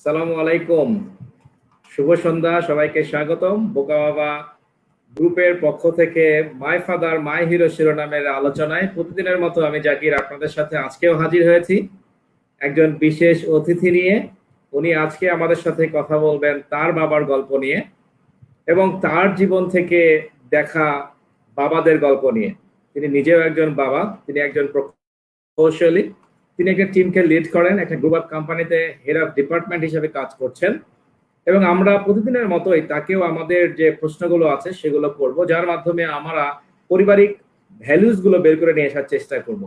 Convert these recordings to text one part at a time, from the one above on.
সালামু আলাইকুম। শুভ সন্ধ্যা, সবাইকে স্বাগতম। বোকা বাবা গ্রুপের পক্ষ থেকে মাই ফাদার মাই হিরো শিরোনামের আলোচনায় প্রতিদিনের মতো আমি জাকির আপনাদের সাথে আজকেও হাজির হয়েছি একজন বিশেষ অতিথি নিয়ে। উনি আজকে আমাদের সাথে কথা বলবেন তার বাবার গল্প নিয়ে এবং তার জীবন থেকে দেখা বাবাদের গল্প নিয়ে। তিনি নিজেও একজন বাবা, তিনি একজন প্রকৌশলী, তিনি একটা টিমকে লিড করেন, একটা গ্রুপ অফ কোম্পানিতে হেড অফ ডিপার্টমেন্ট হিসেবে কাজ করছেন। এবং আমরা প্রতিদিনের মতোই তাকেও আমাদের যে প্রশ্নগুলো আছে সেগুলো করব, যার মাধ্যমে আমরা পারিবারিক ভ্যালুস গুলো বের করে নিয়ে আসার চেষ্টা করব।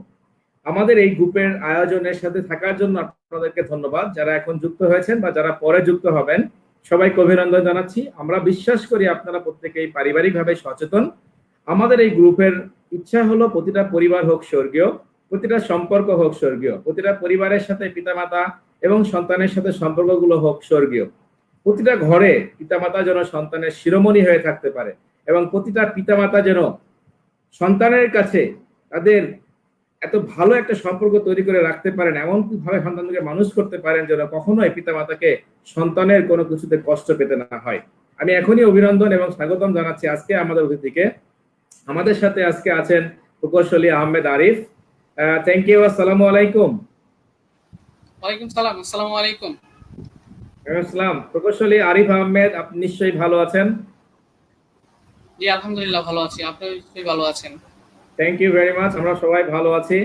আমাদের এই গ্রুপের আয়োজনের সাথে থাকার জন্য আপনাদেরকে ধন্যবাদ। যারা এখন যুক্ত হয়েছেন বা যারা পরে যুক্ত হবেন, সবাইকে অভিনন্দন জানাচ্ছি। আমরা বিশ্বাস করি আপনারা প্রত্যেকেই পারিবারিকভাবে সচেতন। আমাদের এই গ্রুপের ইচ্ছা হলো প্রতিটা পরিবার হোক স্বর্গীয়, প্রতিটা সম্পর্ক হোক স্বর্গীয়, প্রতিটা পরিবারের সাথে পিতামাতা এবং সন্তানের সাথে সম্পর্কগুলো হোক স্বর্গীয়। প্রতিটা ঘরে পিতামাতা যেন সন্তানের শিরোমণি হয়ে থাকতে পারে এবং প্রতিটা পিতামাতা যেন সন্তানের কাছে তাদের এত ভালো একটা সম্পর্ক তৈরি করে রাখতে পারেন, এমন ভাবে সন্তানকে মানুষ করতে পারেন যেন কখনোই পিতামাতাকে সন্তানের কোনো কিছুতে কষ্ট পেতে না হয়। আমি এখনই অভিনন্দন এবং স্বাগতম জানাচ্ছি আজকে আমাদের অতিথিকে। আমাদের সাথে আজকে আছেন প্রকৌশলী আহমেদ আরিফ। Thank you. আসসালামু আলাইকুম। ওয়ালাইকুম সালাম। আসসালামু আলাইকুম। আসসালাম। প্রকৌশলী আরিফ আহমেদ, আপনি নিশ্চয়ই ভালো আছেন? জি আলহামদুলিল্লাহ ভালো আছি, আপনি নিশ্চয়ই ভালো আছেন? থ্যাংক ইউ ভেরি মাচ, আমরা সবাই ভালো আছি।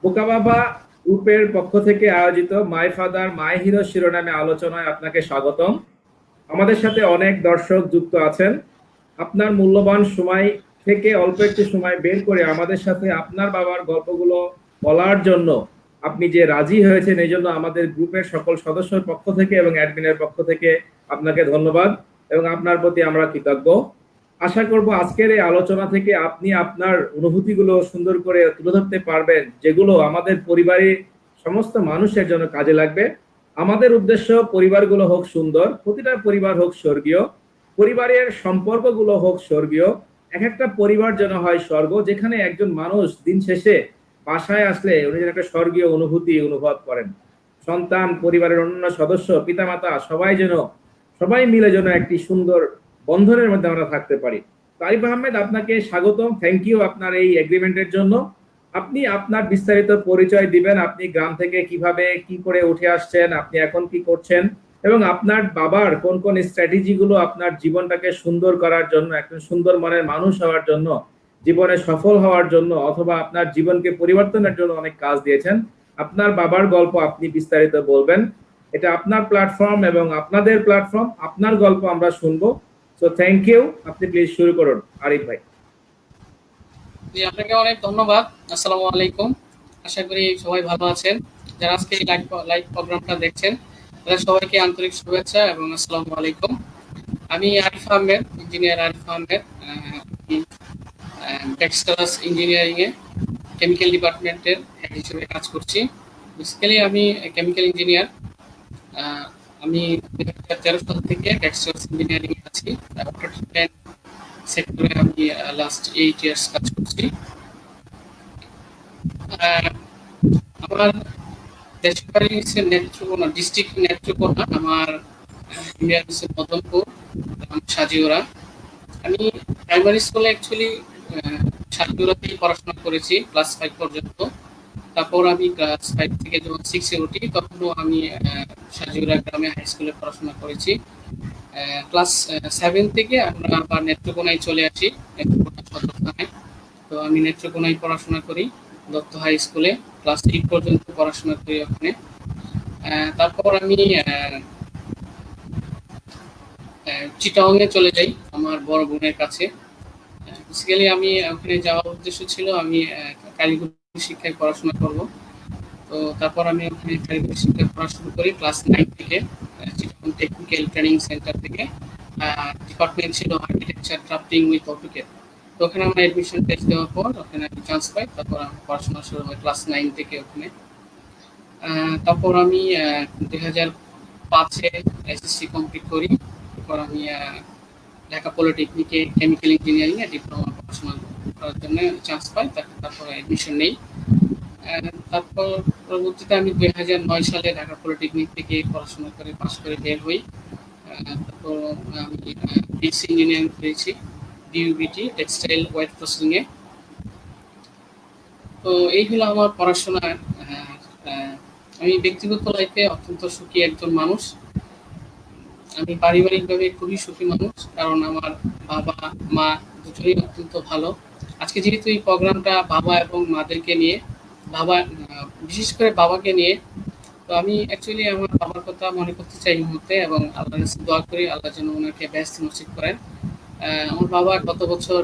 বোকা বাবা গ্রুপের পক্ষ থেকে আয়োজিত মাই ফাদার মাই হিরো শিরোনামে আলোচনায় আপনাকে স্বাগতম। আমাদের সাথে অনেক দর্শক যুক্ত আছেন। আপনার মূল্যবান সময় থেকে অল্প একটু সময় বের করে আমাদের সাথে আপনার বাবার গল্পগুলো বলার জন্য আপনি যে রাজি হয়েছেন, এই জন্য আমাদের গ্রুপের সকল সদস্যের পক্ষ থেকে এবং অ্যাডমিনের পক্ষ থেকে আপনাকে ধন্যবাদ এবং আপনার প্রতি আমরা কৃতজ্ঞ। আশা করব আজকের এই আলোচনা থেকে আপনি আপনার অনুভূতিগুলো সুন্দর করে তুলে ধরতে পারবেন, যেগুলো আমাদের পরিবারের সমস্ত মানুষের জন্য কাজে লাগবে। আমাদের উদ্দেশ্য পরিবারগুলো হোক সুন্দর, প্রতিটা পরিবার হোক স্বর্গীয়, পরিবারের সম্পর্কগুলো হোক স্বর্গীয়। এক একটা পরিবার যেন হয় স্বর্গ, যেখানে একজন মানুষ দিন শেষে বাসায় আসলে উনি যেন একটা স্বর্গীয় অনুভূতি অনুভব করেন। সন্তান, পরিবারের অন্য সদস্য, পিতামাতা সবাই মিলে যেন একটি সুন্দর বন্ধনের মধ্যে আমরা থাকতে পারি। আরিফ আহমেদ, আপনাকে স্বাগতম। থ্যাংক ইউ আপনার এই এগ্রিমেন্টের জন্য। আপনি আপনার বিস্তারিত পরিচয় দিবেন, আপনি গ্রাম থেকে কিভাবে কি করে উঠে আসছেন, আপনি এখন কি করছেন এবং আপনার বাবার কোন কোন স্ট্র্যাটেজি গুলো আপনার জীবনটাকে সুন্দর করার জন্য, একজন সুন্দর মনের মানুষ হওয়ার জন্য, জীবনে সফল হওয়ার জন্য অথবা আপনার জীবনকে পরিবর্তনের জন্য অনেক কাজ দিয়েছেন। আপনার বাবার গল্প আপনি বিস্তারিত বলবেন। এটা আপনার প্ল্যাটফর্ম এবং আপনাদের প্ল্যাটফর্ম, আপনার গল্প আমরা শুনবো। So thank you. আপনি প্লিজ শুরু করুন আরিফ ভাই। জি আপনাকে অনেক ধন্যবাদ। আসসালামু আলাইকুম। আশা করি সবাই ভালো আছেন। যারা আজকে লাইভ প্রোগ্রামটা দেখছেন তাদের সবাইকে আন্তরিক শুভেচ্ছা এবং আসসালামু আলাইকুম। আমি Arif Ahmed, engineer Arif Ahmed. Textiles engineering a chemical ডিপার্টমেন্টের হেড হিসেবে কাজ করছি। বেসিক্যালি আমি কেমিক্যাল ইঞ্জিনিয়ার। আমি 2013 সাল থেকে টেক্সটাইলস ইঞ্জিনিয়ারিং এ আছি। সেক্টরে আমি লাস্ট 8 ইয়ার্স কাজ করছি। আমার দেশের বাড়ি হচ্ছে নেত্রকোনা, ডিস্ট্রিক্ট নেত্রকোনা। আমার ইন্ডিয়ান হচ্ছে মদনপুর, সাজিওরা। আমি প্রাইমারি স্কুলে অ্যাকচুয়ালি সাজিওরাতেই পড়াশোনা করেছি ক্লাস 5 পর্যন্ত। তারপর আমি ক্লাস 5 থেকে যখন 6 এ উঠি তখনও আমি সাজিওরা গ্রামে হাই স্কুলে পড়াশোনা করেছি। ক্লাস 7 থেকে আমরা আবার নেত্রকোনায় চলে আসি, নেত্রকোনা সদর থানায়। তো আমি নেত্রকোনায় পড়াশোনা করি দত্ত হাই স্কুলে, ক্লাস 8 পর্যন্ত পড়াশোনা করি ওখানে। তারপর আমি চিটাগংয়ে চলে যাই আমার বড় বোনের কাছে। বেসিক্যালি আমি ওখানে যাওয়ার উদ্দেশ্য ছিল আমি কারিগরি শিক্ষায় পড়াশোনা করব। তো তারপর আমি ওখানে কারিগরি শিক্ষায় পড়াশোনা করি ক্লাস 9 থেকে চিটাগং টেকনিক্যাল ট্রেনিং সেন্টার থেকে। ডিপার্টমেন্ট ছিল আর্কিটেকচার ড্রাফটিং উইথ অটোক্যাড। তো ওখানে আমার অ্যাডমিশন টেস্ট দেওয়ার পর ওখানে আমি চান্স পাই। তারপর আমার পড়াশোনা শুরু হয় ক্লাস 9 থেকে ওখানে। তারপর আমি 2005-এ এসএসসি কমপ্লিট করি। তারপর আমি ঢাকা পলিটেকনিকে কেমিক্যাল ইঞ্জিনিয়ারিং এ ডিপ্লোমা পড়াশোনা করার জন্য চান্স পাই। তারপরে অ্যাডমিশন নেই। তারপর পরবর্তীতে আমি 2009 সালে ঢাকা পলিটেকনিক থেকে পড়াশোনা করে পাশ করে বের হই। তারপর আমি বিএসসি ইঞ্জিনিয়ারিং করেছি ডিইউবিটি টেক্সটাইল ওয়েট প্রসেসিং এ। তো এই হলো আমার পড়াশোনা। আমি ব্যক্তিগত লাইফে অত্যন্ত সুখী একজন মানুষ। আমি পারিবারিকভাবে খুবই সুখী মানুষ, কারণ আমার বাবা মা দুজনেই অত্যন্ত ভালো। আজকে যেহেতু এই প্রোগ্রামটা বাবা এবং মাদেরকে নিয়ে, বিশেষ করে বাবাকে নিয়ে, তো আমি অ্যাকচুয়ালি আমার বাবার কথা মনে করতে চাই এই মুহূর্তে, এবং আল্লাহর কাছে দোয়া করি আল্লাহ যেন ওনাকে ব্যস্ত নসিব করেন। আমার বাবা গত বছর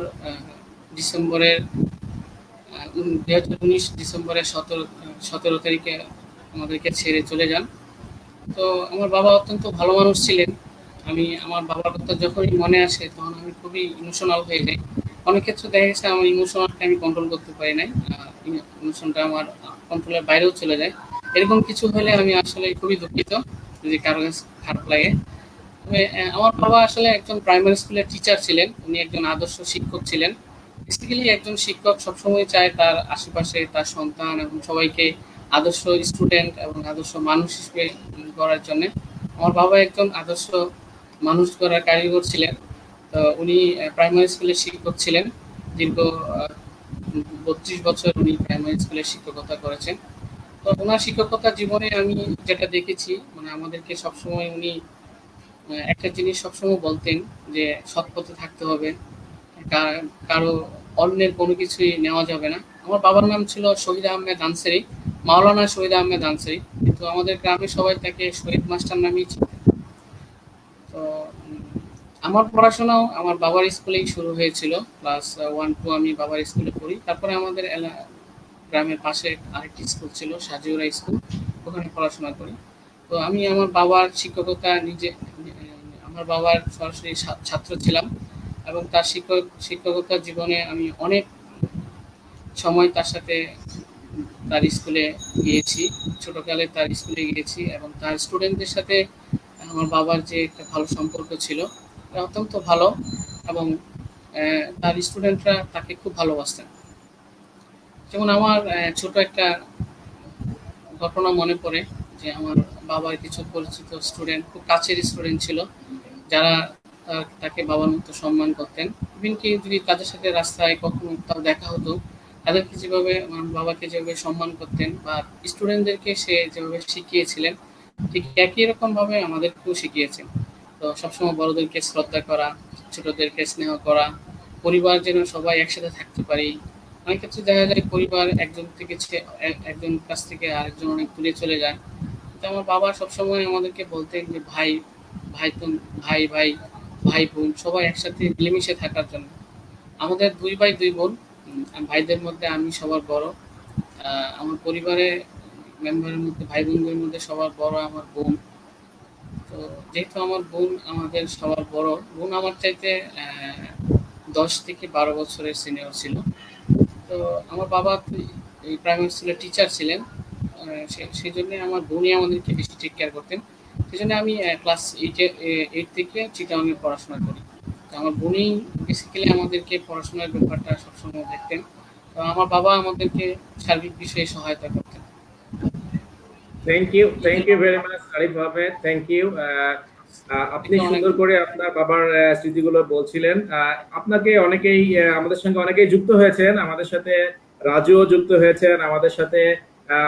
ডিসেম্বরের 2019 ডিসেম্বরের 17 তারিখে আমাদেরকে ছেড়ে চলে যান। তো আমার বাবা অত্যন্ত ভালো মানুষ ছিলেন। আমি আমার বাবার কথা যখনই মনে আসে তখন আমি খুবই ইমোশনাল হয়ে যাই। অনেক ক্ষেত্রে দেখা গেছে আমার ইমোশনকে আমি কন্ট্রোল করতে পারি নাই, ইমোশনটা আমার কন্ট্রোলের বাইরেও চলে যায়। এরকম কিছু হলে আমি আসলে খুবই দুঃখিত যদি কারো কাছে খারাপ লাগে। তবে আমার বাবা আসলে একজন প্রাইমারি স্কুলের টিচার ছিলেন, উনি একজন আদর্শ শিক্ষক ছিলেন। বেসিক্যালি একজন শিক্ষক সবসময় চায় তার আশেপাশে তার সন্তান এবং সবাইকে আদর্শ স্টুডেন্ট এবং আদর্শ মানুষ হিসেবে গড়ার জন্য। আমার বাবা একজন আদর্শ মানুষ গড়ার কারিগর ছিলেন। তো উনি প্রাইমারি স্কুলের শিক্ষক ছিলেন। দীর্ঘ 32 বছর উনি প্রাইমারি স্কুলের শিক্ষকতা করেছেন। তো ওনার শিক্ষকতা জীবনে আমি যেটা দেখেছি, মানে আমাদেরকে সবসময় উনি একটা জিনিস সবসময় বলতেন যে সৎ পথে থাকতে হবে, কারো অন্যের কোনো কিছুই নেওয়া যাবে না। আমার বাবার নাম ছিল শহীদ আহমেদ আনসারী, মাওলানা শহীদ আহমেদ আনসারী, কিন্তু আমাদের গ্রামে সবাই তাকে শহীদ মাস্টার নামেই চিনতেন। তো আমার পড়াশোনাও আমার বাবার স্কুলেই শুরু হয়েছিল। ক্লাস 1-2 আমি বাবার স্কুলে পড়ি। তারপরে আমাদের গ্রামের পাশে আরেকটি স্কুল ছিল, সাজিউরা স্কুল, ওখানে পড়াশোনা করি। তো আমি আমার বাবার শিক্ষকতা নিজে, আমার বাবার সরাসরি ছাত্র ছিলাম, এবং তার শিক্ষকতার জীবনে আমি অনেক সময় তার সাথে তার স্কুলে গিয়েছি, ছোটকালে তার স্কুলে গিয়েছি, এবং তার স্টুডেন্টদের সাথে আমার বাবার যে একটা ভালো সম্পর্ক ছিল, এটা অত্যন্ত ভালো। এবং তার স্টুডেন্টরা তাকে খুব ভালোবাসতেন। যেমন আমার ছোট একটা ঘটনা মনে পড়ে, যে আমার বাবার কিছু পরিচিত স্টুডেন্ট, খুব কাছের স্টুডেন্ট ছিল, যারা তাকে বাবার মতো সম্মান করতেন। ইভেন কি যদি তাদের সাথে রাস্তায় কখনো তাও দেখা হতো, তাদেরকে যেভাবে আমার বাবাকে যেভাবে সম্মান করতেন বা স্টুডেন্টদেরকে সে যেভাবে শিখিয়েছিলেন, ঠিক একই রকম ভাবে আমাদেরকেও শিখিয়েছেন। তো সবসময় বড়দেরকে শ্রদ্ধা করা, ছোটদেরকে স্নেহ করা, পরিবার যেন সবাই একসাথে থাকতে পারি। অনেক ক্ষেত্রে দেখা যায় পরিবার একজন থেকে একজন কাছ থেকে আরেকজন অনেক দূরে চলে যায়। তো আমার বাবা সবসময় আমাদেরকে বলতেন যে ভাই ভাই তো ভাই ভাই ভাই বোন সবাই একসাথে মিলেমিশে থাকার জন্য। আমাদের 2 ভাই 2 বোন। ভাইদের মধ্যে আমি সবার বড়। আমার পরিবারে মেম্বারের মধ্যে ভাই বোনদের মধ্যে সবার বড় আমার বোন। তো যেহেতু আমার বোন আমাদের সবার বড়, বোন আমার চাইতে 10 থেকে 12 বছরের সিনিয়র ছিল। তো আমার বাবা এই প্রাইমারি স্কুলের টিচার ছিলেন, সেই জন্য আমার বোনই আমাদেরকে বেশি টেক কেয়ার করতেন। সেই জন্য আমি ক্লাস 8 থেকে চিটাগাংয়ে পড়াশোনা করি। তো আমার বোনই বেসিক্যালি আমাদেরকে পড়াশোনার ব্যাপারটা সবসময় দেখতেন। তো আমার বাবা আমাদেরকে সার্বিক বিষয়ে সহায়তা করতেন। Thank you very much Arif Ahmed, thank you. আপনি সুন্দর করে আপনার বাবার স্মৃতিগুলো বলছিলেন। আপনাকে অনেকেই আমাদের সঙ্গে অনেকেই যুক্ত হয়েছেন, আমাদের সাথে রাজুও যুক্ত হয়েছেন, আমাদের সাথে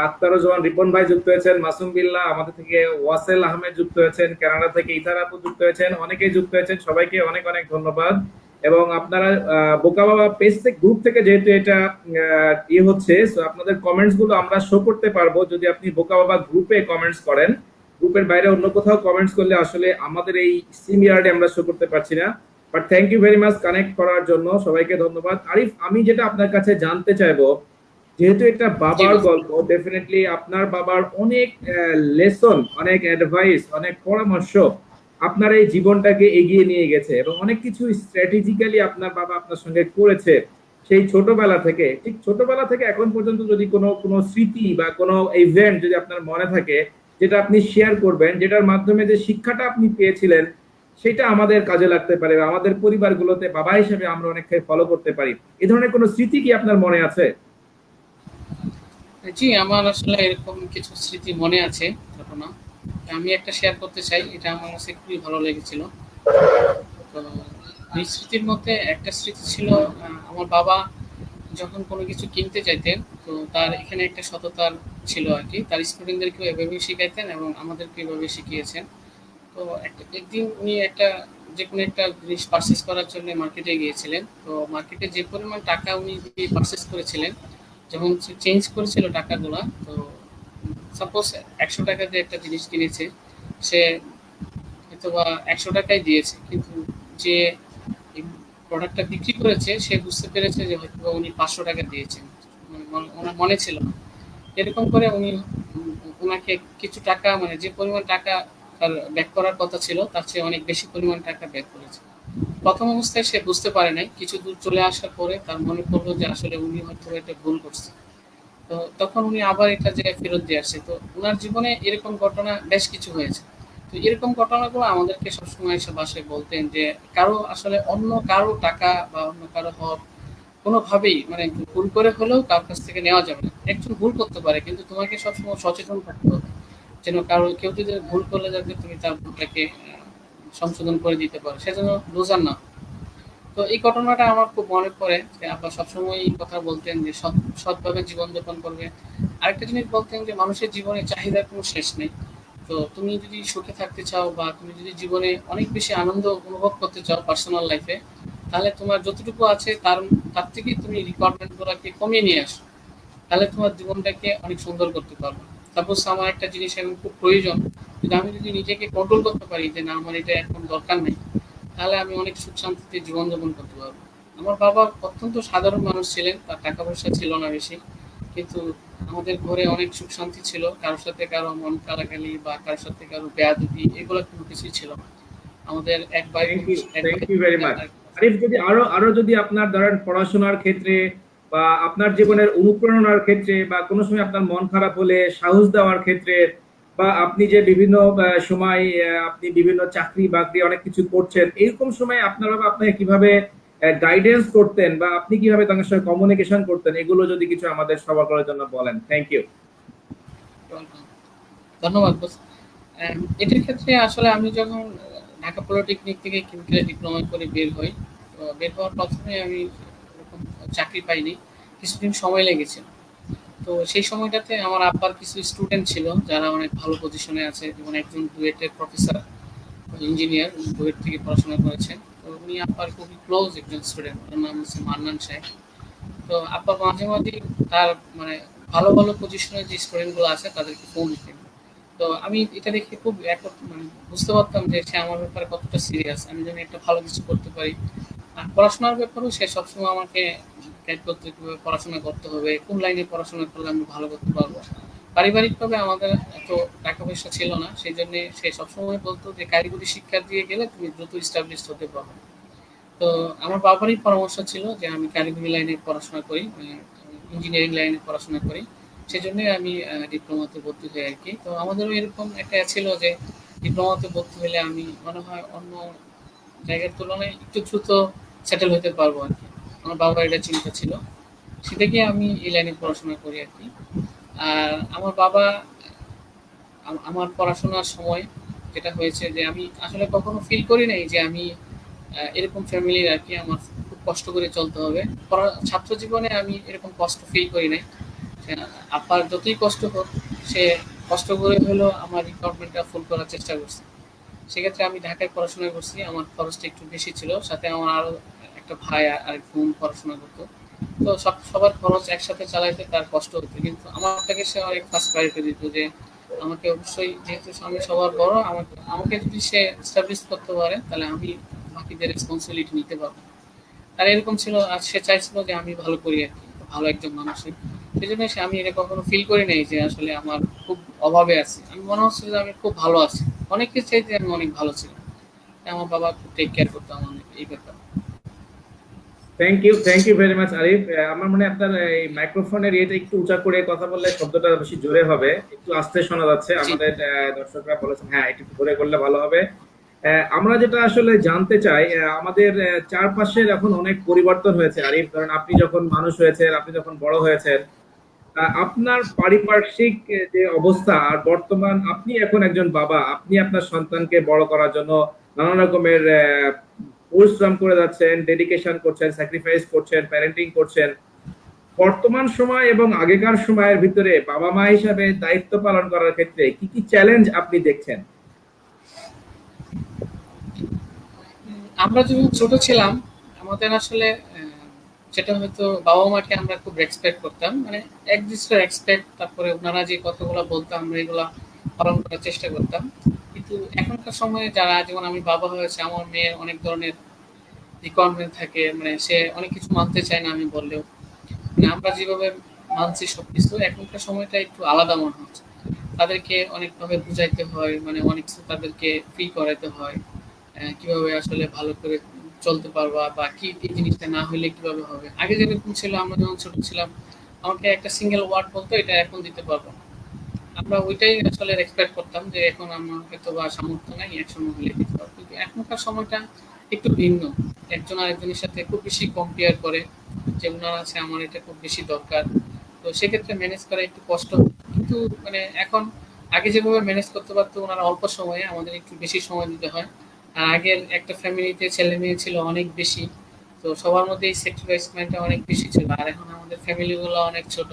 আখতারুজ্জামান রিপন ভাই যুক্ত হয়েছেন, মাসুম বিল্লাহ আমাদের থেকে, ওয়াসেল আহমেদ যুক্ত হয়েছেন, কানাডা থেকে ইথার আপু যুক্ত হয়েছেন, অনেকেই যুক্ত হয়েছেন। সবাইকে অনেক অনেক ধন্যবাদ। এবং আপনারা বোকা বাবা পেজ থেকে, গ্রুপ থেকে যেহেতু এটা ইয়ে হচ্ছে, সো আপনাদের কমেন্টস গুলো আমরা শো করতে পারবো যদি আপনি বোকা বাবা গ্রুপে কমেন্টস করেন। গ্রুপের বাইরে অন্য কোথাও কমেন্টস করলে আসলে আমাদের এই সিমিয়ারডে আমরা শো করতে পারছি না। But thank you very much connect করার জন্য, সবাইকে ধন্যবাদ। আরিফ, আমি যেটা আপনার কাছে জানতে চাইবো, যেহেতু একটা বাবার গল্প, ডেফিনেটলি আপনার বাবার অনেক লেসন, অনেক অ্যাডভাইস, অনেক পরামর্শ আপনার এই জীবনটাকে এগিয়ে নিয়ে গেছে, এবং অনেক কিছু স্ট্র্যাটেজিক্যালি আপনার বাবা আপনার সঙ্গে করেছে সেই ছোটবেলা থেকে। ঠিক ছোটবেলা থেকে এখন পর্যন্ত যদি কোনো কোনো স্মৃতি বা কোনো ইভেন্ট যদি আপনার মনে থাকে, যেটা আপনি শেয়ার করবেন, যেটার মাধ্যমে যে শিক্ষাটা আপনি পেয়েছিলেন সেটা আমাদের কাজে লাগতে পারে, বা আমাদের পরিবারগুলোতে বাবা হিসেবে আমরা অনেকটাই ফলো করতে পারি, এই ধরনের কোনো স্মৃতি কি আপনার মনে আছে? জি, আমার আসলে এরকম কিছু স্মৃতি মনে আছে, ঘটনা। আমি একটা শেয়ার করতে চাই। এটা আমার কাছে খুবই ভালো লেগেছিল। তো এই স্মৃতির মধ্যে একটা স্মৃতি ছিল, আমার বাবা যখন কোনো কিছু কিনতে চাইতেন, তো তার এখানে একটা সততার ছিল আরকি। তার স্টুডেন্টদেরকেও এভাবেই শিখাইতেন এবং আমাদেরকে এভাবে শিখিয়েছেন। তো একদিন উনি একটা যেকোনো একটা জিনিস পারচেজ করার জন্য মার্কেটে গিয়েছিলেন। তো মার্কেটে যে পরিমাণ টাকা উনি দিয়ে পারচেজ করেছিলেন, যখন সে চেঞ্জ করেছিল টাকাগুলা, তো সাপোজ ৳১০০ দিয়ে একটা জিনিস কিনেছে, সে হয়তোবা ৳১০০ দিয়েছে। কিন্তু যে এই প্রোডাক্টটা বিক্রি করেছে সে বুঝতে পেরেছে যে হয়তোবা উনি ৳৫০০ দিয়েছেন। ওনার মনে ছিল না। এরকম করে উনি উনাকে কিছু টাকা, মানে যে পরিমাণ টাকা তার ব্যাক করার কথা ছিল তার চেয়ে অনেক বেশি পরিমাণ টাকা ব্যাক করেছে। প্রথম অবস্থায় সে বুঝতে পারে নাই। কিছু দূর চলে আসার পরে তার মনে পড়লো যে আসলে উনি হয়তো একটা ভুল করছে। তো তখন উনি আবার এটা জায়গায় ফেরত দিয়ে আসছে। তো উনার জীবনে এরকম ঘটনা বেশ কিছু হয়েছে। তো এরকম ঘটনাগুলো আমাদেরকে সবসময় এসে বাসায় বলতেন যে কারো আসলে অন্য কারো টাকা বা অন্য কারো হক কোনোভাবেই, মানে ভুল করে হলেও কারো কাছ থেকে নেওয়া যাবে না। একজন ভুল করতে পারে, কিন্তু তোমাকে সবসময় সচেতন থাকতে হবে। যেন কারো কেউ যদি ভুল করলে যাতে তুমি তার ভুলটাকে সংশোধন করে দিতে পারো। সেজন্য লুজার না। তো এই ঘটনাটা আমার খুব মনে পড়ে যে আব্বা সবসময় এই কথা বলতেন যে সৎভাবে জীবনযাপন করবে। আরেকটা জিনিস বলতেন যে মানুষের জীবনে চাহিদার কোনো শেষ নেই। তো তুমি যদি সুখে থাকতে চাও বা তুমি যদি জীবনে অনেক বেশি আনন্দ অনুভব করতে চাও পার্সোনাল লাইফে, তাহলে তোমার যতটুকু আছে তার থেকে তুমি রিকোয়ারমেন্ট গুলাকে কমিয়ে নিয়ে আসো। তাহলে তোমার জীবনটাকে অনেক সুন্দর করতে পারবে। সাপোজ আমার একটা জিনিস এখন খুব প্রয়োজন, কিন্তু আমি যদি নিজেকে কন্ট্রোল করতে পারি যে না আমার এটা এখন দরকার নেই, তাহলে আমি অনেক সুখ শান্তিতে জীবনযাপন করতে পারবো। আমার বাবা অত্যন্ত সাধারণ মানুষ ছিলেন, তার টাকা পয়সা ছিল না বেশি, কিন্তু আমাদের ঘরে অনেক সুখ শান্তি ছিল। কারোর সাথে কারো মন কালাকালি বা কারোর সাথে কারো বেয়াদবি এগুলো কোনো কিছুই ছিল না। আমাদের এক ভাই থ্যাংক বোন, ইউ, এক থ্যাংক ভাই ইউ ভেরি ছিলেন, মাচ। আরিফ, যদি আরো আরো যদি আপনার ধরেন পড়াশোনার ক্ষেত্রে বা আপনার জীবনের অনুপ্রেরণার ক্ষেত্রে বা কোনো সময় আপনার মন খারাপ হলে সাহস দেওয়ার ক্ষেত্রে বা আপনি যে বিভিন্ন সময় আপনি বিভিন্ন চাকরি বাকরি অনেক কিছু করছেন, এরকম সময় আপনারা বা আপনাকে কিভাবে গাইডেন্স করতেন বা আপনি কিভাবে তাদের সাথে কমিউনিকেশন করতেন, এগুলো যদি কিছু আমাদের সবার করার জন্য বলেন। Thank you. ধন্যবাদ বস। এটার ক্ষেত্রে আসলে আমি যখন ঢাকা পলিটেকনিক থেকে কেমিক্যাল ডিপ্লোমা করে বের হই, তো বের হওয়ার প্রথমে আমি এরকম চাকরি পাইনি, কিছুদিন সময় লেগেছিল। তো সেই সময়টাতে আমার আব্বার কিছু স্টুডেন্ট ছিল যারা অনেক ভালো পজিশনে আছে, যেমন একজন বুয়েটের প্রফেসর, ইঞ্জিনিয়ার, বুয়েট থেকে পড়াশোনা করেছেন। তো উনি আব্বার খুবই ক্লোজ একজন স্টুডেন্ট, ওর নাম হচ্ছে মান্নান সাহেব। তো আব্বা মাঝে মাঝে তার, মানে ভালো ভালো পজিশনে যে স্টুডেন্ট গুলো আছে তাদেরকে ফোন দিতেন। তো আমি এটা দেখে খুব মানে বুঝতে পারতাম যে সে আমার ব্যাপারে কতটা সিরিয়াস, আমি যেন একটা ভালো কিছু করতে পারি। আর পড়াশোনার ব্যাপারেও সে সবসময় আমাকে গাইড করতে, কিভাবে পড়াশোনা করতে হবে, কোন লাইনে পড়াশোনা করলে আমি ভালো করতে পারবো। পারিবারিকভাবে আমাদের এত টাকা পয়সা ছিল না, সেই জন্য সে সবসময় বলতো যে কারিগরি শিক্ষা দিয়ে গেলে তুমি দ্রুত স্টাবলিশ হতে পারবে। তো আমার বাবারই পরামর্শ ছিল যে আমি কারিগরি লাইনে পড়াশোনা করি, ইঞ্জিনিয়ারিং লাইনে পড়াশোনা করি। সেজন্যই আমি ডিপ্লোমাতে ভর্তি হই আরকি। তো আমাদেরও এরকম একটা ছিল যে ডিপ্লোমাতে ভর্তি হলে আমি মনে হয় অন্য জায়গার তুলনায় একটু দ্রুত সেটেল হতে পারবো আরকি। আমার বাবার এটা চিন্তা ছিল। সে থেকে আমি এই লাইনে পড়াশোনা করি আরকি। আর আমার বাবা আমার পড়াশোনার সময় যেটা হয়েছে যে আমি আসলে কখনো ফিল করি নাই যে আমি এরকম ফ্যামিলির আরকি আমার খুব কষ্ট করে চলতে হবে। ছাত্র জীবনে আমি এরকম কষ্ট ফিল করি নাই। আব্বার যতই কষ্ট হোক, সে কষ্ট করে হলেও আমার রিকোয়ারমেন্টটা ফুল করার চেষ্টা করছে। সেক্ষেত্রে আমি ঢাকায় পড়াশোনা করছি। আমার খরচটা একটু বেশি ছিল। সাথে আমার আরো একটা ভাই আর আরেক বোন পড়াশোনা করতো। তো সবার খরচ একসাথে চালাইতে তার কষ্ট হতো। কিন্তু আমারটাকে সে অনেক ফার্স্ট প্রায়োরিটি দিত যে আমাকে অবশ্যই, যেহেতু আমি সবার বড়, আমাকে আমাকে যদি সে এস্টাবলিশ করতে পারে তাহলে আমি বাকিদের রেসপন্সিবিলিটি নিতে পারবো। তার এরকম ছিল, আর সে চাইছিল যে আমি ভালো করি আরকি, ভালো একজন মানুষ হই। সেজন্য আমি এটা কখনো ফিল করি নাই যে আসলে আমার খুব অভাবে আছি। আমি মনে হচ্ছিল যে আমি খুব ভালো আছি। অনেকের চাইতে আমি অনেক ভালো ছিলাম। তাই আমার বাবা খুব টেক কেয়ার করতো আমার এই ব্যাপারে। Thank you very much Arif. আমার মনে হয় আপনার এই মাইক্রোফোনের ইয়েটা একটু উঁচা করে কথা বললে শব্দটা বেশি জোরে হবে, একটু আস্তে শোনা যাচ্ছে। জি। আমাদের দর্শকরা বলেছেন হ্যাঁ একটু জোরে করলে ভালো হবে। আমরা যেটা আসলে জানতে চাই, আমাদের চারপাশের এখন অনেক পরিবর্তন হয়েছে আরিফ। ধরেন আপনি যখন মানুষ হয়েছেন, আপনি যখন বড় হয়েছেন, আপনার পারিপার্শ্বিক যে অবস্থা আর বর্তমান আপনি এখন একজন বাবা, আপনি আপনার সন্তানকে বড় করার জন্য নানা রকমের পরিশ্রম করে যাচ্ছেন, ডেডিকেশন করছেন, স্যাক্রিফাইস করছেন, প্যারেন্টিং করছেন। বর্তমান সময় এবং আগেকার সময়ের ভিতরে বাবা মা হিসাবে দায়িত্ব পালন করার ক্ষেত্রে কি কি চ্যালেঞ্জ আপনি দেখছেন? আমরা যখন ছোট ছিলাম আমাদের আসলে যেটা হয়তো বাবা মাকে আমরা খুব রেসপেক্ট করতাম, মানে একজিস্ট রেসপেক্ট, তারপরে ওনারা যে কথাগুলো বলতাম আমরা এগুলা পালন করার চেষ্টা করতাম। কিন্তু এখনকার সময়ে যারা, যেমন আমি বাবা হয়েছে, আমার মেয়ের অনেক ধরনের রিকোয়ারমেন্ট থাকে, মানে সে অনেক কিছু মানতে চায় না আমি বললেও। মানে আমরা যেভাবে মানছি সবকিছু, এখনকার সময়টা একটু আলাদা মনে হচ্ছে। তাদেরকে অনেকভাবে বুঝাইতে হয়, মানে অনেক কিছু তাদেরকে ফ্রি করাইতে হয়, কিভাবে আসলে ভালো করে চলতে পারবা, বা কি কি জিনিসটা না হলে কিভাবে হবে। আগে যেরকম ছিল, আমরা যখন ছোট ছিলাম আমাকে একটা সিঙ্গেল ওয়ার্ড বলতো, এটা এখন দিতে পারবো না। আমরা ওইটাই আসলে এক্সপেক্ট করতাম যে এখন আমার হয়তো বা সামর্থ্য নাই, একসময় হলে দিতে পারবো। কিন্তু এখনকার সময়টা একটু ভিন্ন। একজন আরেকজনের সাথে খুব বেশি কম্পেয়ার করে, যে ওনার আছে আমার এটা খুব বেশি দরকার। তো সেক্ষেত্রে ম্যানেজ করা একটু কষ্ট। কিন্তু মানে এখন আগে যেভাবে ম্যানেজ করতে পারতো ওনারা অল্প সময়ে, আমাদের একটু বেশি সময় দিতে হয়। আর আগের একটা ফ্যামিলিতে ছেলে মেয়ে ছিল অনেক বেশি, তো সবার মধ্যে এই স্যাক্রিফাইসমেন্টটা অনেক বেশি ছিল। আর এখন আমাদের ফ্যামিলিগুলো অনেক ছোট,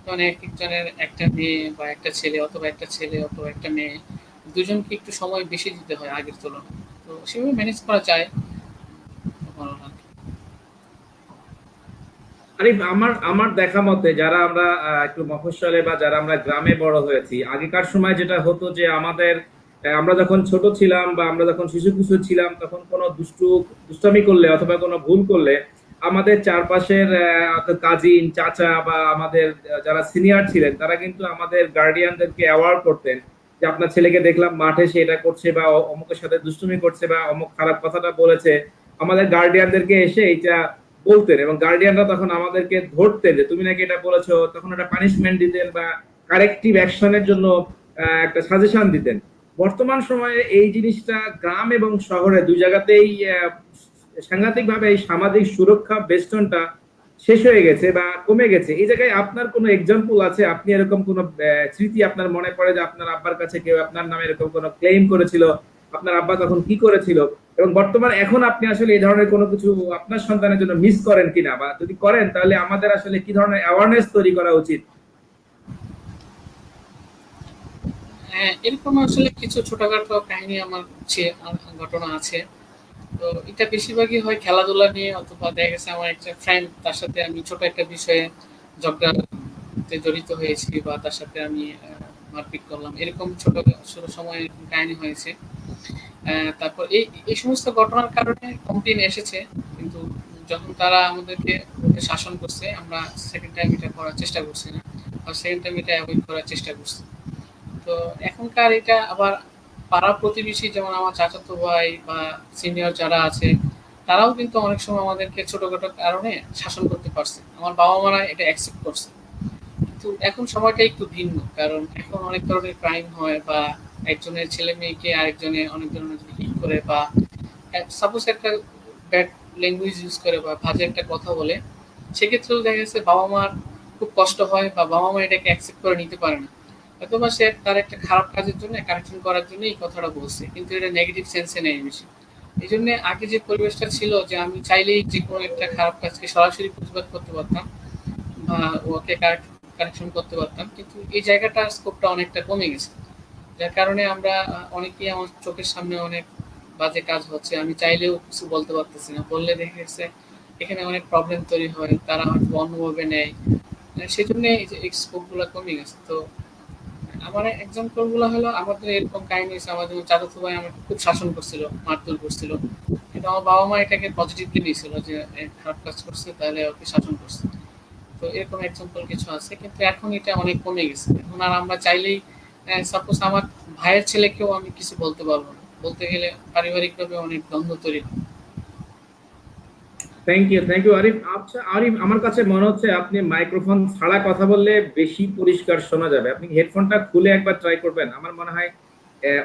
মানে একেকজনের একটা মেয়ে বা একটা ছেলে, অথবা একটা ছেলে অথবা একটা মেয়ে, দুজনকে একটু সময় বেশি দিতে হয় আগের তুলনায়। তো সেভাবে ম্যানেজ করা যায় ভালো আর কি। আরে আমার আমার দেখা মতে যারা আমরা একটু মফস্বলে বা যারা আমরা গ্রামে বড় হয়েছি, আগেকার সময় যেটা হতো যে আমাদের আমরা যখন ছোট ছিলাম বা আমরা যখন শিশু কিশোর ছিলাম তখন কোনো দুষ্টামি করলে অথবা কোনো ভুল করলে আমাদের চারপাশের কাজিন চাচা বা আমাদের যারা সিনিয়র ছিলেন তারা কিন্তু আমাদের গার্ডিয়ানদেরকে অ্যাওয়ার্ড করতেন যে আপনার ছেলেকে দেখলাম মাঠে সে এটা করছে বা অমুকের সাথে দুষ্টুমি করছে বা অমুক খারাপ কথাটা বলেছে। আমাদের গার্ডিয়ানদেরকে এসে এটা বলতেন এবং গার্ডিয়ানরা তখন আমাদেরকে ধরতেন যে তুমি নাকি এটা বলেছো, তখন একটা পানিশমেন্ট দিতেন বা কারেক্টিভ অ্যাকশনের জন্য একটা সাজেশন দিতেন। বর্তমান সময়ে এই জিনিসটা গ্রাম এবং শহরে দুই জায়গাতেই সাংঘাতিক ভাবে এই সামাজিক সুরক্ষা বেষ্টনটা শেষ হয়ে গেছে বা কমে গেছে। এই জায়গায় আপনার কোনো এক্সাম্পল আছে? আপনি এরকম কোনো স্মৃতি আপনার মনে পড়ে যে আপনার আব্বার কাছে কেউ আপনার নামে এরকম কোনো ক্লেম করেছিল, আপনার আব্বা তখন কি করেছিল, এবং বর্তমানে এখন আপনি আসলে এই ধরনের কোনো কিছু আপনার সন্তানের জন্য মিস করেন কিনা, বা যদি করেন তাহলে আমাদের আসলে কি ধরনের অ্যাওয়ারনেস তৈরি করা উচিত? হ্যাঁ, এরকম আসলে কিছু ছোটখাটো কাহিনী আমার ঘটনা আছে। তো এটা বেশিরভাগই হয় খেলাধুলা নিয়ে, অথবা দেখা গেছে আমার একটা ফ্রেন্ড, তার সাথে আমি ছোট একটা বিষয়ে ঝগড়াতে জড়িত হয়েছি, বা তার সাথে আমি মারপিট করলাম, এরকম ছোট ছোট সময় এরকম কাহিনী হয়েছে। তারপর এই এই সমস্ত ঘটনার কারণে কমপ্লেন এসেছে, কিন্তু যখন তারা আমাদেরকে শাসন করছে আমরা সেকেন্ড টাইম এটা করার চেষ্টা করছি না, বা সেকেন্ড টাইম এটা অ্যাভয়েড করার চেষ্টা করছি। তো এখনকার এটা আবার পাড়া প্রতিবেশী, যেমন আমার চাচাতো ভাই বা সিনিয়র যারা আছে, তারাও কিন্তু অনেক সময় আমাদেরকে ছোটখাটো কারণে শাসন করতে পারছে, আমার বাবা মারা এটা অ্যাকসেপ্ট করছে। কিন্তু এখন সময়টা একটু ভিন্ন, কারণ এখন অনেক ধরনের ক্রাইম হয়, বা একজনের ছেলে মেয়েকে আরেকজনের অনেক ধরনের যদি হিট করে, বা সাপোজ একটা ব্যাড ল্যাঙ্গুয়েজ ইউজ করে বা বাজে একটা কথা বলে, সেক্ষেত্রেও দেখা গেছে বাবা মার খুব কষ্ট হয়, বা বাবা মা এটাকে অ্যাকসেপ্ট করে নিতে পারে না। হয়তোবা সে তার একটা খারাপ কাজের জন্য, কারেকশন করার জন্য এই কথাটা বলছে, কিন্তু এটা নেগেটিভ সেন্সে নেই বেশি। এই জন্য আগে যে পরিবেশটা ছিল, যে আমি চাইলেই যে কোনো একটা খারাপ কাজকে সরাসরি প্রতিবাদ করতে পারতাম, বা ওকে কারেকশন করতে পারতাম, কিন্তু এই জায়গাটার স্কোপটা অনেকটা কমে গেছে। যার কারণে আমরা অনেকেই, আমার চোখের সামনে অনেক বাজে কাজ হচ্ছে, আমি চাইলেও কিছু বলতে পারতেছি না, বললে দেখা গেছে এখানে অনেক প্রবলেম তৈরি হয়, তারা হয়তো অন্যভাবে নেয়। সেই জন্য এই যে স্কোপ গুলা কমে গেছে। তো আমার এক্সাম্পল গুলো হলো, আমাদের এরকম কাহিনী হয়েছে, আমাদের চাচাতো ভাই আমাকে খুব শাসন করছিল, মারধর করছিল, কিন্তু আমার বাবা মা এটাকে পজিটিভলি নিয়েছিল, যে খারাপ কাজ করছে তাহলে ওকে শাসন করছে। তো এরকম এক্সাম্পল কিছু আছে, কিন্তু এখন এটা অনেক কমে গেছে। এখন আর আমরা চাইলেই, সাপোজ আমার ভাইয়ের ছেলেকেও আমি কিছু বলতে পারবো না, বলতে গেলে পারিবারিকভাবে অনেক দ্বন্দ্ব তৈরি হয়। Thank you Arif. আচ্ছা আরিফ, আমার কাছে মনে হচ্ছে আপনি মাইক্রোফোন ছাড়া কথা বললে বেশি পরিষ্কার শোনা যাবে। আপনি হেডফোনটা খুলে একবার ট্রাই করবেন, আমার মনে হয়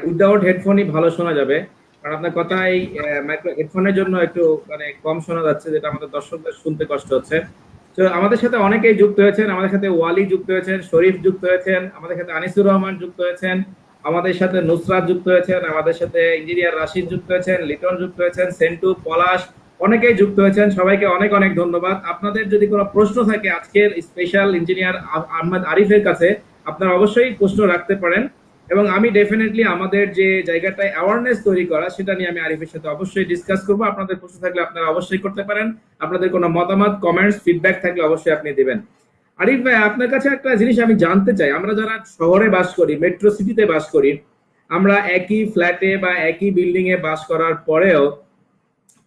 উইদাউট হেডফোনই ভালো শোনা যাবে। কারণ আপনার কথা এই মাইক্রো হেডফোনের জন্য একটু মানে কম শোনা যাচ্ছে, যেটা আমাদের দর্শকদের শুনতে কষ্ট হচ্ছে। তো আমাদের সাথে অনেকেই যুক্ত হয়েছেন, আমাদের সাথে ওয়ালি যুক্ত হয়েছেন, শরীফ যুক্ত হয়েছেন, আমাদের সাথে আনিসুর রহমান যুক্ত হয়েছেন, আমাদের সাথে নুসরাত যুক্ত হয়েছেন, আমাদের সাথে ইঞ্জিনিয়ার রাশিদ যুক্ত হয়েছেন, লিটন যুক্ত হয়েছেন, সেন্টু, পলাশ, অনেকেই যুক্ত হয়েছেন। সবাইকে অনেক অনেক ধন্যবাদ। আপনাদের যদি কোনো প্রশ্ন থাকে আজকের স্পেশাল ইঞ্জিনিয়ার আহমদ আরিফের কাছে, আপনারা অবশ্যই প্রশ্ন রাখতে পারেন, এবং আমি ডেফিনেটলি আমাদের যে জায়গাটায় অ্যাওয়ারনেস তৈরি করা সেটা নিয়ে আমি আরিফের সাথে অবশ্যই ডিসকাস করবো। আপনাদের প্রশ্ন থাকলে আপনারা অবশ্যই করতে পারেন। আপনাদের কোনো মতামত, কমেন্টস, ফিডব্যাক থাকলে অবশ্যই আপনি দিবেন। আরিফ ভাই, আপনার কাছে একটা জিনিস আমি জানতে চাই। আমরা যারা শহরে বাস করি, মেট্রো সিটিতে বাস করি, আমরা একই ফ্ল্যাটে বা একই বিল্ডিং এ বাস করার পরেও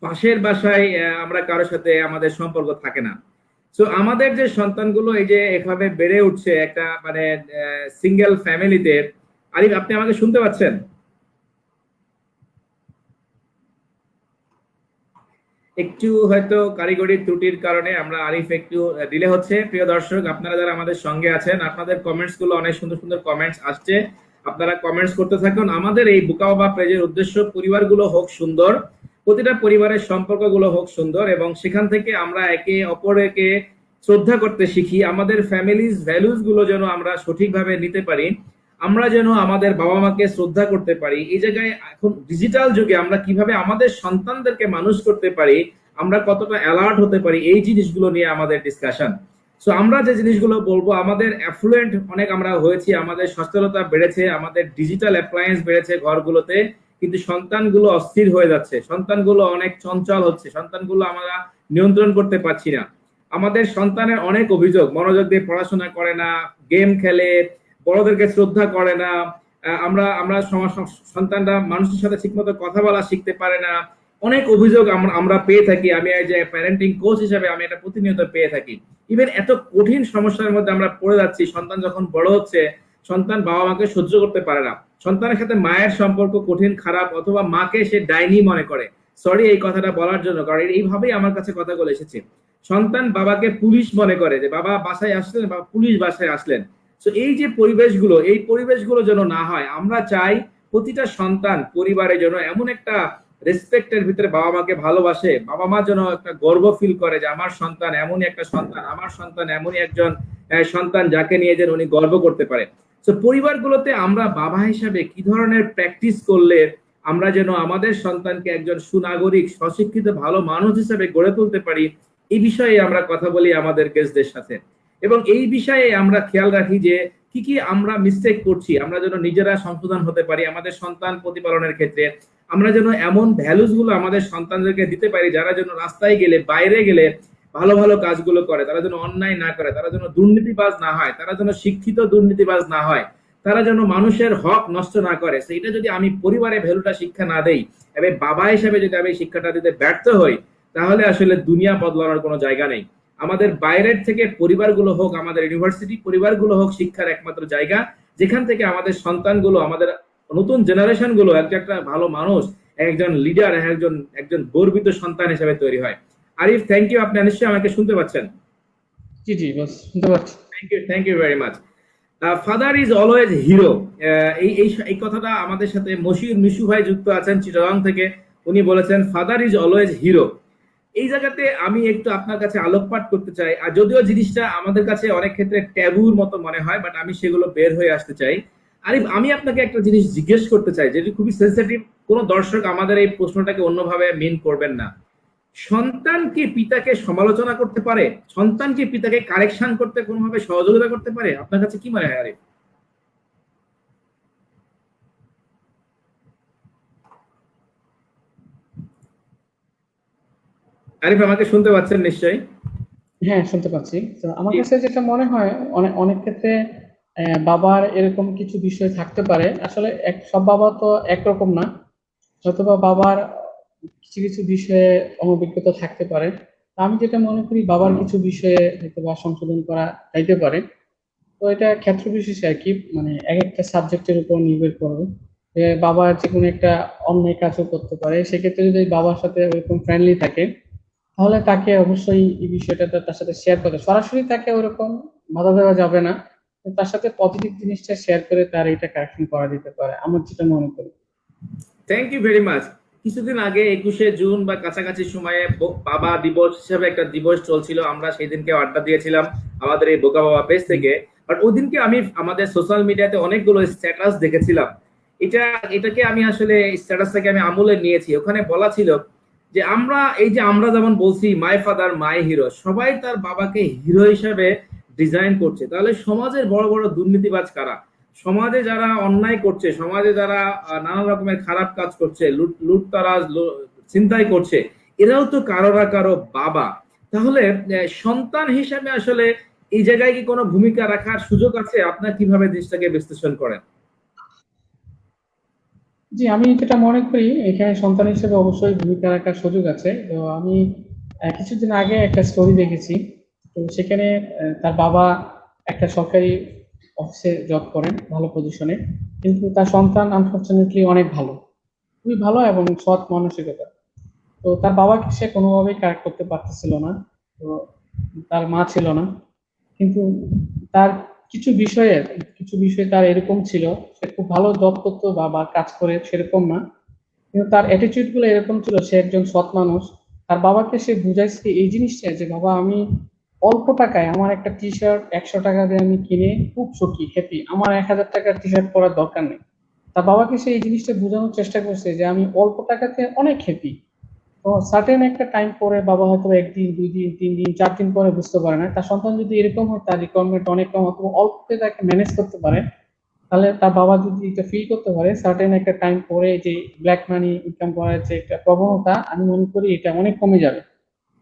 পাশের বাসায় আমরা কারোর সাথে আমাদের সম্পর্ক থাকে না। তো আমাদের যে সন্তানগুলো এই যে এভাবে বেড়ে উঠছে একটা মানে সিঙ্গেল ফ্যামিলিতে, আরিফ আপনি আমাকে শুনতে পাচ্ছেন? একটু হয়তো কারিগরি ত্রুটির কারণে আমরা আরিফ একটু ডিলে হচ্ছে। প্রিয় দর্শক, আপনারা যারা আমাদের সঙ্গে আছেন, আপনাদের কমেন্টস গুলো অনেক সুন্দর সুন্দর কমেন্টস আসছে, আপনারা কমেন্টস করতে থাকুন। আমাদের এই বুকাওবা পেজের উদ্দেশ্য পরিবারগুলো হোক সুন্দর, প্রতিটা পরিবারের সম্পর্কগুলো হোক সুন্দর, এবং সেখান থেকে আমরা একে অপরকে শ্রদ্ধা করতে শিখি। আমাদের ফ্যামিলিজ ভ্যালুজ গুলো যেন আমরা সঠিকভাবে নিতে পারি, আমরা যেন আমাদের বাবা মাকে শ্রদ্ধা করতে পারি। এই জায়গায় এখন ডিজিটাল যুগে আমরা কিভাবে আমাদের সন্তানদেরকে মানুষ করতে পারি, আমরা কতটা অ্যালার্ট হতে পারি, এই জিনিসগুলো নিয়ে আমাদের ডিসকাশন। সো আমরা যে জিনিসগুলো বলবো, আমাদের অ্যাফ্লুয়েন্ট অনেক আমরা হয়েছি, আমাদের সচেতনতা বেড়েছে, আমাদের ডিজিটাল অ্যাপ্লায়েন্স বেড়েছে ঘরগুলোতে, কিন্তু সন্তানগুলো অস্থির হয়ে যাচ্ছে, সন্তানগুলো অনেক চঞ্চল হচ্ছে, সন্তানগুলো আমরা নিয়ন্ত্রণ করতে পারছি না। আমাদের সন্তানের অনেক অভিযোগ, মনোযোগ দিয়ে পড়াশোনা করে না, গেম খেলে, বড়দেরকে শ্রদ্ধা করে না, আমরা আমরা সন্তানরা মানুষের সাথে ঠিকমতো কথা বলা শিখতে পারে না। অনেক অভিযোগ আমরা পেয়ে থাকি। আমি এই যে প্যারেন্টিং কোচ হিসেবে আমি এটা প্রতিনিয়ত পেয়ে থাকি। ইভেন এত কঠিন সমস্যার মধ্যে আমরা পড়ে যাচ্ছি, সন্তান যখন বড় হচ্ছে, সন্তান বাবা মাকে সহ্য করতে পারে না, সন্তানের সাথে মায়ের সম্পর্ক কঠিন খারাপ, অথবা মাকে সে ডাইনি মনে করে। সরি এই কথাটা বলার জন্য, কারণ এইভাবেই আমার কাছে কথাগুলো এসেছে। সন্তান বাবাকে পুলিশ মনে করে, যে বাবা বাসায় আসলেন, বাবা পুলিশ বাসায় আসলেন। তো এই যে পরিবেশগুলো, এই পরিবেশগুলো যেন না হয়। আমরা চাই প্রতিটা সন্তান পরিবারে যেন এমন একটা রেসপেক্টের ভিতরে বাবা মাকে ভালোবাসে, বাবা মা যেন একটা গর্ব ফিল করে যে আমার সন্তান এমনই একটা সন্তান, আমার সন্তান এমনই একজন সন্তান যাকে নিয়ে যেন উনি গর্ব করতে পারে। তো পরিবারগুলোতে আমরা বাবা হিসাবে কি ধরনের প্র্যাকটিস করলে আমরা যেন আমাদের সন্তানকে একজন সুনাগরিক, স্বশিক্ষিত, ভালো মানুষ হিসেবে গড়ে তুলতে পারি, এই বিষয়ে আমরা কথা বলি আমাদের গেস্টদের সাথে। এবং এই বিষয়ে আমরা খেয়াল রাখি যে কি কি আমরা মিস্টেক করছি, আমরা যেন নিজেরা সংশোধন হতে পারি আমাদের সন্তান প্রতিপালনের ক্ষেত্রে। আমরা যেন এমন ভ্যালুস গুলো আমাদের সন্তানদেরকে দিতে পারি, যারা যেন রাস্তায় গেলে, বাইরে গেলে ভালো ভালো কাজগুলো করে, তারা যেন অন্যায় না করে, তারা যেন দুর্নীতিবাজ না হয়, তারা যেন শিক্ষিত দুর্নীতিবাজ না হয়, তারা যেন মানুষের হক নষ্ট না করে। সেইটা যদি আমি পরিবারে ভ্যালুটা শিক্ষা না দেই, এবং বাবা হিসেবে যদি আমি শিক্ষাটা দিতে ব্যর্থ হই, তাহলে আসলে দুনিয়া বদলানোর কোনো জায়গা নেই। আমাদের বাইরের থেকে পরিবারগুলো হোক, আমাদের ইউনিভার্সিটি পরিবারগুলো হোক শিক্ষার একমাত্র জায়গা, যেখান থেকে আমাদের সন্তানগুলো, আমাদের নতুন জেনারেশন গুলো একটা ভালো মানুষ, একজন লিডার, একজন একজন গর্বিত সন্তান হিসেবে তৈরি হয়। Arif, thank you. আপনি নিশ্চয়ই আমাকে শুনতে পাচ্ছেন? জি জি, বাস শুনতে পাচ্ছি। Thank you very much. Father is always hero, এই এই এই কথাটা আমাদের সাথে মশিউর মিশু ভাই যুক্ত আছেন চিটাগাং থেকে। উনি বলেছেন ফাদার ইজ অলওয়েজ হিরো। এই জায়গাতে আমি একটু আপনার কাছে আলোকপাত করতে চাই, আর যদিও জিনিসটা আমাদের কাছে অনেক ক্ষেত্রে ট্যাবুর মতো মনে হয়, বাট আমি সেগুলো বের হয়ে আসতে চাই। আরিফ, আমি আপনাকে একটা জিনিস জিজ্ঞেস করতে চাই, যেটি খুবই সেন্সিটিভ। কোনো দর্শক আমাদের এই প্রশ্নটাকে অন্যভাবে মিন করবেন না। সন্তান কি পিতাকে সমালোচনা করতে পারে? সন্তান কি পিতাকে কারেকশন করতে কোনোভাবে সহযোগিতা করতে পারে? আপনার কাছে কি মনে হয় আরিফ? আরিফ, আমাকে শুনতে পাচ্ছেন নিশ্চয়ই? হ্যাঁ, শুনতে পাচ্ছি। তো আমার কাছে যেটা মনে হয়, অনেক অনেক ক্ষেত্রে বাবার এরকম কিছু বিষয় থাকতে পারে। আসলে সব বাবা তো একরকম না, হয়তোবা বাবার কিছু কিছু বিষয়ে অনভিজ্ঞতা থাকতে পারে। তা আমি যেটা মনে করি, বাবার কিছু বিষয়ে হয়তোবা সংশোধন করা যাইতে পারে। তো এটা ক্ষেত্র বিশেষে আর কি, মানে এক একটা সাবজেক্টের উপর নির্ভর করবে। যে বাবার যে কোনো একটা অন্যায় কাজও করতে পারে, সেক্ষেত্রে যদি বাবার সাথে ওরকম ফ্রেন্ডলি থাকে, তাহলে তাকে অবশ্যই এই বিষয়টা তার সাথে শেয়ার করতে, সরাসরি তাকে ওরকম বাধা দেওয়া যাবে না, তার সাথে পজিটিভ জিনিসটা শেয়ার করে তার এটা কারেকশন করা যেতে পারে, আমার যেটা মনে করি। Thank you very much. কিছুদিন আগে 21শে জুন বা কাছাকাছি সময়ে বাবা দিবস হিসেবে একটা দিবস চলছিল, আমরা সেই দিনকে আড্ডা দিয়েছিলাম আমাদের এই বোকা বাবা পেজ থেকে। আর ওই দিনকে আমি আমাদের সোশ্যাল মিডিয়াতে অনেকগুলো স্ট্যাটাস দেখেছিলাম। এটা এটাকে আমি আসলে স্ট্যাটাসটাকে আমি আমলে নিয়েছি। ওখানে বলা ছিল যে আমরা এই যে আমরা যেমন বলছি মাই ফাদার মাই হিরো, সবাই তার বাবাকে হিরো হিসেবে ডিজাইন করছে, তাহলে সমাজের বড় বড় দুর্নীতিবাজ কারা, সমাজে যারা অন্যায় করছে, সমাজে যারা নানা রকমের খারাপ কাজ করছে, লুটতারাজ ছিনতাই করছে, এরাও তো কারো না কারো বাবা। তাহলে সন্তান হিসেবে আসলে এই জায়গায় কি কোনো ভূমিকা রাখার সুযোগ আছে? আপনার কিভাবে জিনিসটাকে বিশ্লেষণ করেন? জি, আমি যেটা মনে করি এখানে সন্তান হিসেবে অবশ্যই ভূমিকা রাখার সুযোগ আছে। তো আমি কিছুদিন আগে একটা স্টোরি দেখেছি। তো সেখানে তার বাবা একটা সরকারি অফিসে জব করেন, ভালো পজিশনে, কিন্তু তার সন্তান আনফরচুনেটলি অনেক ভালো, খুবই ভালো এবং সৎ মানসিকতা। তো তার বাবাকে সে কোনোভাবেই কারেক্ট করতে পারতেছিল না। তো তার মা ছিল না, কিন্তু তার কিছু বিষয়ে কিছু বিষয় তার এরকম ছিল, সে খুব ভালো জব করতো বা বা কাজ করে সেরকম না, কিন্তু তার অ্যাটিটিউড গুলো এরকম ছিল, সে একজন সৎ মানুষ। তার বাবাকে সে বুঝাইছে এই জিনিসটা যে বাবা আমি অল্প টাকায় আমার একটা টি শার্ট 100 টাকা দিয়ে আমি কিনে খুব সুখী হ্যাপি, আমার 1000 টাকার টি শার্ট পরার দরকার নেই। তার বাবাকে সে এই জিনিসটা বোঝানোর চেষ্টা করছে যে আমি অল্প টাকাতে অনেক হ্যাপি। তো সার্টেন একটা টাইম পরে বাবা হয়তো একদিন 2 দিন 3 দিন 4 দিন পরে বুঝতে পারে না, তার সন্তান যদি এরকম হয়, তার রিকোয়ারমেন্ট অনেক কম অথবা অল্পতে তাকে ম্যানেজ করতে পারে, তাহলে তার বাবা যদি এটা ফিল করতে পারে সার্টেন একটা টাইম পরে যে ব্ল্যাক মানি ইনকাম করার যে একটা প্রবণতা, আমি মনে করি এটা অনেক কমে যাবে।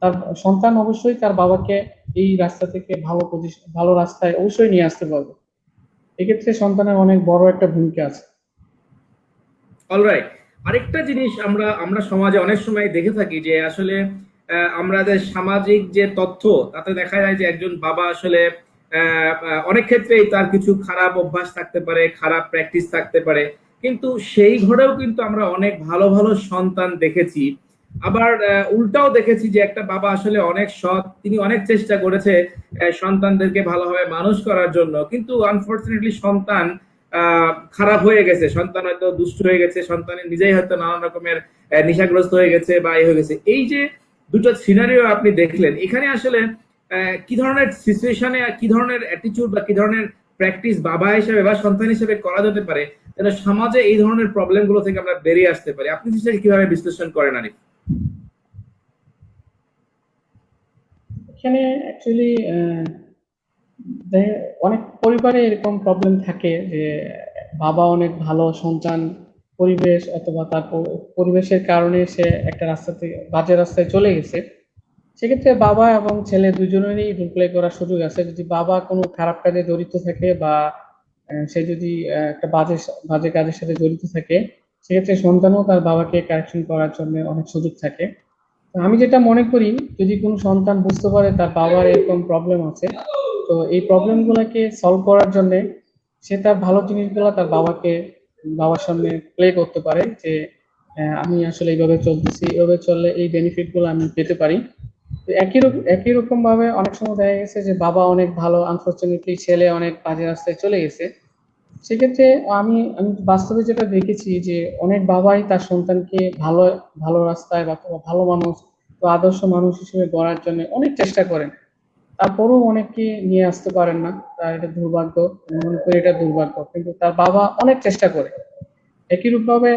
তার সন্তান অবশ্যই তার বাবাকে এই রাস্তা থেকে ভালো পজিশন ভালো রাস্তায় অবশ্যই নিয়ে আসতে পারবে। এক্ষেত্রে সন্তানের অনেক বড় একটা ভূমিকা আছে। অলরাইট। আরেকটা জিনিস আমরা আমরা সমাজে অনেক সময় দেখে থাকি যে আসলে আমাদের সামাজিক যে তথ্য, তাতে দেখা যায় যে একজন বাবা আসলে অনেক ক্ষেত্রেই তার কিছু খারাপ অভ্যাস থাকতে পারে, খারাপ প্র্যাকটিস থাকতে পারে, কিন্তু সেই ঘরেও কিন্তু আমরা অনেক ভালো ভালো সন্তান দেখেছি। আবার উল্টাও দেখেছি যে একটা বাবা আসলে অনেক সৎ, তিনি অনেক চেষ্টা করেছে সন্তানদেরকে ভালোভাবে মানুষ করার জন্য, কিন্তু আনফরচুনেটলি সন্তান খারাপ হয়ে গেছে, সন্তান হয়তো দুষ্ট হয়ে গেছে, সন্তানের নিজেই হয়তো নানান রকমের নেশাগ্রস্ত হয়ে গেছে বা হয়ে গেছে। এই যে দুটো সিনারিও আপনি দেখলেন, এখানে আসলে কি ধরনের সিচুয়েশনে কি ধরনের অ্যাটিটিউড বা কি ধরনের প্র্যাকটিস বাবা হিসেবে বা সন্তান হিসেবে করা যেতে পারে যেন সমাজে এই ধরনের প্রবলেম গুলো থেকে আমরা বেরিয়ে আসতে পারি? আপনি জিনিসটাকে কিভাবে বিশ্লেষণ করেন আরিফ? এখানে অ্যাকচুয়ালি অনেক পরিবারে এরকম প্রবলেম থাকে যে বাবা অনেক ভালো, সন্তান পরিবেশ অথবা তার পরিবেশের কারণে সে একটা রাস্তা থেকে বাজে রাস্তায় চলে গেছে। সেক্ষেত্রে বাবা এবং ছেলে দুজনেরই রোল প্লে করার সুযোগ আছে। যদি বাবা কোনো খারাপ কাজে জড়িত থাকে বা সে যদি একটা বাজে বাজে কাজের সাথে জড়িত থাকে, সেক্ষেত্রে সন্তানও তার বাবাকে কারেকশন করার জন্য অনেক সুযোগ থাকে। তো আমি যেটা মনে করি, যদি কোনো সন্তান বুঝতে পারে তার বাবার এরকম প্রবলেম আছে, তো এই প্রবলেম গুলাকে সলভ করার জন্য সে তার ভালো জিনিসগুলো তার বাবার সামনে প্লে করতে পারে যে আমি আসলে এইভাবে চলতেছি, এইভাবে চললে এই বেনিফিট গুলো আমি পেতে পারি। তো একই রকম ভাবে অনেক সময় দেখা গেছে যে বাবা অনেক ভালো, আনফরচুনেটলি ছেলে অনেক বাজে রাস্তায় চলে গেছে। সেক্ষেত্রে আমি আমি বাস্তবে যেটা দেখেছি যে অনেক বাবাই তার সন্তানকে ভালো ভালো রাস্তায় বা কোনো ভালো মানুষ বা আদর্শ মানুষ হিসেবে গড়ার জন্য অনেক চেষ্টা করেন, তারপরেও অনেককে নিয়ে আসতে পারেন না। তার এটা দুর্ভাগ্য, আমি মনে করি এটা দুর্ভাগ্য, কিন্তু তার বাবা অনেক চেষ্টা করে। একই রূপভাবে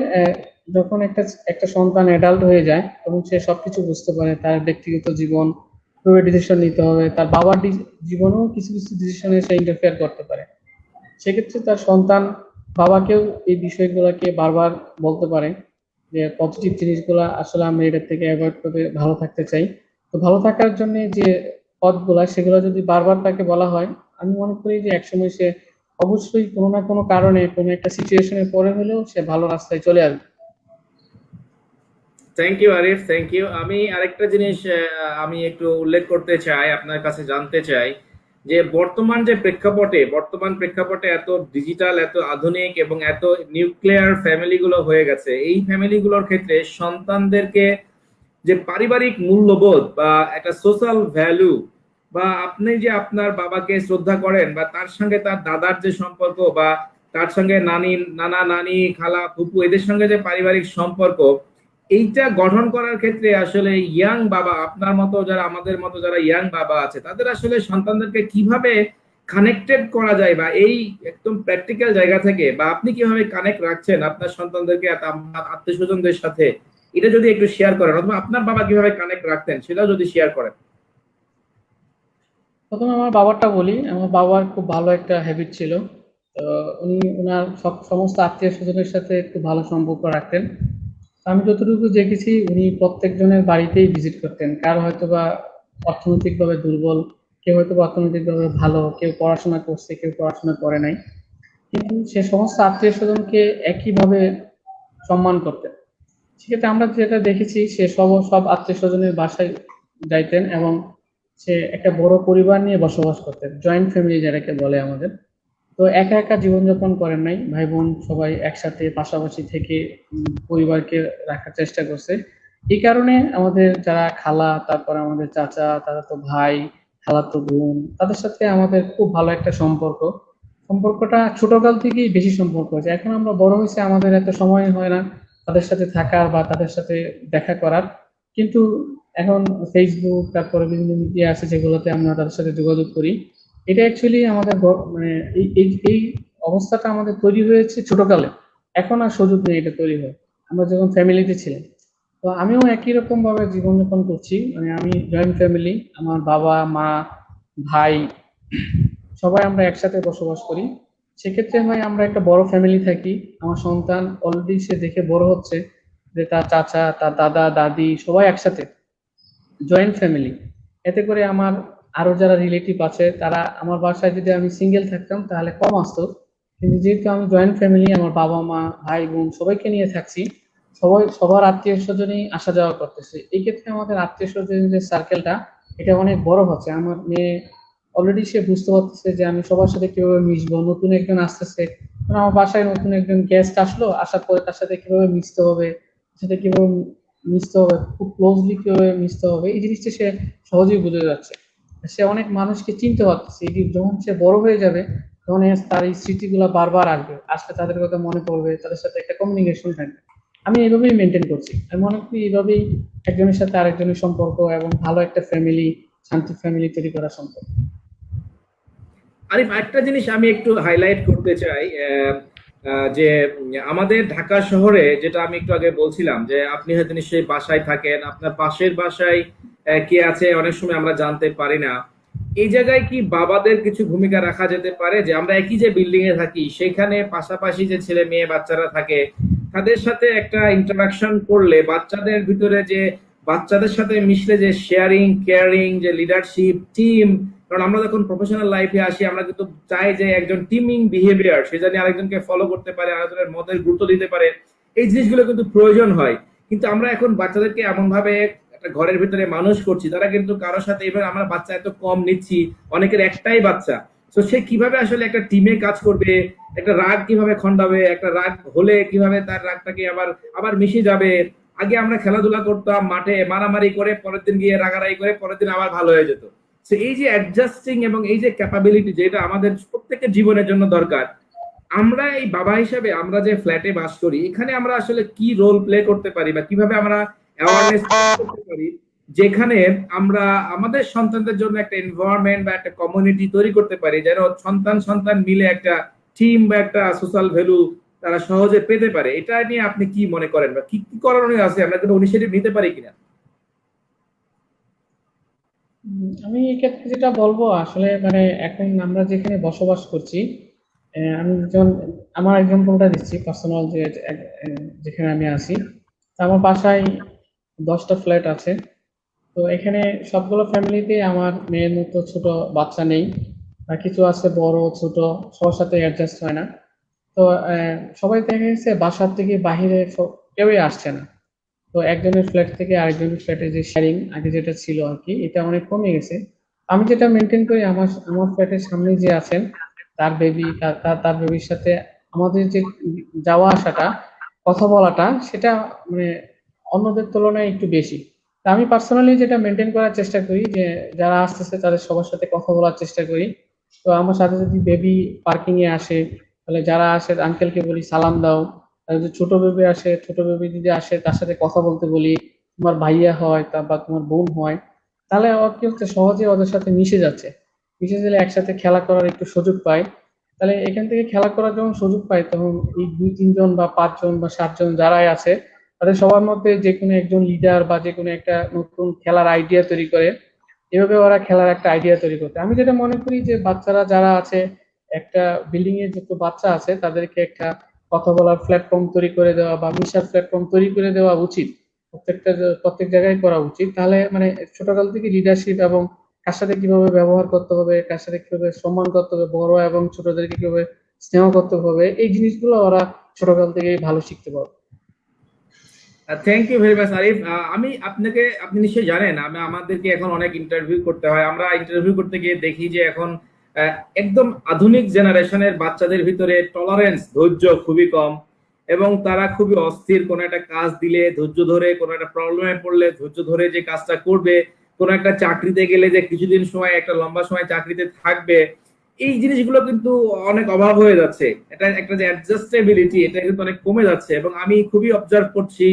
যখন একটা একটা সন্তান অ্যাডাল্ট হয়ে যায় তখন সে সবকিছু বুঝতে পারে, তার ব্যক্তিগত জীবন কিভাবে ডিসিশন নিতে হবে, তার বাবার জীবনেও কিছু কিছু ডিসিশনে সে ইন্টারফেয়ার করতে পারে। সেক্ষেত্রে তার সন্তান বাবাকেও এই বিষয়গুলোকে বারবার বলতে পারে যে পজিটিভ জিনিসগুলা আসলে আমরা এটা থেকে অ্যাভয়েড করে ভালো থাকতে চাই। তো ভালো থাকার জন্য যে পথগুলা সেগুলো যদি বারবার তাকে বলা হয়, আমি মনে করি যে একসময় সে অবশ্যই কোনো না কোনো কারণে কোনো একটা সিচুয়েশনে পড়ে হলেও সে ভালো রাস্তায় চলে আসবে। Thank you Arif, thank you. আমি আরেকটা জিনিস আমি একটু উল্লেখ করতে চাই, আপনার কাছে জানতে চাই যে বর্তমান প্রেক্ষাপটে এত ডিজিটাল, এত আধুনিক এবং এত নিউক্লিয়ার ফ্যামিলি গুলো হয়ে গেছে, এই ফ্যামিলি গুলোর ক্ষেত্রে সন্তানদেরকে যে পারিবারিক মূল্যবোধ বা একটা সোশ্যাল ভ্যালু, বা আপনি যে আপনার বাবাকে শ্রদ্ধা করেন বা তার সঙ্গে তার দাদার যে সম্পর্ক, বা তার সঙ্গে নানা নানি খালা ফুপু এদের সঙ্গে যে পারিবারিক সম্পর্ক, এইটা গঠন করার ক্ষেত্রে আসলে ইয়াং বাবা, আপনার মতো যারা, আমাদের মতো যারা ইয়াং বাবা আছে, তাদের আসলে সন্তানদেরকে কিভাবে কানেক্টেড করা যায়, বা এই একদম প্র্যাকটিক্যাল জায়গা থেকে, বা আপনি কিভাবে কানেক্ট রাখছেন আপনার সন্তানদেরকে আপনার আত্মীয় স্বজনদের সাথে, এটা যদি একটু শেয়ার করেন, অথবা আপনার বাবা কিভাবে কানেক্ট রাখতেন সেটাও যদি শেয়ার করেন। প্রথমে আমার বাবারটা বলি। আমার বাবার খুব ভালো একটা হ্যাবিট ছিল। তো উনি ওনার সমস্ত আত্মীয় স্বজনের সাথে একটু ভালো সম্পর্ক রাখতেন। আমি যতটুকু দেখেছি উনি প্রত্যেকজনের বাড়িতেই ভিজিট করতেন। কারো হয়তোবা অর্থনৈতিকভাবে দুর্বল, কেউ হয়তোবা অর্থনৈতিকভাবে ভালো, কেউ পড়াশোনা করছে, কেউ পড়াশোনা করে নাই। কিন্তু সে সমস্ত আত্মীয় স্বজনকে একইভাবে সম্মান করতেন। সেক্ষেত্রে আমরা যেটা দেখেছি, সে সব আত্মীয় স্বজনের বাসায় যাইতেন এবং সে একটা বড় পরিবার নিয়ে বসবাস করতেন, জয়েন্ট ফ্যামিলি যেটাকে বলে আমাদের। তো একা একা জীবনযাপন করেন নাই, ভাই বোন সবাই একসাথে পাশাপাশি থেকে পরিবারকে রাখার চেষ্টা করছে। এই কারণে আমাদের যারা খালা, তারপর আমাদের চাচা, তারা তো ভাই, খালাতো বোন, তাদের সাথে আমাদের খুব ভালো একটা সম্পর্কটা ছোটকাল থেকেই বেশি সম্পর্ক হয়েছে। এখন আমরা বড় হয়েছে, আমাদের এত সময় হয় না তাদের সাথে থাকার বা তাদের সাথে দেখা করার। কিন্তু এখন ফেসবুক, তারপরে বিভিন্ন মিডিয়া আছে যেগুলোতে আমরা তাদের সাথে যোগাযোগ করি। এটা অ্যাকচুয়ালি আমাদের মানে এই অবস্থাটা আমাদের তৈরি হয়েছে ছোটকালে। এখন আর সুযোগ নেই এটা তৈরি হয়, আমরা যখন ফ্যামিলিতে ছিলাম। তো আমিও একই রকম ভাবে জীবনযাপন করছি, মানে আমি জয়েন্ট ফ্যামিলি, আমার বাবা মা ভাই সবাই আমরা একসাথে বসবাস করি। সেক্ষেত্রে হয় আমরা একটা বড় ফ্যামিলি থাকি। আমার সন্তান অলরেডি সে দেখে বড় হচ্ছে যে তার চাচা, তার দাদা দাদি সবাই একসাথে, জয়েন্ট ফ্যামিলি। এতে করে আমার আরো যারা রিলেটিভ আছে তারা, আমার বাসায় যদি আমি সিঙ্গেল থাকতাম তাহলে কম আসতো। কিন্তু যেহেতু আমি জয়েন্ট ফ্যামিলি, আমার বাবা মা ভাই বোন সবাইকে নিয়ে থাকছি, সবার আত্মীয় স্বজনই আসা যাওয়া করতেছে। এই ক্ষেত্রে আমাদের আত্মীয় স্বজনের যে সার্কেলটা, এটা অনেক বড় হচ্ছে। আমার মেয়ে অলরেডি সে বুঝতে পারতেছে যে আমি সবার সাথে কিভাবে মিশবো। নতুন একজন আসতেছে, মানে আমার বাসায় নতুন একজন গেস্ট আসলো, আসার পরে তার সাথে কিভাবে মিশতে হবে, তার সাথে কিভাবে মিশতে হবে, খুব ক্লোজলি কিভাবে মিশতে হবে, এই জিনিসটা সে সহজেই বুঝে যাচ্ছে। সে অনেক মানুষকে চিনতে পারতেছে। এই যে যখন সে বড় হয়ে যাবে, তখন তার এই স্মৃতিগুলো বারবার আসবে, আসলে তাদের কথা মনে পড়বে, তাদের সাথে একটা কমিউনিকেশন থাকবে। আমি এইভাবেই মেনটেন করছি। আমি মনে করি এইভাবেই একজনের সাথে আরেকজনের সম্পর্ক এবং ভালো একটা ফ্যামিলি, শান্তি ফ্যামিলি তৈরি করা সম্ভব। আরিফ, একটা জিনিস আমি একটু হাইলাইট করতে চাই, যে আমাদের ঢাকা শহরে, যেটা আমি একটু আগে বলছিলাম, যে আপনি হয়তো নিশ্চয়ই বাসায় থাকেন, আপনার পাশের বাসায় কে আছে অনেক সময় আমরা জানতে পারি না। এই জায়গায় কি বাবাদের কিছু ভূমিকা রাখা যেতে পারে, যে আমরা একই যে বিল্ডিং এ থাকি সেখানে পাশাপাশি যে ছেলে মেয়ে বাচ্চারা থাকে, তাদের সাথে একটা ইন্টারাকশন করলে বাচ্চাদের ভিতরে যে, বাচ্চাদের সাথে মিশলে যে শেয়ারিং কেয়ারিং, যে লিডারশিপ টিম, কারণ আমরা যখন প্রফেশনাল লাইফে আসি আমরা কিন্তু চাই যে একজন টিমিং বিহেভিয়ার, সে জানি আরেকজনকে ফলো করতে পারে, আরেকজনের মতের গুরুত্ব দিতে পারে, এই জিনিসগুলো কিন্তু প্রয়োজন হয়। কিন্তু আমরা এখন বাচ্চাদেরকে এমন ভাবে একটা ঘরের ভিতরে মানুষ করছি, তারা কিন্তু কারোর সাথে, এবার আমরা বাচ্চা এত কম নিচ্ছি, অনেকের একটাই বাচ্চা। তো সে কিভাবে আসলে একটা টিমে কাজ করবে, একটা রাগ কিভাবে খন্ডাবে, একটা রাগ হলে কিভাবে তার রাগটাকে আবার আবার মিশে যাবে। আগে আমরা খেলাধুলা করতাম মাঠে, মারামারি করে পরের দিন গিয়ে রাগারাগি করে পরের দিন আবার ভালো হয়ে যেত। তো এই যে অ্যাডজাস্টিং এবং এই যে ক্যাপাবিলিটি, যেটা আমাদের প্রত্যেকের জীবনের জন্য দরকার, আমরা এই বাবা হিসাবে আমরা যে ফ্ল্যাটে বাস করি, এখানে আমরা আসলে কি রোল প্লে করতে পারি, বা কিভাবে আমরা অ্যাওয়ারনেস করতে পারি, যেখানে আমরা আমাদের সন্তানদের জন্য একটা এনভায়রনমেন্ট বা একটা কমিউনিটি তৈরি করতে পারি, যেন সন্তান সন্তান মিলে একটা টিম বা একটা সোশ্যাল ভ্যালু তারা সহজে পেতে পারে। এটা নিয়ে আপনি কি মনে করেন, বা কি কি করণীয় আছে, আমরা কোনো ইনিশিয়েটিভ নিতে পারি কিনা? আমি এক্ষেত্রে যেটা বলবো, আসলে মানে এখন আমরা যেখানে বসবাস করছি, আমি যেমন আমার এক্সাম্পলটা দিচ্ছি পার্সোনাল, যে যেখানে আমি আছি। তো আমার বাসায় 10টা ফ্ল্যাট আছে। তো এখানে সবগুলো ফ্যামিলিতে আমার মেয়ের মতো ছোট বাচ্চা নেই, বা কিছু আছে বড় ছোট, সবার সাথে অ্যাডজাস্ট হয় না। তো সবাই দেখা গেছে বাসার থেকে বাহিরে কেউই আসছে না। তো একজনের ফ্ল্যাট থেকে আরেকজনের ফ্ল্যাটে যে শেয়ারিং আগে যেটা ছিল আর কি, এটা অনেক কমে গেছে। আমি যেটা মেনটেন করি, আমার আমার ফ্ল্যাটের সামনে যে আছেন তার বেবি, তার বেবির সাথে আমাদের যে যাওয়া আসাটা, কথা বলাটা, সেটা মানে অন্যদের তুলনায় একটু বেশি। তা আমি পার্সোনালি যেটা মেনটেন করার চেষ্টা করি, যে যারা আসতেছে তাদের সবার সাথে কথা বলার চেষ্টা করি। তো আমার সাথে যদি বেবি পার্কিং এ আসে, তাহলে যারা আসে আঙ্কেলকে বলি সালাম দাও, আর যে ছোট বেবি আসে, ছোট বেবি যদি আসে তার সাথে কথা বলতে বলি, তোমার ভাইয়া হয় তা বা তোমার বোন হয়, তাহলে ওর কি হচ্ছে সহজে ওদের সাথে মিশে যাচ্ছে। মিশে গেলে একসাথে খেলা করার একটু সুযোগ পায়। তাহলে এখান থেকে খেলা করার যখন সুযোগ পায় তখন এই 2-3 জন বা 5 জন বা 7 জন যারাই আছে তাদের সবার মধ্যে যে কোনো একজন লিডার বা যে কোনো একটা নতুন খেলার আইডিয়া তৈরি করে। এভাবে ওরা খেলার একটা আইডিয়া তৈরি করতে, আমি যেটা মনে করি যে বাচ্চারা যারা আছে, একটা বিল্ডিং এ যত বাচ্চা আছে তাদেরকে একটা কথা বলার প্ল্যাটফর্ম তৈরি করে দেওয়া বা মিশার প্ল্যাটফর্ম তৈরি করে দেওয়া উচিত। প্রত্যেক জায়গায় করা উচিত, তাহলে মানে ছোটকাল থেকে লিডারশিপ এবং কার সাথে কিভাবে ব্যবহার করতে হবে, কার সাথে কিভাবে সম্মান করতে হবে, বড় এবং ছোটদেরকে কিভাবে স্নেহ করতে হবে, এই জিনিসগুলো ওরা ছোটকাল থেকেই ভালো শিখতে পারবে। Thank you very much Arif. আপনি নিশ্চয়ই জানেন আমাদেরকে এখন অনেক ইন্টারভিউ করতে হয়। আমরা ইন্টারভিউ করতে গিয়ে দেখি যে এখন আহ, একদম আধুনিক জেনারেশনের বাচ্চাদের ভিতরে টলারেন্স, ধৈর্য খুবই কম, এবং তারা খুবই অস্থির। কোনো একটা কাজ দিলে ধৈর্য ধরে, কোনো একটা প্রবলেমে পড়লে ধৈর্য ধরে যে কাজটা করবে, কোনো একটা চাকরিতে গেলে যে কিছুদিন সময়, একটা লম্বা সময় চাকরিতে থাকবে, এই জিনিসগুলো কিন্তু অনেক অভাব হয়ে যাচ্ছে। এটা একটা যে অ্যাডজাস্টেবিলিটি, এটা কিন্তু অনেক কমে যাচ্ছে। এবং আমি খুবই অবজার্ভ করছি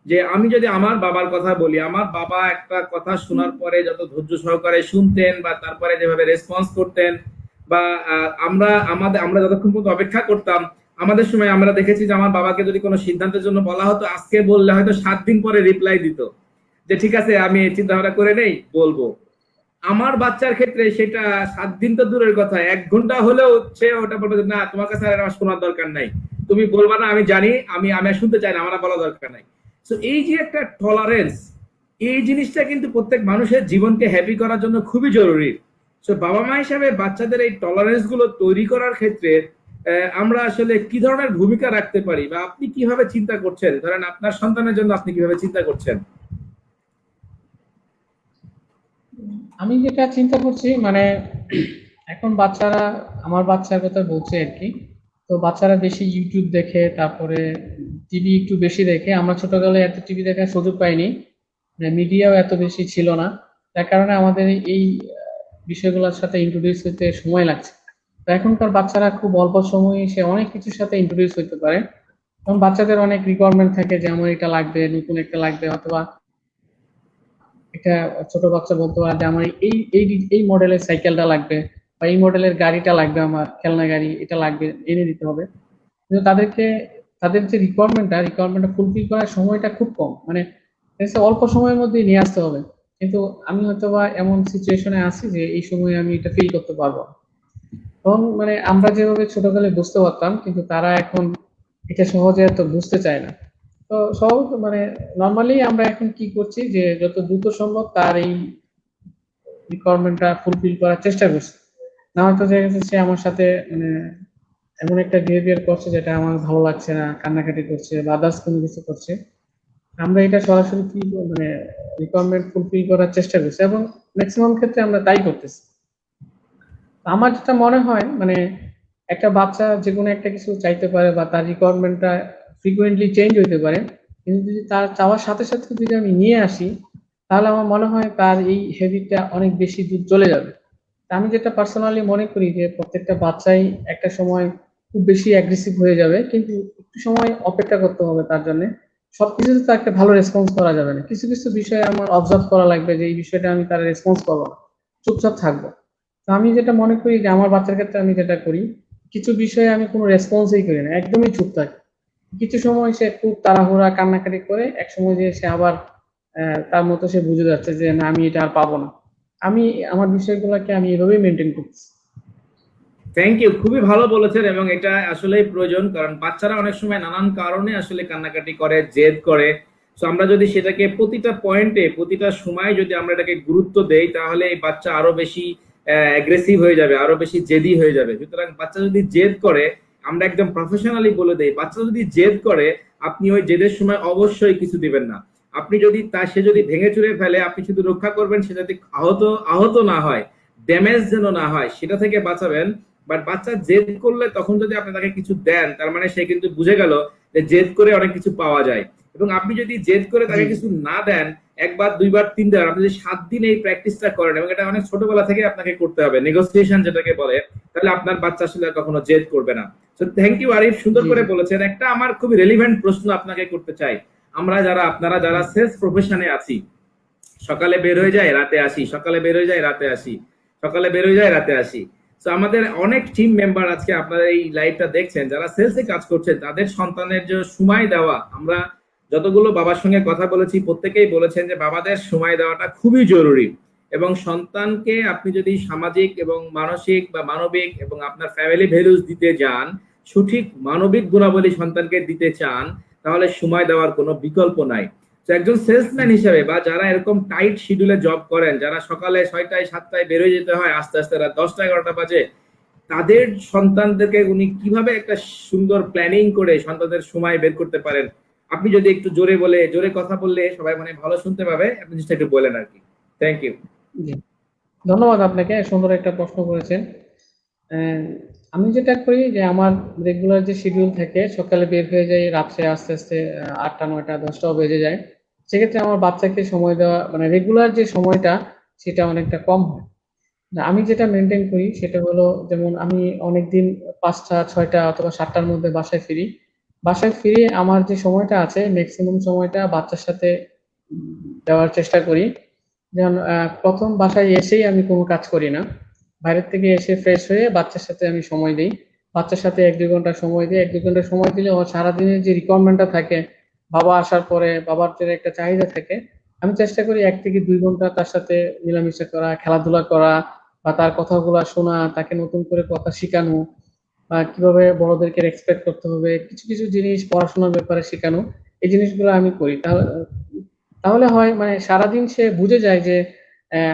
যে আমি যদি আমার বাবার কথা বলি, আমার বাবা একটা কথা শোনার পরে যত ধৈর্য সহকারে শুনতেন বা তারপরে যেভাবে রেসপন্স করতেন, বা আমরা যতক্ষণ পর্যন্ত অপেক্ষা করতাম, আমাদের সময় আমরা দেখেছি যে আমার বাবাকে যদি কোনো সিদ্ধান্তের জন্য বলা হতো, আজকে বললে হয়তো 7 দিন পরে রিপ্লাই দিত যে ঠিক আছে আমি চিন্তা ভাবনা করে নেই বলবো। আমার বাচ্চার ক্ষেত্রে সেটা 7 দিন তো দূরের কথা, 1 ঘন্টা হলেও সে ওটা বলবে যে, না তোমার কাছে আর আমার শোনার দরকার নাই, তুমি বলবা না আমি জানি, আমি আর শুনতে চাই না, আমার আর বলা দরকার নাই। তো এই যে একটা টলারেন্স, এই জিনিসটা কিন্তু প্রত্যেক মানুষের জীবনকে হ্যাপি করার জন্য খুবই জরুরি। তো বাবা মা হিসাবে বাচ্চাদের এই টলারেন্স গুলো তৈরি করার ক্ষেত্রে আমরা আসলে কি ধরনের ভূমিকা রাখতে পারি, বা আপনি কিভাবে চিন্তা করছেন, ধরেন আপনার সন্তানের জন্য আপনি কিভাবে চিন্তা করছেন? আমি যেটা চিন্তা করছি মানে এখন বাচ্চারা, আমার বাচ্চার কথা বলছি আর কি, তো বাচ্চারা বেশি ইউটিউব দেখে, তারপরে টিভি একটু বেশি দেখে। আমরা ছোটকালে এত টিভি দেখার সুযোগ পাইনি, মিডিয়াও এত বেশি ছিল না, তার কারণে আমাদের এই বিষয়গুলোর সাথে ইন্ট্রোডিউস হতে সময় লাগছে। তো এখনকার বাচ্চারা খুব অল্প সময়ে সে অনেক কিছুর সাথে ইন্ট্রোডিউস হতে পারে। কারণ বাচ্চাদের অনেক রিকোয়ারমেন্ট থাকে যে আমার এটা লাগবে, নতুন একটা লাগবে, অথবা একটা ছোট বাচ্চা বলতে পারে যে আমার এই এই এই মডেলের সাইকেলটা লাগবে বা এই মডেলের গাড়িটা লাগবে, আমার খেলনা গাড়ি এটা লাগবে, এনে দিতে হবে। কিন্তু তাদের যে রিকোয়ারমেন্টটা ফুলফিল করার সময়টা খুব কম, মানে অল্প সময়ের মধ্যে নিয়ে আসতে হবে। কিন্তু আমি হয়তো বা এমন সিচুয়েশনে আছি যে এই সময় আমি এটা ফিল করতে পারবো না। তখন মানে আমরা যেভাবে ছোটকালে বুঝতে পারতাম, কিন্তু তারা এখন এটা সহজে এত বুঝতে চায় না। তো সহজ মানে নর্মালি আমরা এখন কি করছি যে যত দ্রুত সম্ভব তার এই রিকোয়ারমেন্টটা ফুলফিল করার চেষ্টা করছি। না হয়তো দেখা গেছে সে আমার সাথে মানে এমন একটা বিহেভিয়ার করছে যেটা আমার ভালো লাগছে না, কান্নাকাটি করছে বা আদার্স কোনো কিছু করছে, আমরা এটা সরাসরি কি মানে রিকোয়ারমেন্ট ফুলফিল করার চেষ্টা করছি, এবং ম্যাক্সিমাম ক্ষেত্রে আমরা তাই করতেছি। আমার যেটা মনে হয় মানে একটা বাচ্চা যে কোনো একটা কিছু চাইতে পারে বা তার রিকোয়ারমেন্টটা ফ্রিকুয়েন্টলি চেঞ্জ হইতে পারে, কিন্তু যদি তার চাওয়ার সাথে সাথে যদি আমি নিয়ে আসি, তাহলে আমার মনে হয় তার এই হ্যাবিটটা অনেক বেশি দূর চলে যাবে। তা আমি যেটা পার্সোনালি মনে করি যে প্রত্যেকটা বাচ্চাই একটা সময় খুব বেশি অ্যাগ্রেসিভ হয়ে যাবে, কিন্তু একটু সময় অপেক্ষা করতে হবে তার জন্য। সবকিছুতে তো একটা ভালো রেসপন্স করা যাবে না, কিছু কিছু বিষয়ে আমার অবজার্ভ করা লাগবে যে এই বিষয়টা আমি তার রেসপন্স করবো না, চুপচাপ থাকবো। তো আমি যেটা মনে করি যে আমার বাচ্চার ক্ষেত্রে আমি যেটা করি, কিছু বিষয়ে আমি কোনো রেসপন্সই করি না, একদমই চুপ থাকি। কিছু সময় সে খুব তাড়াহুড়া কান্নাকাটি করে, এক সময় যে সে আবার তার মতো সে বুঝে যাচ্ছে যে না আমি এটা আর পাবো না। আমি আমার বিষয়গুলোকে আমি এভাবেই মেনটেন করছি। থ্যাংক ইউ, খুবই ভালো বলেছেন। এবং এটা আসলে প্রয়োজন, কারণ বাচ্চারা অনেক সময় নানান কারণে আসলে কান্নাকাটি করে, জেদ করে। তো আমরা যদি সেটাকে প্রতিটা পয়েন্টে, প্রতিটা সময় যদি আমরা এটাকে গুরুত্ব দেই, তাহলে এই বাচ্চা আরো বেশি অ্যাগ্রেসিভ হয়ে যাবে, আরো বেশি জেদি হয়ে যাবে। সুতরাং বাচ্চা যদি জেদ করে, আমরা একদম প্রফেশনালি বলে দেই, বাচ্চা যদি জেদ করে, আপনি ওই জেদের সময় অবশ্যই কিছু দিবেন না। আপনি যদি সে যদি ভেঙে চুরে ফেলে, আপনি শুধু রক্ষা করবেন সে যদি আহত আহত না হয়, ড্যামেজ যেন না হয়, সেটা থেকে বাঁচাবেন। বাট বাচ্চা জেদ করলে তখন যদি আপনি তাকে কিছু দেন, তার মানে সে কিন্তু বুঝে গেল যে জেদ করে অনেক কিছু পাওয়া যায়। এবং আপনি যদি জেদ করে তাকে জি। কিছু না দেন, একবার, দুইবার, তিনবার, আপনি যদি 7 দিন এই প্র্যাকটিসটা করেন, এবং এটা অনেক ছোটবেলা থেকে আপনাকে করতে হবে, নেগোসিয়েশন যেটাকে বলে, তাহলে আপনার বাচ্চা আসলে আর কখনো জেদ করবে না। তো থ্যাংক ইউ আরিফ, সুন্দর জি করে জি বলেছেন। একটা আমার খুবই রেলিভেন্ট প্রশ্ন আপনাকে করতে চাই। আপনারা যারা হুম, সেলস প্রফেশনে আছি, সকালে বের হয়ে যায় রাতে আসি, সকালে বের হয়ে যায় রাতে আসি, সকালে বের হয়ে যায় রাতে আসি। তো আমাদের অনেক টিম মেম্বার আজকে আপনারা এই লাইভটা দেখছেন, যারা সেলসে কাজ করছেন, তাদের সন্তানের যে সময় দেওয়া, আমরা যতগুলো বাবার সঙ্গে কথা বলেছি প্রত্যেকেই বলেছেন যে বাবাদের সময় দেওয়াটা খুবই জরুরি। এবং সন্তানকে আপনি যদি সামাজিক এবং মানসিক বা মানবিক এবং আপনার ফ্যামিলি ভ্যালুস দিতে যান, সঠিক মানবিক গুণাবলী সন্তানকে দিতে চান, তাহলে সময় দেওয়ার কোনো বিকল্প নাই। তো একজন সেলসম্যান হিসেবে, বা যারা এরকম টাইট শিডিউলে জব করেন, যারা সকালে 6টায় 7টায় বেরোয় যেতে হয়, আস্তে আস্তে রাত 10টা 11টা বাজে, তাদের সন্তানদেরকে উনি কিভাবে একটা সুন্দর প্ল্যানিং করে সন্তানদের সময় বের করতে পারেন? আপনি যদি একটু জোরে কথা বললে সবাই মানে ভালো শুনতে পাবে, আপনি জিনিসটা একটু বলেন আর কি। Thank you. জি ধন্যবাদ আপনাকে, সুন্দর একটা প্রশ্ন করেছেন। আহ, আমি যেটা করি যে আমার রেগুলার যে শিডিউল থাকে, সকালে বের হয়ে যাই, রাত্রে আস্তে আস্তে 8টা 9টা 10টাও বেজে যায়। সেক্ষেত্রে আমার বাচ্চাকে সময় দেওয়া মানে রেগুলার যে সময়টা সেটা অনেকটা কম হয়। না, আমি যেটা মেনটেন করি সেটা হলো, যেমন আমি অনেকদিন 5টা 6টা অথবা 7টার মধ্যে বাসায় ফিরি। বাসায় ফিরে আমার যে সময়টা আছে ম্যাক্সিমাম সময়টা বাচ্চার সাথে দেওয়ার চেষ্টা করি। যেমন প্রথম বাসায় এসেই আমি কোনো কাজ করি না, বাইরের থেকে এসে ফ্রেশ হয়ে বাচ্চার সাথে আমি সময় দিই। বাচ্চার সাথে 1-2 ঘন্টা সময় দিই, 1-2 ঘন্টা সময় দিলে ও সারাদিনের যে রিকোয়ারমেন্টটা থাকে, বাবা আসার পরে বাবার যে একটা চাহিদা থাকে, আমি চেষ্টা করি 1 থেকে 2 ঘন্টা তার সাথে মেলামেশা করা, খেলাধুলা করা, বা তার কথাগুলো শোনা, তাকে নতুন করে কথা শেখানো, বা কিভাবে বড়দেরকে রেসপেক্ট করতে হবে, কিছু কিছু জিনিস পড়াশোনার ব্যাপারে শেখানো। এই জিনিসগুলো আমি করি। তাহলে তাহলে হয় মানে সারাদিন সে বুঝে যায় যে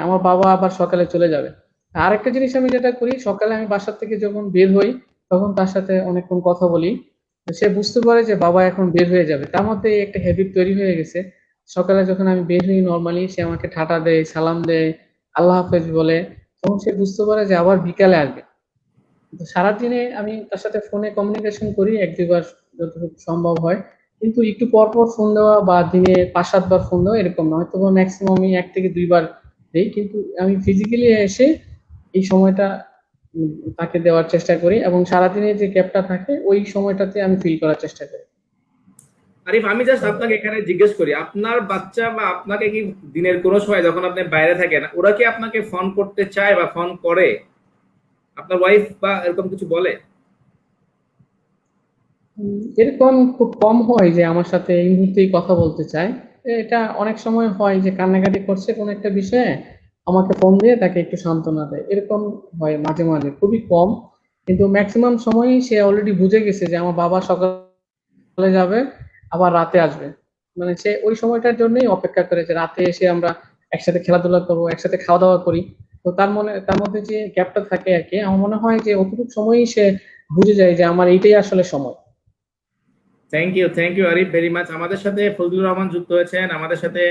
আমার বাবা আবার সকালে চলে যাবে। আরেকটা জিনিস আমি যেটা করি, সকালে আমি বাসা থেকে যখন বের হই তখন তার সাথে অনেকক্ষণ কথা বলি। তো সে বুঝতে পারে যে বাবা এখন বের হয়ে যাবে, তার মধ্যে একটা হ্যাবিট তৈরি হয়ে গেছে। সকালে যখন আমি বের হই নর্মালি সে আমাকে ঠাটা দেয়, সালাম দেয়, আল্লাহ হাফেজ বলে, তখন সে বুঝতে পারে যে আবার বিকালে আসবে। তো সারাদিনে আমি তার সাথে ফোনে কমিউনিকেশন করি 1-2 বার যতটুকু সম্ভব হয়। কিন্তু একটু পর পর ফোন দেওয়া বা দিনে 5-7 বার ফোন দেওয়া এরকম না, হয়তো ম্যাক্সিমাম আমি 1 থেকে 2 বার দিই, কিন্তু আমি ফিজিক্যালি এসে এই সময়টা তাকে দেওয়ার চেষ্টা করি, এবং সারাদিনে যে গ্যাপটা থাকে ওই সময়টাতে আমি ফিল করার চেষ্টা করি। আরিফ, আমি জাস্ট আপনাকে এখানে জিজ্ঞেস করি, আপনার বাচ্চা বা আপনাকে কি দিনের কোনো সময় যখন আপনি বাইরে থাকেন, ওরা কি আপনাকে ফোন করতে চায় বা ফোন করে? আপনার ওয়াইফ বা এরকম কিছু বলে? এরকম খুব কম হয় যে আমার সাথে এই মুহূর্তেই কথা বলতে চায়। এটা অনেক সময় হয় যে কান্নাকাটি করছে কোনো একটা বিষয়ে, আমাকে ফোন দিয়ে তাকে একটু সান্ত্বনা দেয়, এরকম হয় মাঝে মাঝে, খুবই কম। কিন্তু ম্যাক্সিমাম সময়ই সে অলরেডি বুঝে গেছে যে আমার বাবা সকালে যাবে, আবার রাতে আসবে। মানে সে ওই সময়টার জন্যই অপেক্ষা করে যে রাতে এসে আমরা একসাথে খেলাধুলা করবো, একসাথে খাওয়া দাওয়া করি। তো তার মধ্যে যে গ্যাপটা থাকে আর কি, আমার মনে হয় যে অতটুকু সময়ই সে বুঝে যায় যে আমার এইটাই আসলে সময়। Thank you Arif very much. আমাদের সাথে ফজলুর রহমান যুক্ত হয়েছেন, আমাদের সাথে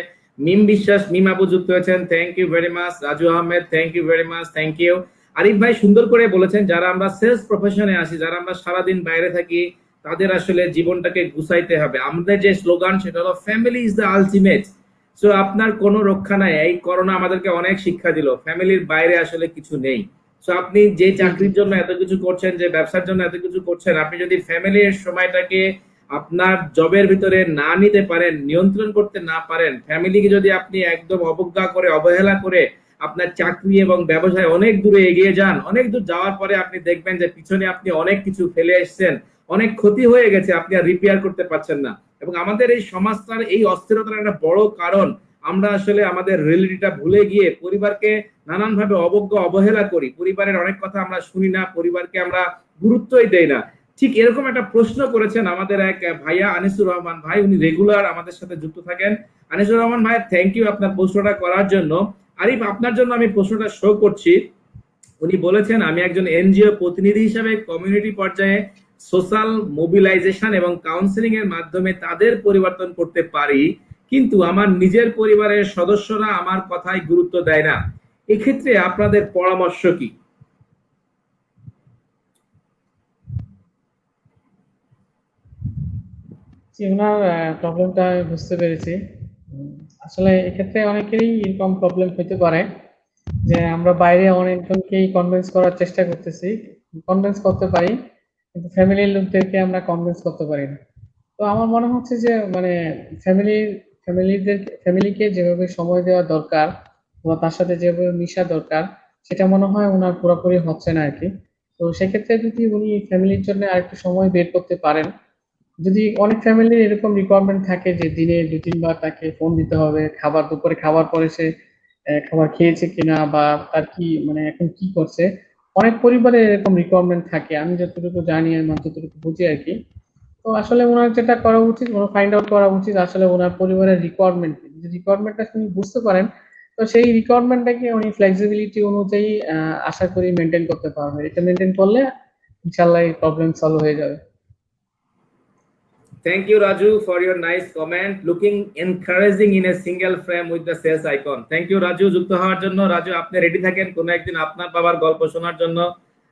মিম বিশ্বাস, মিম আপু যুক্ত হয়েছেন, thank you very much. Raju Ahmed, thank you very much, thank you. Arif ভাই সুন্দর করে বলেছেন, যারা আমরা সেলস প্রফেশনে আসি, যারা আমরা সারাদিন বাইরে থাকি, তাদের আসলে জীবনটাকে গুছাইতে হবে। আমাদের যে স্লোগান সেটা হলো family is the ultimate. So আপনার কোনো রক্ষা নাই, এই করোনা আমাদেরকে অনেক শিক্ষা দিল, ফ্যামিলির বাইরে আসলে কিছু নেই। সো আপনি যে জি জি চাকরির জন্য এত কিছু করছেন, যে ব্যবসার জন্য এত কিছু করছেন, আপনি যদি ফ্যামিলির সময়টাকে আপনার জবের ভিতরে না নিতে পারেন, নিয়ন্ত্রণ করতে না পারেন, ফ্যামিলিকে যদি আপনি একদম অবজ্ঞা করে, অবহেলা করে আপনার চাকরি এবং ব্যবসায় অনেক দূরে এগিয়ে যান, অনেক দূর যাওয়ার পরে আপনি দেখবেন যে পিছনে আপনি অনেক কিছু ফেলে এসেছেন, অনেক ক্ষতি হয়ে গেছে, আপনি আর রিপেয়ার করতে পারছেন না। এবং আমাদের এই সমাজটার এই অস্থিরতার একটা বড় কারণ, আমরা আসলে আমাদের রিয়েলিটিটা ভুলে গিয়ে পরিবারকে নানান ভাবে অবজ্ঞা অবহেলা করি, পরিবারের অনেক কথা আমরা শুনি না, পরিবারকে আমরা গুরুত্বই দেই না। ঠিক এরকম একটা প্রশ্ন করেছেন আমাদের এক ভাইয়া আনিসুর রহমান ভাই, উনি রেগুলার আমাদের সাথে যুক্ত থাকেন। আনিসুর রহমান ভাই, থ্যাংক ইউ আপনার প্রশ্নটা করার জন্য। আরিফ, আপনার জন্য আমি প্রশ্নটা শো করছি। উনি বলেছেন, আমি একজন এনজিও প্রতিনিধি হিসেবে কমিউনিটি পর্যায়ে সোশ্যাল মোবিলাইজেশন এবং কাউন্সিলিং এর মাধ্যমে তাদের পরিবর্তন করতে পারি, কিন্তু আমার নিজের পরিবারের সদস্যরা আমার কথায় গুরুত্ব দেয় না। এক্ষেত্রে আপনাদের পরামর্শ কি? জি, ওনার প্রবলেমটা বুঝতে পেরেছি। আসলে এক্ষেত্রে অনেকেরই ইনকাম প্রবলেম হতে পারে, যে আমরা বাইরে অনেকজনকেই কনভিন্স করার চেষ্টা করতেছি, কনভিন্স করতে পারি, কিন্তু ফ্যামিলির লোকদেরকে আমরা কনভিন্স করতে পারি না। তো আমার মনে হচ্ছে যে মানে ফ্যামিলির ফ্যামিলিকে যেভাবে সময় দেওয়া দরকার বা তার সাথে যেভাবে মিশা দরকার, সেটা মনে হয় ওনার পুরোপুরি হচ্ছে না আর কি। তো সেক্ষেত্রে যদি উনি ফ্যামিলির জন্য আরেকটু সময় বের করতে পারেন, যদি অনেক ফ্যামিলির এরকম রিকোয়ারমেন্ট থাকে যে দিনে 2-3 বার তাকে ফোন দিতে হবে, দুপুরে খাবার পরে সে খাবার খেয়েছে কিনা বা তার কি মানে এখন কি করছে। অনেক পরিবারে এরকম রিকোয়ারমেন্ট থাকে, আমি যতটুকু জানি আমি যতটুকু বুঝি আর কি। তো আসলে ওনার যেটা করা উচিত, ওনার ফাইন্ড আউট করা উচিত আসলে ওনার পরিবারের রিকোয়ারমেন্ট, যদি রিকোয়ারমেন্টটা তিনি বুঝতে পারেন, তো সেই রিকোয়ারমেন্টটাকে উনি ফ্লেক্সিবিলিটি অনুযায়ী আশা করি মেনটেন করতে পারবে। এটা মেনটেন করলে ইনশাল্লাহ এই প্রবলেম সলভ হয়ে যাবে। Thank you, Raju, for your nice comment. Looking encouraging in a single frame with the sales icon. Thank you, Raju. যুক্ত হওয়ার জন্য। রাজু, আপনি রেডি থাকেন কোনো একদিন আপনার বাবার গল্প শোনার জন্য।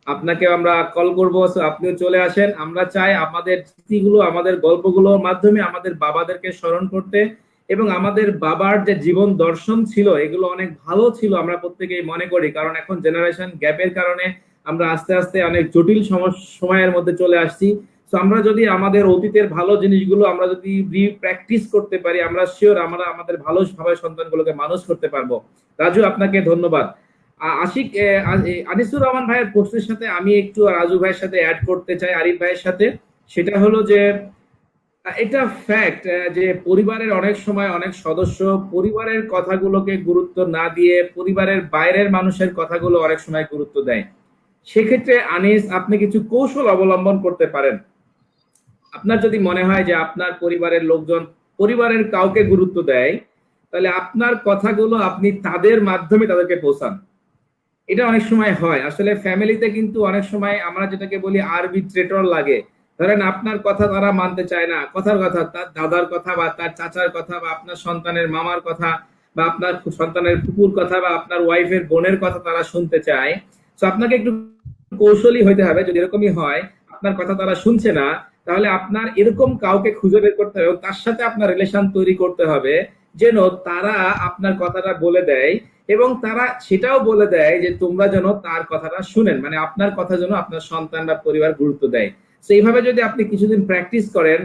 আপনাকে আমরা কল করব, সো আপনিও চলে আসেন। আমরা চাই আমাদের স্মৃতিগুলো, আমাদের গল্পগুলোর মাধ্যমে আমাদের বাবাদেরকে স্মরণ করতে, এবং আমাদের বাবার যে জীবন দর্শন ছিল এগুলো অনেক ভালো ছিল আমরা প্রত্যেকেই মনে করি। কারণ এখন জেনারেশন গ্যাপের কারণে আমরা আস্তে আস্তে অনেক জটিল সময়ের মধ্যে চলে আসছি। তো আমরা যদি আমাদের অতীতের ভালো জিনিসগুলো আমরা যদি প্র্যাকটিস করতে পারি, আমরা শিওর আমরা আমাদের ভালোভাবে সন্তানগুলোকে মানুষ করতে পারবো। রাজু, আপনাকে ধন্যবাদ। আশিক, আনিসুর রহমান ভাইয়ের প্রশ্নের সাথে আমি একটু রাজু ভাইয়ের সাথে অ্যাড করতে চাই, আরিফ ভাইয়ের সাথে। সেটা হলো যে এটা ফ্যাক্ট যে পরিবারের অনেক সময় অনেক সদস্য পরিবারের কথাগুলোকে গুরুত্ব না দিয়ে পরিবারের বাইরের মানুষের কথাগুলো অনেক সময় গুরুত্ব দেয়। সেক্ষেত্রে আনিস, আপনি কিছু কৌশল অবলম্বন করতে পারেন। আপনার যদি মনে হয় যে আপনার পরিবারের লোকজন পরিবারের কাউকে গুরুত্ব দেয়, তাহলে আপনার কথাগুলো আপনি তাদের মাধ্যমে তাদেরকে পৌঁছান। এটা অনেক সময় হয় আসলে ফ্যামিলিতে, কিন্তু অনেক সময় আমরা যেটাকে বলি আরবিট্রেটর লাগে। ধরেন আপনার কথা তারা মানতে চায় না, কথার কথা তার দাদার কথা বা তার চাচার কথা বা আপনার সন্তানের মামার কথা বা আপনার সন্তানের ফুপুর কথা বা আপনার ওয়াইফের বোনের কথা তারা শুনতে চায়। তো আপনাকে একটু কৌশলী হইতে হবে। যদি এরকমই হয় আপনার কথা তারা শুনছে না, তাহলে আপনার এরকম কাউকে খুঁজে বের করতে হবে, তার সাথে আপনার রিলেশন তৈরি করতে হবে যেন তারা আপনার কথাটা বলে দেয়, এবং তারা সেটাও বলে দেয় যে তোমরা যেন তার কথাটা শুনেন, মানে আপনার কথা যেন আপনার সন্তান বা পরিবার গুরুত্ব দেয়। তো এইভাবে যদি আপনি কিছুদিন প্র্যাকটিস করেন,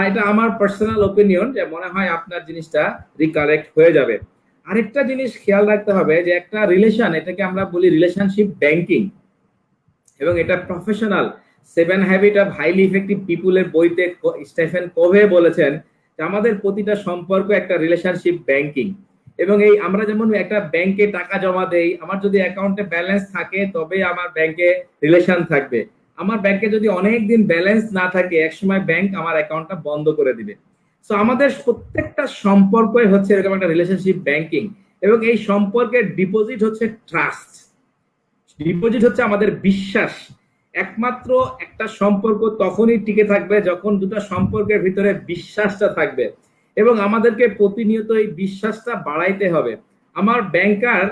এটা আমার পার্সোনাল ওপিনিয়ন যে মনে হয় আপনার জিনিসটা রিকারেক্ট হয়ে যাবে। আরেকটা জিনিস খেয়াল রাখতে হবে যে একটা রিলেশন, এটাকে আমরা বলি রিলেশনশিপ ব্যাংকিং, এবং এটা professional. 7 habit of highly effective পিপুলের বইতে স্টেফেন কোভে বলেছেন যে আমাদের প্রতিটা সম্পর্ক একটা রিলেশনশিপ ব্যাংকিং। এবং এই আমরা যেমন একটা ব্যাংকে টাকা জমা দেই, আমার যদি অ্যাকাউন্টে ব্যালেন্স থাকে তবে আমার ব্যাংকে রিলেশন থাকবে। আমার ব্যাংকে যদি অনেক দিন ব্যালেন্স না থাকে, একসময় ব্যাংক আমার অ্যাকাউন্টটা বন্ধ করে দিবে। সো আমাদের প্রত্যেকটা সম্পর্কই হচ্ছে এরকম একটা রিলেশনশিপ ব্যাংকিং, এবং এই সম্পর্কের ডিপোজিট হচ্ছে ট্রাস্ট, ডিপোজিট হচ্ছে আমাদের বিশ্বাস। একমাত্র একটা সম্পর্ক তখনই টিকে থাকবে যখন দুটো সম্পর্কের ভিতরে বিশ্বাসটা থাকবে, এবং আমাদেরকে প্রতিনিয়ত এই বিশ্বাসটা বাড়াইতে হবে। আমার ব্যাংকার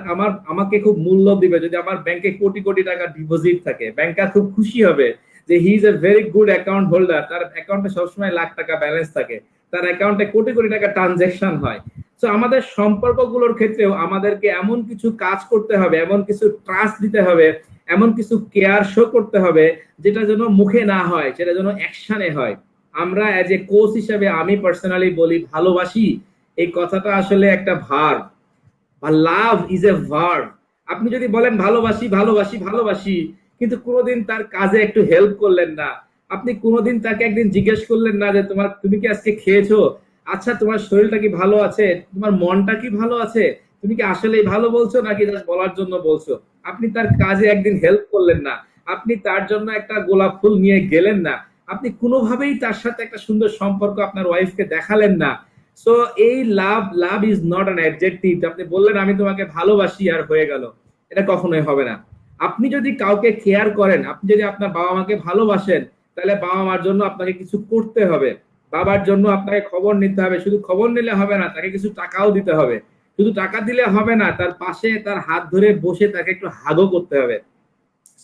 আমাকে খুব মূল্য দিবে যদি আমার ব্যাংকে কোটি কোটি টাকা ডিপোজিট থাকে। ব্যাংকার খুব খুশি হবে যে he is a very good account holder, তার অ্যাকাউন্টে সবসময় লাখ টাকা ব্যালেন্স থাকে, তার অ্যাকাউন্টে কোটি কোটি টাকা ট্রানজেকশন হয়। তো আমাদের সম্পর্কগুলোর ক্ষেত্রেও আমাদেরকে এমন কিছু কাজ করতে হবে, এমন কিছু ট্রাস্ট দিতে হবে, এমন কিছু কেয়ার শো করতে হবে যেটা যেন মুখে না হয়, সেটা যেন অ্যাকশনে হয়। আমরা এজ এ কোচ হিসেবে আমি পার্সোনালি বলি ভালোবাসি এই কথাটা আসলে একটা ভার্ব, বা লাভ ইজ এ ভার্ব। আপনি যদি বলেন ভালোবাসি ভালোবাসি ভালোবাসি, কিন্তু কোনোদিন তার কাজে একটু হেল্প করলেন না, আপনি কোনোদিন তাকে একদিন জিজ্ঞেস করলেন না যে তুমি কি আজকে খেয়েছো, আচ্ছা তোমার শরীরটা কি ভালো আছে, তোমার মনটা কি ভালো আছে, তুমি কি আসলেই ভালো বলছো নাকি জাস্ট বলার জন্য বলছো, আপনি তার কাজে একদিন হেল্প করলেন না, আপনি তার জন্য একটা গোলাপ ফুল নিয়ে গেলেন না, আপনি কোনোভাবেই তার সাথে একটা সুন্দর সম্পর্ক আপনার ওয়াইফকে দেখালেন না। সো এই love is not an adjective. আপনি বললেন আমি তোমাকে ভালোবাসি আর হয়ে গেল, এটা কখনোই হবে না। আপনি যদি কাউকে কেয়ার করেন, আপনি যদি আপনার বাবা মাকে ভালোবাসেন, তাহলে বাবা মার জন্য আপনাকে কিছু করতে হবে, বাবার জন্য আপনাকে খবর নিতে হবে। শুধু খবর নিলে হবে না, তাকে কিছু টাকাও দিতে হবে। শুধু টাকা দিলে হবে না, তার পাশে তার হাত ধরে বসে তাকে একটু হাগও করতে হবে।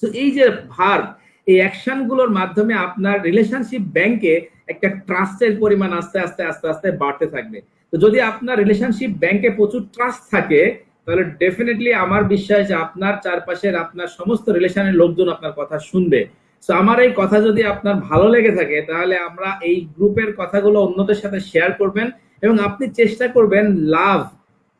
তো এই যে ভার্ব, এই অ্যাকশন গুলোর মাধ্যমে আপনার রিলেশনশিপ ব্যাংকে একটা ট্রাস্টের পরিমাণ আস্তে আস্তে আস্তে আস্তে বাড়তে থাকবে। তো যদি আপনার রিলেশনশিপ ব্যাংকে প্রচুর ট্রাস্ট থাকে, তাহলে ডেফিনেটলি আমার বিশ্বাস যে আপনার চারপাশের আপনার সমস্ত রিলেশনের লোকজন আপনার কথা শুনবে। তো আমার এই কথা যদি আপনার ভালো লেগে থাকে, তাহলে আমরা এই গ্রুপের কথাগুলো অন্যদের সাথে শেয়ার করবেন এবং আপনি চেষ্টা করবেন লাভ,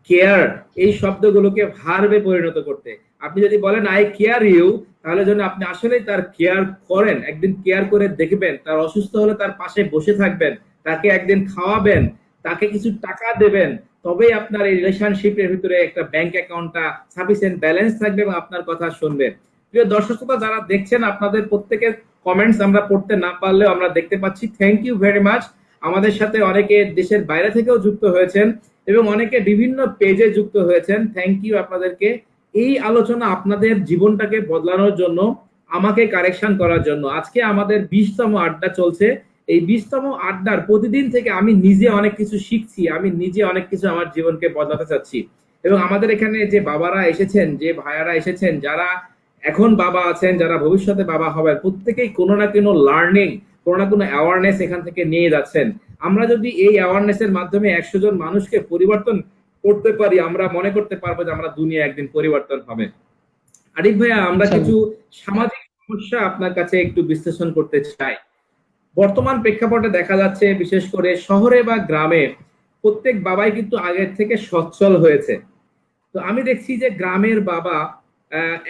কেয়ার এই শব্দগুলোকে ভার্বে পরিণত করতে। আপনি যদি বলেন আই কেয়ার ইউ, তাহলে যেন আপনি আসলে তার কেয়ার করেন, একদিন কেয়ার করে দেখবেন, তার অসুস্থ হলে তার পাশে বসে থাকবেন, তাকে একদিন খাওয়াবেন, তাকে কিছু টাকা দেবেন, তবেই আপনার এই রিলেশনশিপের ভিতরে একটা ব্যাংক অ্যাকাউন্টটা সাফিসিয়েন্ট ব্যালেন্স থাকবে এবং আপনার কথা শুনবে। প্রিয় দর্শক শ্রোতা যারা দেখছেন, আপনাদের প্রত্যেকের কমেন্টস আমরা পড়তে না পারলেও আমরা দেখতে পাচ্ছি। Thank you very much. আমাদের সাথে অনেকে দেশের বাইরে থেকেও যুক্ত হয়েছেন এবং অনেকে বিভিন্ন পেজে যুক্ত হয়েছেন। থ্যাংক ইউ আপনাদেরকে। এই আলোচনা আপনাদের জীবনটাকে বদলানোর জন্য, আমাকে কারেকশন করার জন্য। আজকে আমাদের 20তম আড্ডা চলছে। এই 20তম আড্ডার প্রতিদিন থেকে আমি নিজে অনেক কিছু শিখছি, আমি নিজে অনেক কিছু আমার জীবনকে বদলাতে চাচ্ছি। এবং আমাদের এখানে যে বাবারা এসেছেন, যে ভাইয়ারা এসেছেন, যারা এখন বাবা আছেন, যারা ভবিষ্যতে বাবা হবেন, প্রত্যেকেই কোনো না কোনো লার্নিং, কোনো না কোনো অ্যাওয়ারনেস এখান থেকে নিয়ে যাচ্ছেন। আমরা যদি এই অ্যাওয়ারনেসের মাধ্যমে 100 জন মানুষকে পরিবর্তন করতে পারি, আমরা মনে করতে পারবো যে আমরা দুনিয়া একদিন পরিবর্তন হবে। আরিফ ভাইয়া, আমরা কিছু সামাজিক সমস্যা আপনার কাছে একটু বিশ্লেষণ করতে চাই। বর্তমান প্রেক্ষাপটে দেখা যাচ্ছে, বিশেষ করে শহরে বা গ্রামে প্রত্যেক বাবাই কিন্তু আগের থেকে সচ্ছল হয়েছে। তো আমি দেখছি যে গ্রামের বাবা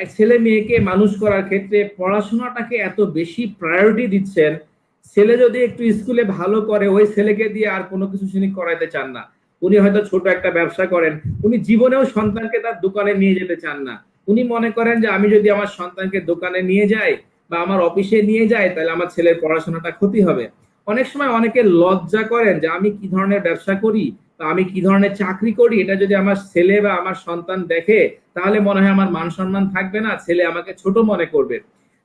এক ছেলে মেয়েকে মানুষ করার ক্ষেত্রে পড়াশোনাটাকে এত বেশি প্রায়োরিটি দিচ্ছেন। ছেলে যদি একটু স্কুলে ভালো করে, ওই ছেলেকে দিয়ে আর কোনো কিছু তিনি করাইতে চান না। উনি হয়তো ছোট একটা ব্যবসা করেন, উনি জীবনেও সন্তানকে তার দোকানে নিয়ে যেতে চান না। উনি মনে করেন যে আমি যদি আমার সন্তানকে দোকানে নিয়ে যাই বা আমার অফিসে নিয়ে যাই, তাহলে আমার ছেলের পড়াশোনাটা ক্ষতি হবে। অনেক সময় অনেকে লজ্জা করেন যে আমি কি ধরনের ব্যবসা করি বা আমি কি ধরনের চাকরি করি, এটা যদি আমার ছেলে বা আমার সন্তান দেখে, তাহলে মনে হয় আমার মান সম্মান থাকবে না, ছেলে আমাকে ছোট মনে করবে।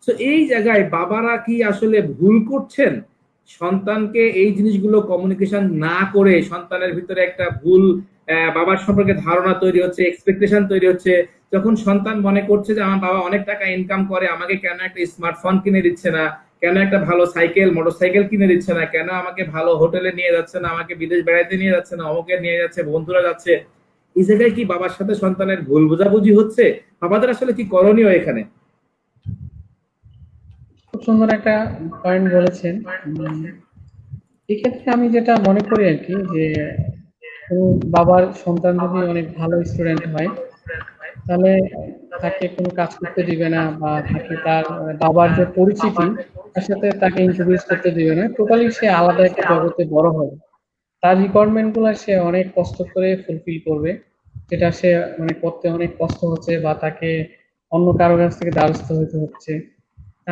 তো এই জায়গায় বাবারা কি আসলে ভুল করছেন? সন্তানকে এই জিনিসগুলো কমিউনিকেশন না করে সন্তানের ভিতরে একটা ভুল বাবার সম্পর্কে ধারণা তৈরি হচ্ছে, এক্সপেকটেশন তৈরি হচ্ছে। যখন সন্তান মনে করছে যে আমার বাবা অনেক টাকা ইনকাম করে, আমাকে কেন একটা স্মার্টফোন কিনে দিচ্ছে না, কেন একটা ভালো সাইকেল, মোটরসাইকেল কিনে দিচ্ছে না, কেন আমাকে ভালো হোটেলে নিয়ে যাচ্ছে না, আমাকে বিদেশ বেড়াইতে নিয়ে যাচ্ছে না, অমুকে নিয়ে যাচ্ছে, বন্ধুরা যাচ্ছে, এই জায়গায় কি বাবার সাথে সন্তানের ভুল বোঝাবুঝি হচ্ছে? বাবাদের আসলে কি করণীয় এখানে? খুব সুন্দর একটা পয়েন্ট বলেছেন। এক্ষেত্রে আমি যেটা মনে করি আর কি, যে কোনো বাবার সন্তান যদি অনেক ভালো স্টুডেন্ট হয়, তাহলে তাকে কোনো কাজ করতে দিবে না, বা তাকে তার বাবার যে পরিচিতি তার সাথে তাকে ইন্ট্রোডিউস করতে দিবে না। টোটালি সে আলাদা একটা জগতে বড় হবে। তার রিকোয়ারমেন্ট গুলো সে অনেক কষ্ট করে ফুলফিল করবে, যেটা সে মানে করতে অনেক কষ্ট হচ্ছে, বা তাকে অন্য কারো কাছ থেকে দ্বারস্থ হতে হচ্ছে।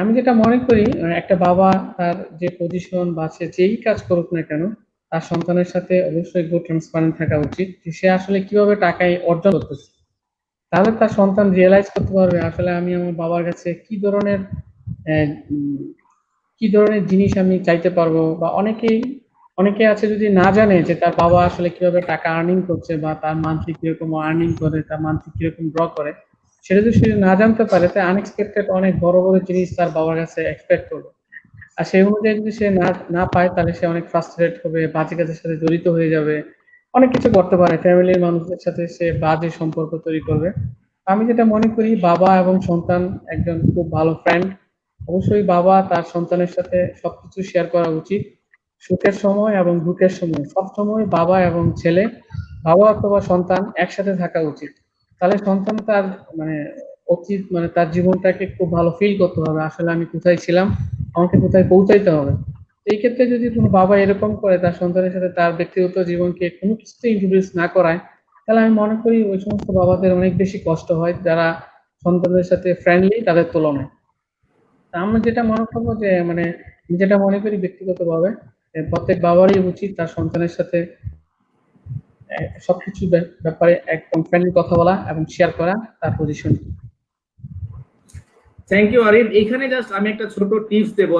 আমি যেটা মনে করি, একটা বাবা তার যে পজিশন বা সে যেই কাজ করুক না কেন, তার সন্তানের সাথে অবশ্যই একটু ট্রান্সপারেন্ট থাকা উচিত, যে সে আসলে কিভাবে টাকায় অর্জন করতেছে। তাহলে তার সন্তান রিয়েলাইজ করতে পারবে আসলে আমি আমার বাবার কাছে আহ, উম, কি ধরনের জিনিস আমি চাইতে পারবো। বা অনেকে আছে যদি না জানে যে তার বাবা আসলে কিভাবে টাকা আর্নিং করছে, বা তার মান্থলি কিরকম আর্নিং করে, তার মান্থলি কিরকম ড্র করে, সেটা যদি সে না জানতে পারে, তাই আনএক্সপেক্টেড অনেক বড় বড় জিনিস তার বাবার কাছে এক্সপেক্ট করবে। আর সেই অনুযায়ী যদি সে না না পায়, তাহলে সে অনেক ফ্রাস্ট্রেট হবে, বাজে কাজের সাথে জড়িত হয়ে যাবে, অনেক কিছু করতে পারে, ফ্যামিলির মানুষদের সাথে সে বাজে সম্পর্ক তৈরি করবে। আমি যেটা মনে করি, বাবা এবং সন্তান একজন খুব ভালো ফ্রেন্ড। অবশ্যই বাবা তার সন্তানের সাথে সবকিছু শেয়ার করা উচিত। সুখের সময় এবং দুঃখের সময় সবসময় বাবা এবং ছেলে, বাবা অথবা সন্তান একসাথে থাকা উচিত। তাহলে সন্তান তার মানে মানে তার জীবনটাকে খুব ভালো ফিল করতে হবে, আসলে আমি কোথায় ছিলাম, আমাকে কোথায় পৌঁছাইতে হবে। এই ক্ষেত্রে যদি কোনো বাবা এরকম করে তার সন্তানের সাথে তার ব্যক্তিগত জীবনকে কোনো কিছুতে ইন্ট্রোডিউস না করায়, তাহলে আমি মনে করি ওই সমস্ত বাবাদের অনেক বেশি কষ্ট হয় যারা সন্তানদের সাথে ফ্রেন্ডলি তাদের তুলনায়। তা আমরা যেটা মনে করবো যে মানে আমি যেটা মনে করি ব্যক্তিগতভাবে, প্রত্যেক বাবারই উচিত তার সন্তানের সাথে সবকিছু ব্যাপারে একদম ফ্রেন্ডলি কথা বলা এবং শেয়ার করা তার পজিশন। Thank you Arif. এখানে জাস্ট আমি একটা ছোট টিপস দেবো।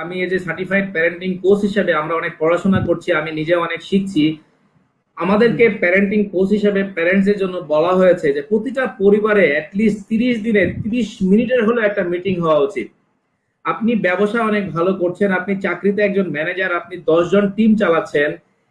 আমি এই যে সার্টিফাইড প্যারেন্টিং কোচ হিসেবে আমরা অনেক পড়াশোনা করছি, আমি নিজে অনেক শিখছি। আমাদেরকে প্যারেন্টিং কোচ হিসেবে প্যারেন্টস এর জন্য বলা হয়েছে যে প্রতিটা পরিবারে অ্যাটলিস্ট 30 দিনে 30 মিনিটের হলো একটা মিটিং হওয়া উচিত। আপনি ব্যবসা অনেক ভালো করছেন, আপনি চাকরিতে একজন ম্যানেজার, আপনি 10 জন টিম চালাচ্ছেন,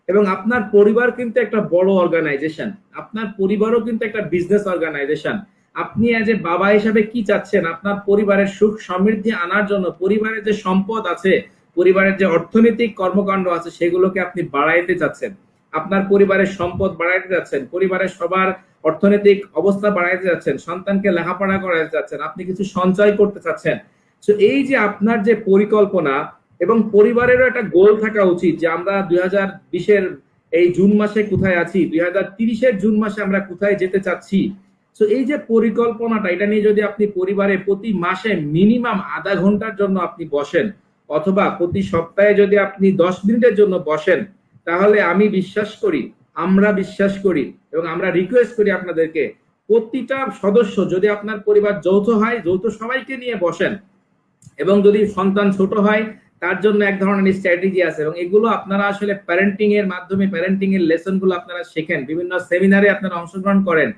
এবং আপনার পরিবার কিন্তু একটা বড় অর্গানাইজেশন, আপনার পরিবারও কিন্তু একটা বিজনেস অর্গানাইজেশন। আপনি এজ এ বাবা হিসাবে কি চাচ্ছেন? আপনার পরিবারের সুখ সমৃদ্ধি আনার জন্য পরিবারের যে সম্পদ আছে, পরিবারের যে অর্থনৈতিক কর্মকাণ্ড আছে, সেগুলোকে আপনি বাড়াইতে চাচ্ছেন। আপনার পরিবারের সম্পদ বাড়াইতে যাচ্ছেন, পরিবারের সবার অর্থনৈতিক অবস্থা বাড়াইতে যাচ্ছেন, সন্তানকে লেখাপড়া করাতে চাচ্ছেন, আপনি কিছু সঞ্চয় করতে চাচ্ছেন। তো এই যে আপনার যে পরিকল্পনা, এবং পরিবারেরও একটা গোল থাকা উচিত যে আমরা 2020-এর এই জুন মাসে কোথায় আছি, 2030-এর জুন মাসে আমরা কোথায় যেতে চাচ্ছি। তো এই যে পরিকল্পনাটা, এটা নিয়ে যদি আপনি পরিবারে প্রতি মাসে মিনিমাম আধা ঘন্টার জন্য আপনি বসেন, অথবা প্রতি সপ্তাহে যদি আপনি 10 মিনিটের জন্য বসেন, তাহলে আমি বিশ্বাস করি, আমরা বিশ্বাস করি, এবং আমরা রিকোয়েস্ট করি আপনাদেরকে, প্রতিটা সদস্য, যদি আপনার পরিবার যৌথ হয়, যৌথ সবাইকে নিয়ে বসেন, এবং যদি সন্তান ছোট হয় তার জন্য এক ধরনের স্ট্র্যাটেজি আছে, এবং এগুলো আপনারা আসলে প্যারেন্টিং এর মাধ্যমে, প্যারেন্টিং এর লেসন গুলো আপনারা শেখেন, বিভিন্ন সেমিনারে আপনারা অংশগ্রহণ করেন।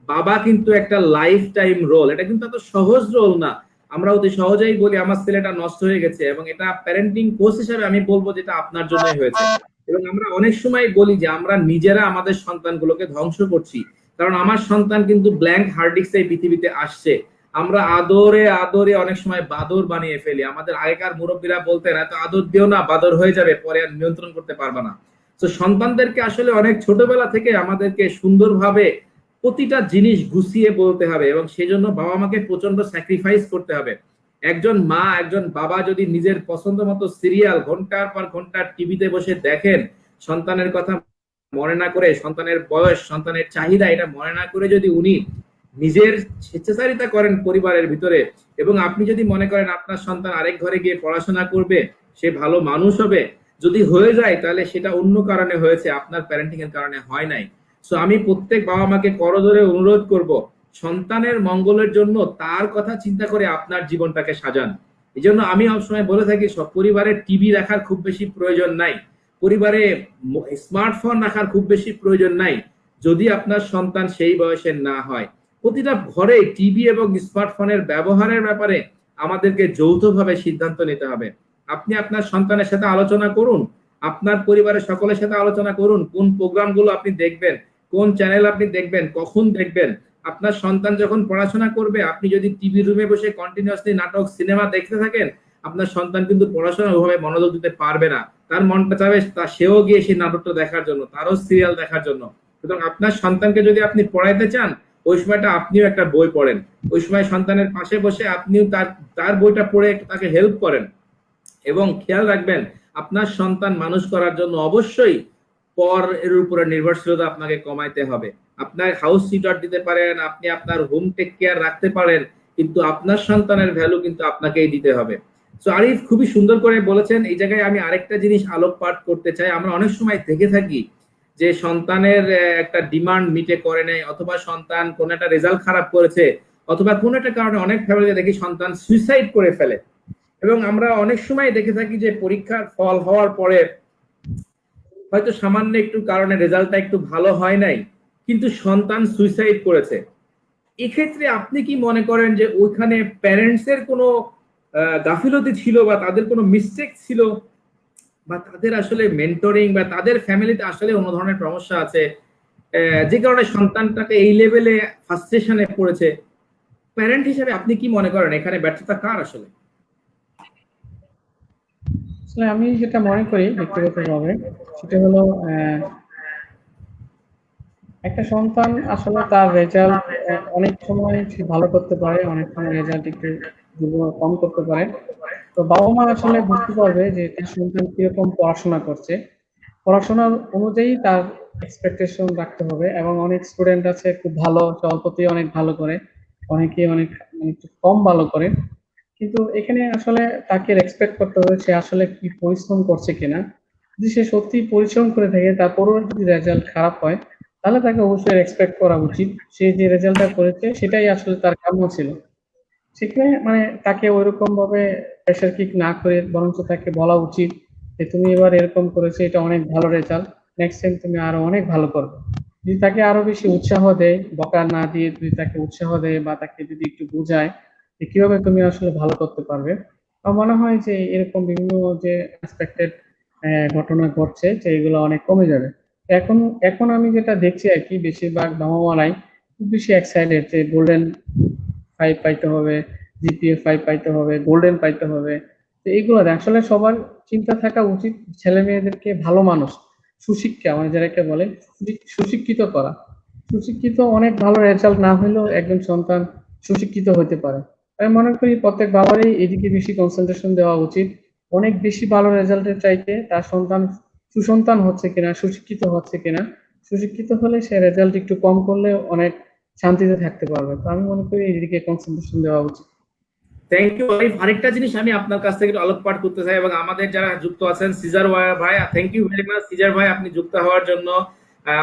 বাবা কিন্তু একটা লাইফ টাইম রোল, এটা কিন্তু এত সহজ রোল না। আমরা অতি সহজেই বলি আমার ছেলেটা নষ্ট হয়ে গেছে, এবং এটা প্যারেন্টিং কোচ হিসেবে আমি বলবো যেটা আপনার জন্যই হয়েছে। এবং আমরা অনেক সময় বলি যে আমরা নিজেরা আমাদের সন্তানগুলোকে ধ্বংস করছি, কারণ আমার সন্তান কিন্তু ব্ল্যাঙ্ক হার্ড ডিস্ক এই পৃথিবীতে আসছে। আমরা আদরে আদরে অনেক সময় বাদর বানিয়ে ফেলি। আমাদের আগেকার মুরব্বীরা বলতেন, এত আদর দিও না, বাদর হয়ে যাবে, পরে আর নিয়ন্ত্রণ করতে পারবে না। তো সন্তানদেরকে আসলে অনেক ছোটবেলা থেকে আমাদেরকে সুন্দরভাবে প্রতিটা জিনিস গুছিয়ে বলতে হবে, এবং সেজন্য বাবা মাকে প্রচন্ড স্যাক্রিফাইস করতে হবে। একজন মা, একজন বাবা যদি নিজের পছন্দ মতো সিরিয়াল ঘন্টার পর ঘন্টা টিভিতে বসে দেখেন, সন্তানের কথা মনে না করে, সন্তানের বয়স, সন্তানের চাহিদা এটা মনে না করে যদি উনি নিজের স্বেচ্ছাচারিতা করেন পরিবারের ভিতরে, এবং আপনি যদি মনে করেন আপনার সন্তান আরেক ঘরে গিয়ে পড়াশোনা করবে, সে ভালো মানুষ হবে, যদি হয়ে যায় তাহলে সেটা অন্য কারণে হয়েছে, আপনার প্যারেন্টিং এর কারণে হয় নাই। সো আমি প্রত্যেক বাবা মাকে করজোড়ে অনুরোধ করব, সন্তানের মঙ্গলের জন্য তার কথা চিন্তা করে আপনার জীবনটাকে সাজান। এই জন্য আমি সবসময় বলে থাকি, সব পরিবারে টিভি রাখার খুব বেশি প্রয়োজন নাই, পরিবারে স্মার্টফোন রাখার খুব বেশি প্রয়োজন নাই, যদি আপনার সন্তান সেই বয়সের না হয়। প্রতিটা ঘরে টিভি এবং স্মার্টফোনের ব্যবহারের ব্যাপারে আমাদেরকে যৌথভাবে সিদ্ধান্ত নিতে হবে। আপনি আপনার সন্তানের সাথে আলোচনা করুন, আপনার পরিবারের সকলের সাথে আলোচনা করুন, কোন প্রোগ্রামগুলো আপনি দেখবেন, কোন চ্যানেল আপনি দেখবেন, কখন দেখবেন। আপনার সন্তান যখন পড়াশোনা করবে, আপনি যদি টিভি রুমে বসে কন্টিনিউয়াসলি নাটক, সিনেমা দেখতে থাকেন, আপনার সন্তান কিন্তু পড়াশোনা ওইভাবে মনোযোগ দিতে পারবে না। তার মনটা চাবে সেও গিয়ে সেই নাটকটা দেখার জন্য, তারও সিরিয়াল দেখার জন্য। সুতরাং আপনার সন্তানকে যদি আপনি পড়াইতে চান, ওই সময়টা আপনিও একটা বই পড়েন, ওই সময় সন্তানের পাশে বসে আপনিও তার তার বইটা পড়ে তাকে হেল্প করেন। এবং খেয়াল রাখবেন, আপনার সন্তান মানুষ করার জন্য অবশ্যই পর এর উপরে নির্ভরশীলতা আপনাকে কমাইতে হবে। আপনার হাউস সিটার দিতে পারেন, আপনি আপনার হোম টেক কেয়ার রাখতে পারেন, কিন্তু আপনার সন্তানের ভ্যালু কিন্তু আপনাকেই দিতে হবে। সো আরিফ খুবই সুন্দর করে বলেছেন। এই জায়গায় আমি আরেকটা জিনিস আলোকপাত করতে চাই। আমরা অনেক সময় দেখে থাকি যে সন্তানের একটা ডিমান্ড মিটে করে নেয়, অথবা সন্তান কোন একটা রেজাল্ট খারাপ করেছে, অথবা কোন একটা কারণে অনেক ফ্যামিলিতে দেখি সন্তান সুইসাইড করে ফেলে। এবং আমরা অনেক সময় দেখে থাকি যে পরীক্ষার ফল হওয়ার পরে হয়তো সামান্য একটু কারণে রেজাল্টটা একটু ভালো হয় নাই, কিন্তু সন্তান সুইসাইড করেছে। এক্ষেত্রে আপনি কি মনে করেন যে ওইখানে প্যারেন্টস এর কোনো গাফিলতি ছিল, বা তাদের কোনো মিস্টেক ছিল, বা তাদের আসলে মেন্টরিং, বা তাদের ফ্যামিলিতে আসলে অন্য ধরনের সমস্যা আছে, যে কারণে সন্তানটাকে এই লেভেলে ফ্রাস্ট্রেশনে পড়েছে? প্যারেন্ট হিসেবে আপনি কি মনে করেন এখানে ব্যর্থতা কার আসলে? আসলে আমি যেটা মনে করি ব্যক্তিগতভাবে, সেটা হলো একটা সন্তান আসলে তার রেজাল্ট অনেক সময় সে ভালো করতে পারে, অনেক সময় রেজাল্ট একটু কম করতে পারে। তো বাবা মা আসলে বুঝতে পারবে যে তার সন্তান কিরকম পড়াশোনা করছে, পড়াশোনার অনুযায়ী তার এক্সপেকটেশন রাখতে হবে। এবং অনেক স্টুডেন্ট আছে খুব ভালো, অল্পতেই অনেক ভালো করে, অনেকে অনেক একটু কম ভালো করে। কিন্তু এখানে আসলে তাকে রেসপেক্ট করতে হবে সে আসলে কি পরিশ্রম করছে কিনা। যদি সে সত্যি পরিশ্রম করে থাকে, তারপরেও যদি রেজাল্ট খারাপ হয়, তাহলে তাকে অবশ্যই রেসপেক্ট করা উচিত। সে যে রেজাল্টটা করেছে সেটাই আসলে তার কাম্য ছিল। সেখানে মানে তাকে ওইরকম ভাবে প্রেশার কিক না করে, বরঞ্চ তাকে বলা উচিত যে তুমি এবার এরকম করেছো, এটা অনেক ভালো রেজাল্ট, নেক্সট টাইম তুমি আরো অনেক ভালো করবে। যদি তাকে আরো বেশি উৎসাহ দেয়, বকা না দিয়ে যদি তাকে উৎসাহ দেয়, বা তাকে যদি একটু বোঝায় যে কিভাবে তুমি আসলে ভালো করতে পারবে, আমার মনে হয় যে এরকম বিভিন্ন যে এক্সপেক্টেড ঘটনা ঘটছে যে এগুলো অনেক কমে যাবে। এখন এখন আমি যেটা দেখছি আর কি, বেশিরভাগ বাবা মারাই খুব বেশি এক্সাইটেড যে গোল্ডেন 5 পাইতে হবে, জিপিএ 5 পাইতে হবে, গোল্ডেন পাইতে হবে। তো এইগুলো আসলে সবার চিন্তা থাকা উচিত ছেলে মেয়েদেরকে ভালো মানুষ, সুশিক্ষা মানে যেটাকে বলে সুশিক্ষিত করা। সুশিক্ষিত অনেক ভালো রেজাল্ট না হলেও একজন সন্তান সুশিক্ষিত হতে পারে। আমি মনে করি প্রত্যেক বাবারই এদিকে বেশি কনসেন্ট্রেশন দেওয়া উচিত। অনেক বেশি ভালো রেজাল্টের চাইতে তার সন্তান সুসন্তান হচ্ছে কিনা, সুশিক্ষিত হচ্ছে কিনা। সুশিক্ষিত হলে সে রেজাল্ট একটু কম করলে অনেক শান্তিতে থাকতে পারবে। তো আমি মনে করি এদিকে কনসেন্ট্রেশন দেওয়া উচিত। Thank you Arif. আরেকটা জিনিস আমি আপনার কাছ থেকে একটু আলোকপাত করতে চাই, এবং আমাদের যারা যুক্ত আছেন, সিজার ভাই, thank you very much Sizar ভাই, আপনি যুক্ত হওয়ার জন্য।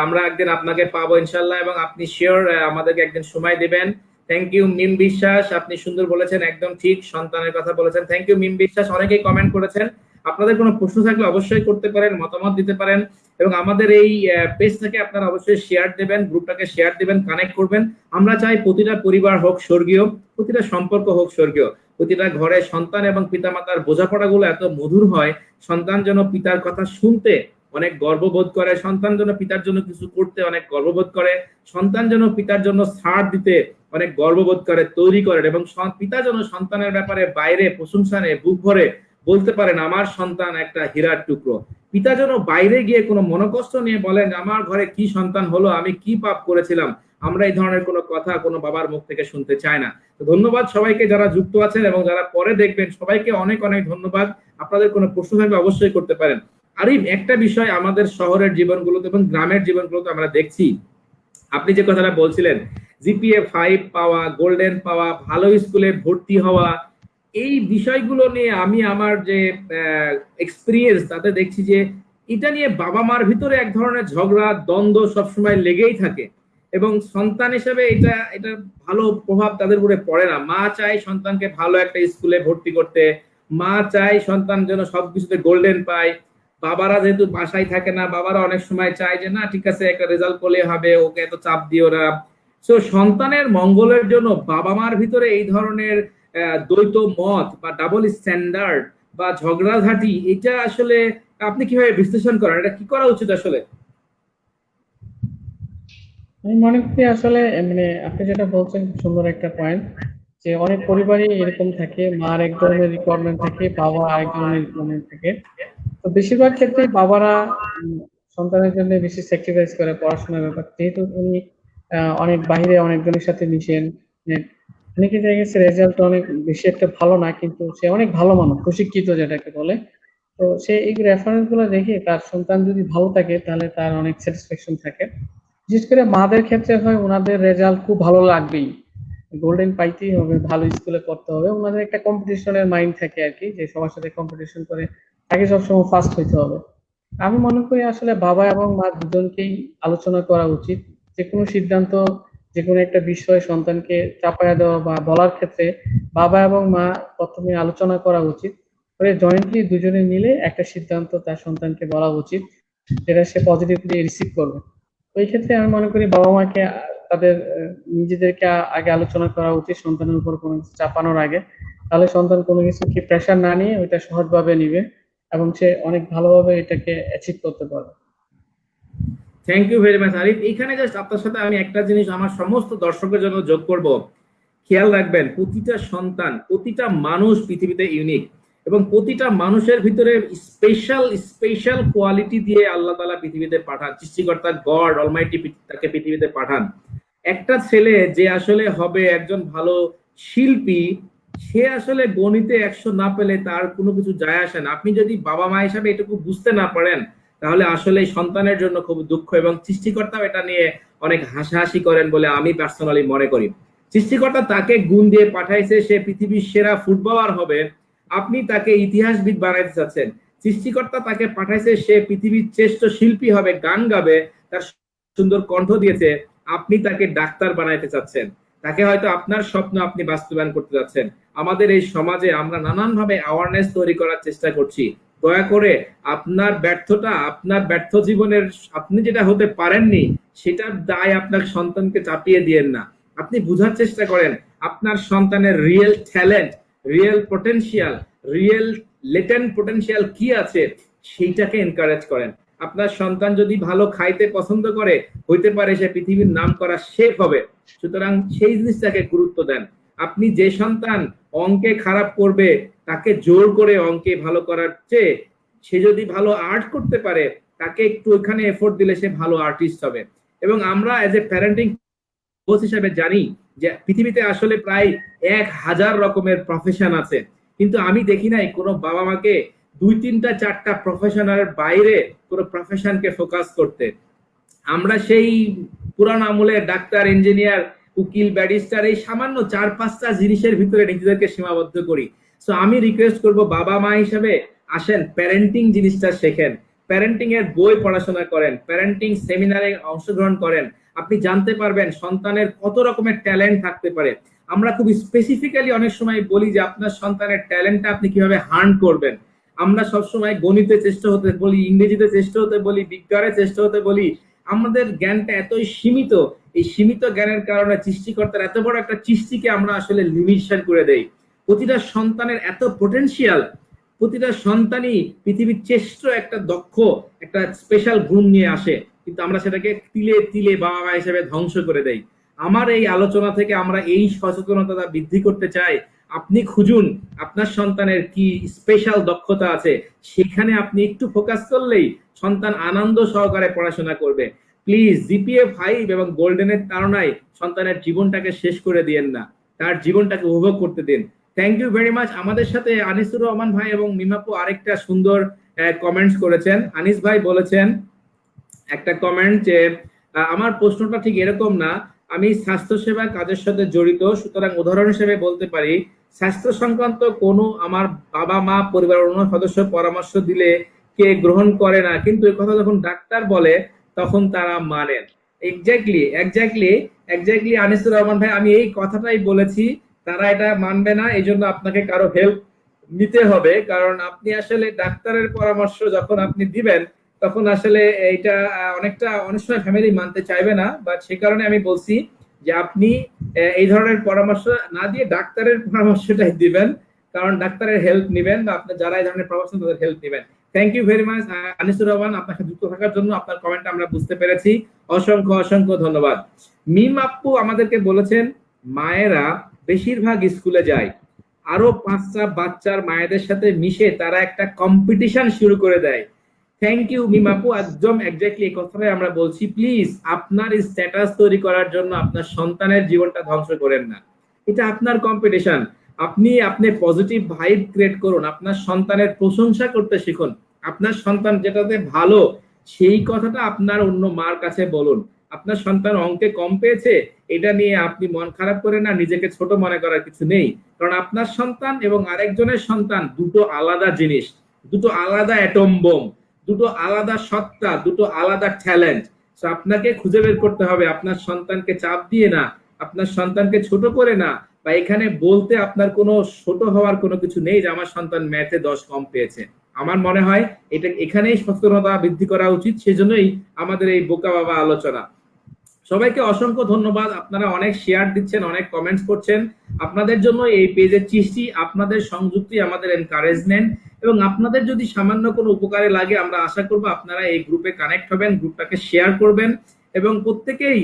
আমরা একদিন আপনাকে পাবো ইনশাল্লাহ, এবং আপনি শিওর আমাদেরকে একদিন সময় দিবেন। থ্যাংক ইউ মিম বিশ্বাস, আপনি সুন্দর বলেছেন, একদম ঠিক সন্তানের কথা বলেছেন। থ্যাংক ইউ মিম বিশ্বাস, অনেকেই কমেন্ট করেছেন। আপনাদের কোনো প্রশ্ন থাকলে অবশ্যই করতে পারেন, মতামত দিতে পারেন, এবং আমাদের এই পেজ থেকে আপনারা অবশ্যই শেয়ার দেবেন, গ্রুপটাকে শেয়ার দিবেন, কানেক্ট করবেন। আমরা চাই প্রতিটা পরিবার হোক স্বর্গীয়, প্রতিটা সম্পর্ক হোক স্বর্গীয়, প্রতিটা ঘরে সন্তান এবং পিতামাতার বোঝাপড়াগুলো এত মধুর হয়, সন্তান যেন পিতার কথা শুনতে অনেক গর্ববোধ করে, সন্তান যেন পিতার জন্য কিছু করতে অনেক গর্ববোধ করে, সন্তান যেন পিতার জন্য ছাড় দিতে অনেক গর্ববোধ করে, তৈরি করেন, এবং পিতা যেন সন্তানের ব্যাপারে বাইরে প্রশংসা নিয়ে বুক ভরে বলতে পারেন আমার সন্তান একটা হীরার টুকরো। পিতা যেন বাইরে গিয়ে কোনো মনোকষ্ট নিয়ে বলেন আমার ঘরে কি সন্তান হলো, আমি কি পাপ করেছিলাম। আমরা এই ধরনের কোনো কথা কোনো বাবার মুখ থেকে শুনতে চাই না। তো ধন্যবাদ সবাইকে যারা যুক্ত আছেন এবং যারা পরে দেখবেন, সবাইকে অনেক অনেক ধন্যবাদ। আপনাদের কোনো প্রশ্ন থাকলে অবশ্যই করতে পারেন। আরিফ, একটা বিষয় আমাদের শহরের জীবনগুলোতে এবং গ্রামের জীবনগুলোতে আমরা দেখছি, আপনি যে কথাটা বলছিলেন, জিপিএ 5 পাওয়া, গোল্ডেন পাওয়া, ভালো স্কুলে ভর্তি হওয়া, এই বিষয়গুলো নিয়ে আমি আমার যে এক্সপিরিয়েন্স তাতে দেখছি যে এটা নিয়ে বাবা মার ভিতরে এক ধরনের ঝগড়া দ্বন্দ্ব সবসময় লেগেই থাকে, এবং সন্তান হিসেবে এটা এটা ভালো প্রভাব তাদের উপরে পড়ে না। মা চায় সন্তানকে ভালো একটা স্কুলে ভর্তি করতে, মা চায় সন্তান যেন সবকিছুতে গোল্ডেন পায়। বাবারা যেহেতু বাসায় থাকে না, বাবারা অনেক সময় চায় যে না ঠিক আছে একটা রেজাল্ট করলে হবে, ওকে এত চাপ দিও না। সো সন্তানের মঙ্গলের জন্য বাবা মার ভিতরে এই ধরনের দ্বৈত মত বা ডাবল স্ট্যান্ডার্ড বা ঝগড়াঝাটি, এটা আসলে আপনি কিভাবে বিশ্লেষণ করেন, এটা কি করা উচিত আসলে? আমি মনে করি আসলে মানে আপনি যেটা বলছেন খুব সুন্দর একটা পয়েন্ট, যে অনেক পরিবারই এরকম থাকে, মার এক ধরনের রিকোয়ারমেন্ট থাকে, বাবা আরেক ধরনের রিকোয়ারমেন্ট থাকে। তো বেশিরভাগ ক্ষেত্রেই বাবারা উম, সন্তানের জন্য বেশি স্যাক্রিফাইস করে পড়াশোনার ব্যাপার, যেহেতু উনি অনেক বাইরে অনেকজনের সাথে মিশেন। মানে অনেকে দেখা গেছে রেজাল্ট অনেক বেশি একটা ভালো না, কিন্তু সে অনেক ভালো মানুষ, প্রশিক্ষিত যেটাকে বলে। তো সে এই রেফারেন্স গুলো দেখে তার সন্তান যদি ভালো থাকে তাহলে তার অনেক স্যাটিসফ্যাকশন থাকে। বিশেষ করে মাদের ক্ষেত্রে হয় ওনাদের রেজাল্ট খুব ভালো লাগবেই, গোল্ডেন পাইতেই হবে, ভালো স্কুলে পড়তে হবে, ওনাদের একটা কম্পিটিশনের মাইন্ড থাকে আর কি, যে সবার সাথে কম্পিটিশন করে তাকে সবসময় ফার্স্ট হইতে হবে। আমি মনে করি আসলে বাবা এবং মা দুজনকেই আলোচনা করা উচিত। যে কোনো সিদ্ধান্ত, যে কোনো একটা বিষয় সন্তানকে চাপায়া দেওয়া বা বলার ক্ষেত্রে বাবা এবং মা প্রথমে আলোচনা করা উচিত, করে জয়েন্টলি দুজনে মিলে একটা সিদ্ধান্ত তার সন্তানকে বলা উচিত, যেটা সে পজিটিভলি রিসিভ করবে। তো এই ক্ষেত্রে আমি মনে করি বাবা মাকে তাদের নিজেদেরকে আগে আলোচনা করা উচিত সন্তানের উপর কোনো কিছু চাপানোর আগে। তাহলে সন্তান কোনো কিছু কি প্রেশার না নিয়ে ওইটা সহজভাবে নিবে, এবং সে অনেক ভালোভাবে এটাকে অ্যাচিভ করতে পারবে। Thank you very much Arif. এখানে জাস্ট আপনার সাথে আমি একটা জিনিস আমার সমস্ত দর্শকের জন্য যোগ করব। খেয়াল রাখবেন, প্রতিটা সন্তান, প্রতিটা মানুষ পৃথিবীতে ইউনিক, এবং প্রতিটা মানুষের ভিতরে স্পেশাল স্পেশাল কোয়ালিটি দিয়ে আল্লাহ তাআলা পৃথিবীতে পাঠান, সৃষ্টিকর্তা গড অলমাইটি তাকে পৃথিবীতে পাঠান। একটা ছেলে যে আসলে হবে একজন ভালো শিল্পী, সে আসলে গণিতে 100 না পেলে তার কোনো কিছু যায় আসে না। আপনি যদি বাবা মা হিসাবে এটুকু বুঝতে না পারেন, তাহলে আসলে এই সন্তানের জন্য খুব দুঃখ, এবং সৃষ্টিকর্তাও এটা নিয়ে অনেক হাসাহাসি করেন বলে আমি পার্সোনালি মনে করি। সৃষ্টিকর্তা তাকে গুণ দিয়ে পাঠাইছে, সে পৃথিবীর সেরা ফুটবলার হবে, আপনি তাকে ইতিহাসবিদ বানাইতে চাচ্ছেন। সৃষ্টিকর্তা তাকে পাঠাইছে, সে পৃথিবীর শ্রেষ্ঠ শিল্পী হবে, গান গাবে, তার সুন্দর কণ্ঠ দিয়েছে, আপনি তাকে ডাক্তার বানাইতে চাচ্ছেন। তাকে হয়তো আপনার স্বপ্ন আপনি বাস্তবায়ন করতে যাচ্ছেন। আমাদের এই সমাজে আমরা নানান ভাবে অ্যাওয়ারনেস তৈরি করার চেষ্টা করছি। দয়া করে আপনার ব্যর্থতা, আপনার ব্যর্থ জীবনের আপনি যেটা হতে পারেননি, সেটার দায় আপনার সন্তানকে চাপিয়ে দিয়েন না। আপনি বোঝার চেষ্টা করেন আপনার সন্তানের real talent, real potential, real latent potential কি আছে সেইটাকে এনকারেজ করেন। আপনার সন্তান যদি ভালো খাইতে পছন্দ করে, হইতে পারে সে পৃথিবীর নাম করা শেফ হবে, সুতরাং সেই জিনিসটাকে গুরুত্ব দেন। আপনি যে সন্তান অঙ্কে খারাপ করবে তাকে জোর করে অঙ্কে ভালো করার চেয়ে সে যদি ভালো আর্ট করতে পারে তাকে একটু ওখানে এফোর্ট দিলে সে ভালো আর্টিস্ট হবে। এবং আমরা এজ এ প্যারেন্টিং কোচ হিসেবে জানি যে পৃথিবীতে আসলে প্রায় 1000 রকমের প্রফেশন আছে, কিন্তু আমি দেখি নাই কোনো বাবা মাকে 2-3-4টা প্রফেশনের বাইরে কোনো প্রফেশনকে ফোকাস করতে। আমরা সেই পুরান আমলে ডাক্তার, ইঞ্জিনিয়ার, উকিল, ব্যারিস্টার এই সামান্য 4-5টা জিনিসের ভিতরে নিজেদেরকে সীমাবদ্ধ করি। সো আমি রিকোয়েস্ট করব বাবা মা হিসেবে আসেন প্যারেন্টিং জিনিসটা শেখেন, প্যারেন্টিং এর বই পড়াশোনা করেন, প্যারেন্টিং সেমিনারে অংশগ্রহণ করেন। আপনি জানতে পারবেন সন্তানের কত রকমের ট্যালেন্ট থাকতে পারে। আমরা খুব স্পেসিফিক্যালি অনেক সময় বলি যে আপনার সন্তানের ট্যালেন্টটা আপনি কিভাবে হার্ন করবেন। আমরা সবসময় গণিতে চেষ্টা হতে বলি, ইংরেজিতে চেষ্টা হতে বলি, বিজ্ঞানে চেষ্টা হতে বলি। আমাদের জ্ঞানটা এতই সীমিত, এই সীমিত জ্ঞানের কারণে সৃষ্টিকর্তার এত বড় একটা সৃষ্টিকে আমরা আসলে লিমিটেশন করে দেই। প্রতিটা সন্তানের এত পটেনশিয়াল, প্রতিটা সন্তানই পৃথিবীর শ্রেষ্ঠ একটা দক্ষ একটা স্পেশাল গুণ নিয়ে আসে, কিন্তু আমরা সেটাকে তিলে তিলে বাবা মা হিসেবে ধ্বংস করে দেই। আমার এই আলোচনা থেকে আমরা এই সচেতনতা বৃদ্ধি করতে চাই। আপনি খুঁজুন আপনার সন্তানের কি স্পেশাল দক্ষতা আছে, সেখানে আপনি একটু ফোকাস করলেই সন্তান আনন্দ সহকারে পড়াশোনা করবে। প্লিজ জিপিএ 5 এবং গোল্ডেনের তাড়নায় সন্তানের জীবনটাকে শেষ করে দিয়েন না, তার জীবনটাকে উপভোগ করতে দিন। Thank you very much. আমাদের সাথে আনিসুর রহমান ভাই এবং মিমাপু আরেকটা সুন্দর কমেন্টস করেছেন। আনিস ভাই বলেছেন একটা কমেন্ট যে আমার প্রশ্নটা ঠিক এরকম না, আমি স্বাস্থ্যসেবা কাজের সাথে জড়িত, সুতরাং উদাহরণ হিসেবে বলতে পারি স্বাস্থ্য সংক্রান্ত কোনো আমার বাবা মা পরিবারের অন্য সদস্য পরামর্শ দিলে কে গ্রহণ করে না, কিন্তু এই কথা যখন ডাক্তার বলে তখন তারা মানেন। এক্স্যাক্টলি আনিসুর রহমান ভাই, আমি এই কথাটাই বলেছি। তারা এটা মানবে না, এই জন্য আপনাকে কারো হেল্প নিতে হবে, কারণ আপনি আসলে ডাক্তারের পরামর্শ যখন আপনি দিবেন তখন আসলে এটা অনেকটা অনেক সময় ফ্যামিলি মানতে চাইবে না, বাট সে কারণে আমি বলছি যে আপনি এই ধরনের পরামর্শ না দিয়ে ডাক্তারের পরামর্শটাই দিবেন, কারণ ডাক্তারের হেল্প নিবেন বা আপনি যারা এই ধরনের পরামর্শ তাদের হেল্প নিবেন। Thank you very much Anisur Rahman, আপনাকে যুক্ত থাকার জন্য। আপনার কমেন্ট আমরা বুঝতে পেরেছি, অসংখ্য অসংখ্য ধন্যবাদ। মিম আপু আমাদেরকে বলেছেন মায়েরা বেশিরভাগ স্কুলে যায়, আরো 5টা বাচ্চার মায়েদের সাথে মিশে তারা একটা কম্পিটিশন শুরু করে দেয়। থ্যাংক ইউ মিমাপু, একদম এক্স্যাক্টলি এই কথাটাই আমরা বলছি। প্লিজ আপনার স্ট্যাটাস তৈরি করার জন্য আপনার সন্তানের জীবনটা ধ্বংস করেন না, এটা আপনার কম্পিটিশন। আপনি পজিটিভ ভাইব ক্রিয়েট করুন, আপনার সন্তানের প্রশংসা করতে শিখুন। আপনার সন্তান যেটাতে ভালো সেই কথাটা আপনার অন্য মার কাছে বলুন। আপনার সন্তান অঙ্কে কম পেয়েছে এটা নিয়ে আপনি মন খারাপ করেন না, নিজেকে ছোট মনে করার কিছু নেই, কারণ আপনার সন্তান এবং আরেকজনের সন্তান দুটো আলাদা জিনিস, দুটো আলাদা অ্যাটম বোম, দুটো আলাদা সত্তা, দুটো আলাদা ট্যালেন্ট। সো আপনাকে খুঁজে বের করতে হবে, আপনার সন্তানকে চাপ দিয়ে না, আপনার সন্তানকে ছোট করে না, বা এখানে বলতে আপনার কোনো ছোট হওয়ার কোনো কিছু নেই যে আমার সন্তান ম্যাথে 10 কম পেয়েছে। আমার মনে হয় এটা এখানেই সচেতনতা বৃদ্ধি করা উচিত, সেজন্যই আমাদের এই বোকা বাবা আলোচনা। সবাইকে অসংখ্য ধন্যবাদ, আপনারা অনেক শেয়ার দিচ্ছেন, অনেক কমেন্টস করছেন। আপনাদের জন্য এই পেজের সৃষ্টি, আপনাদের সংযুক্তি আমাদের এনকারেজমেন্ট, এবং আপনাদের যদি সামান্য কোনো উপকারে লাগে আমরা আশা করব আপনারা এই গ্রুপে কানেক্ট হবেন, গ্রুপটাকে শেয়ার করবেন, এবং প্রত্যেকেই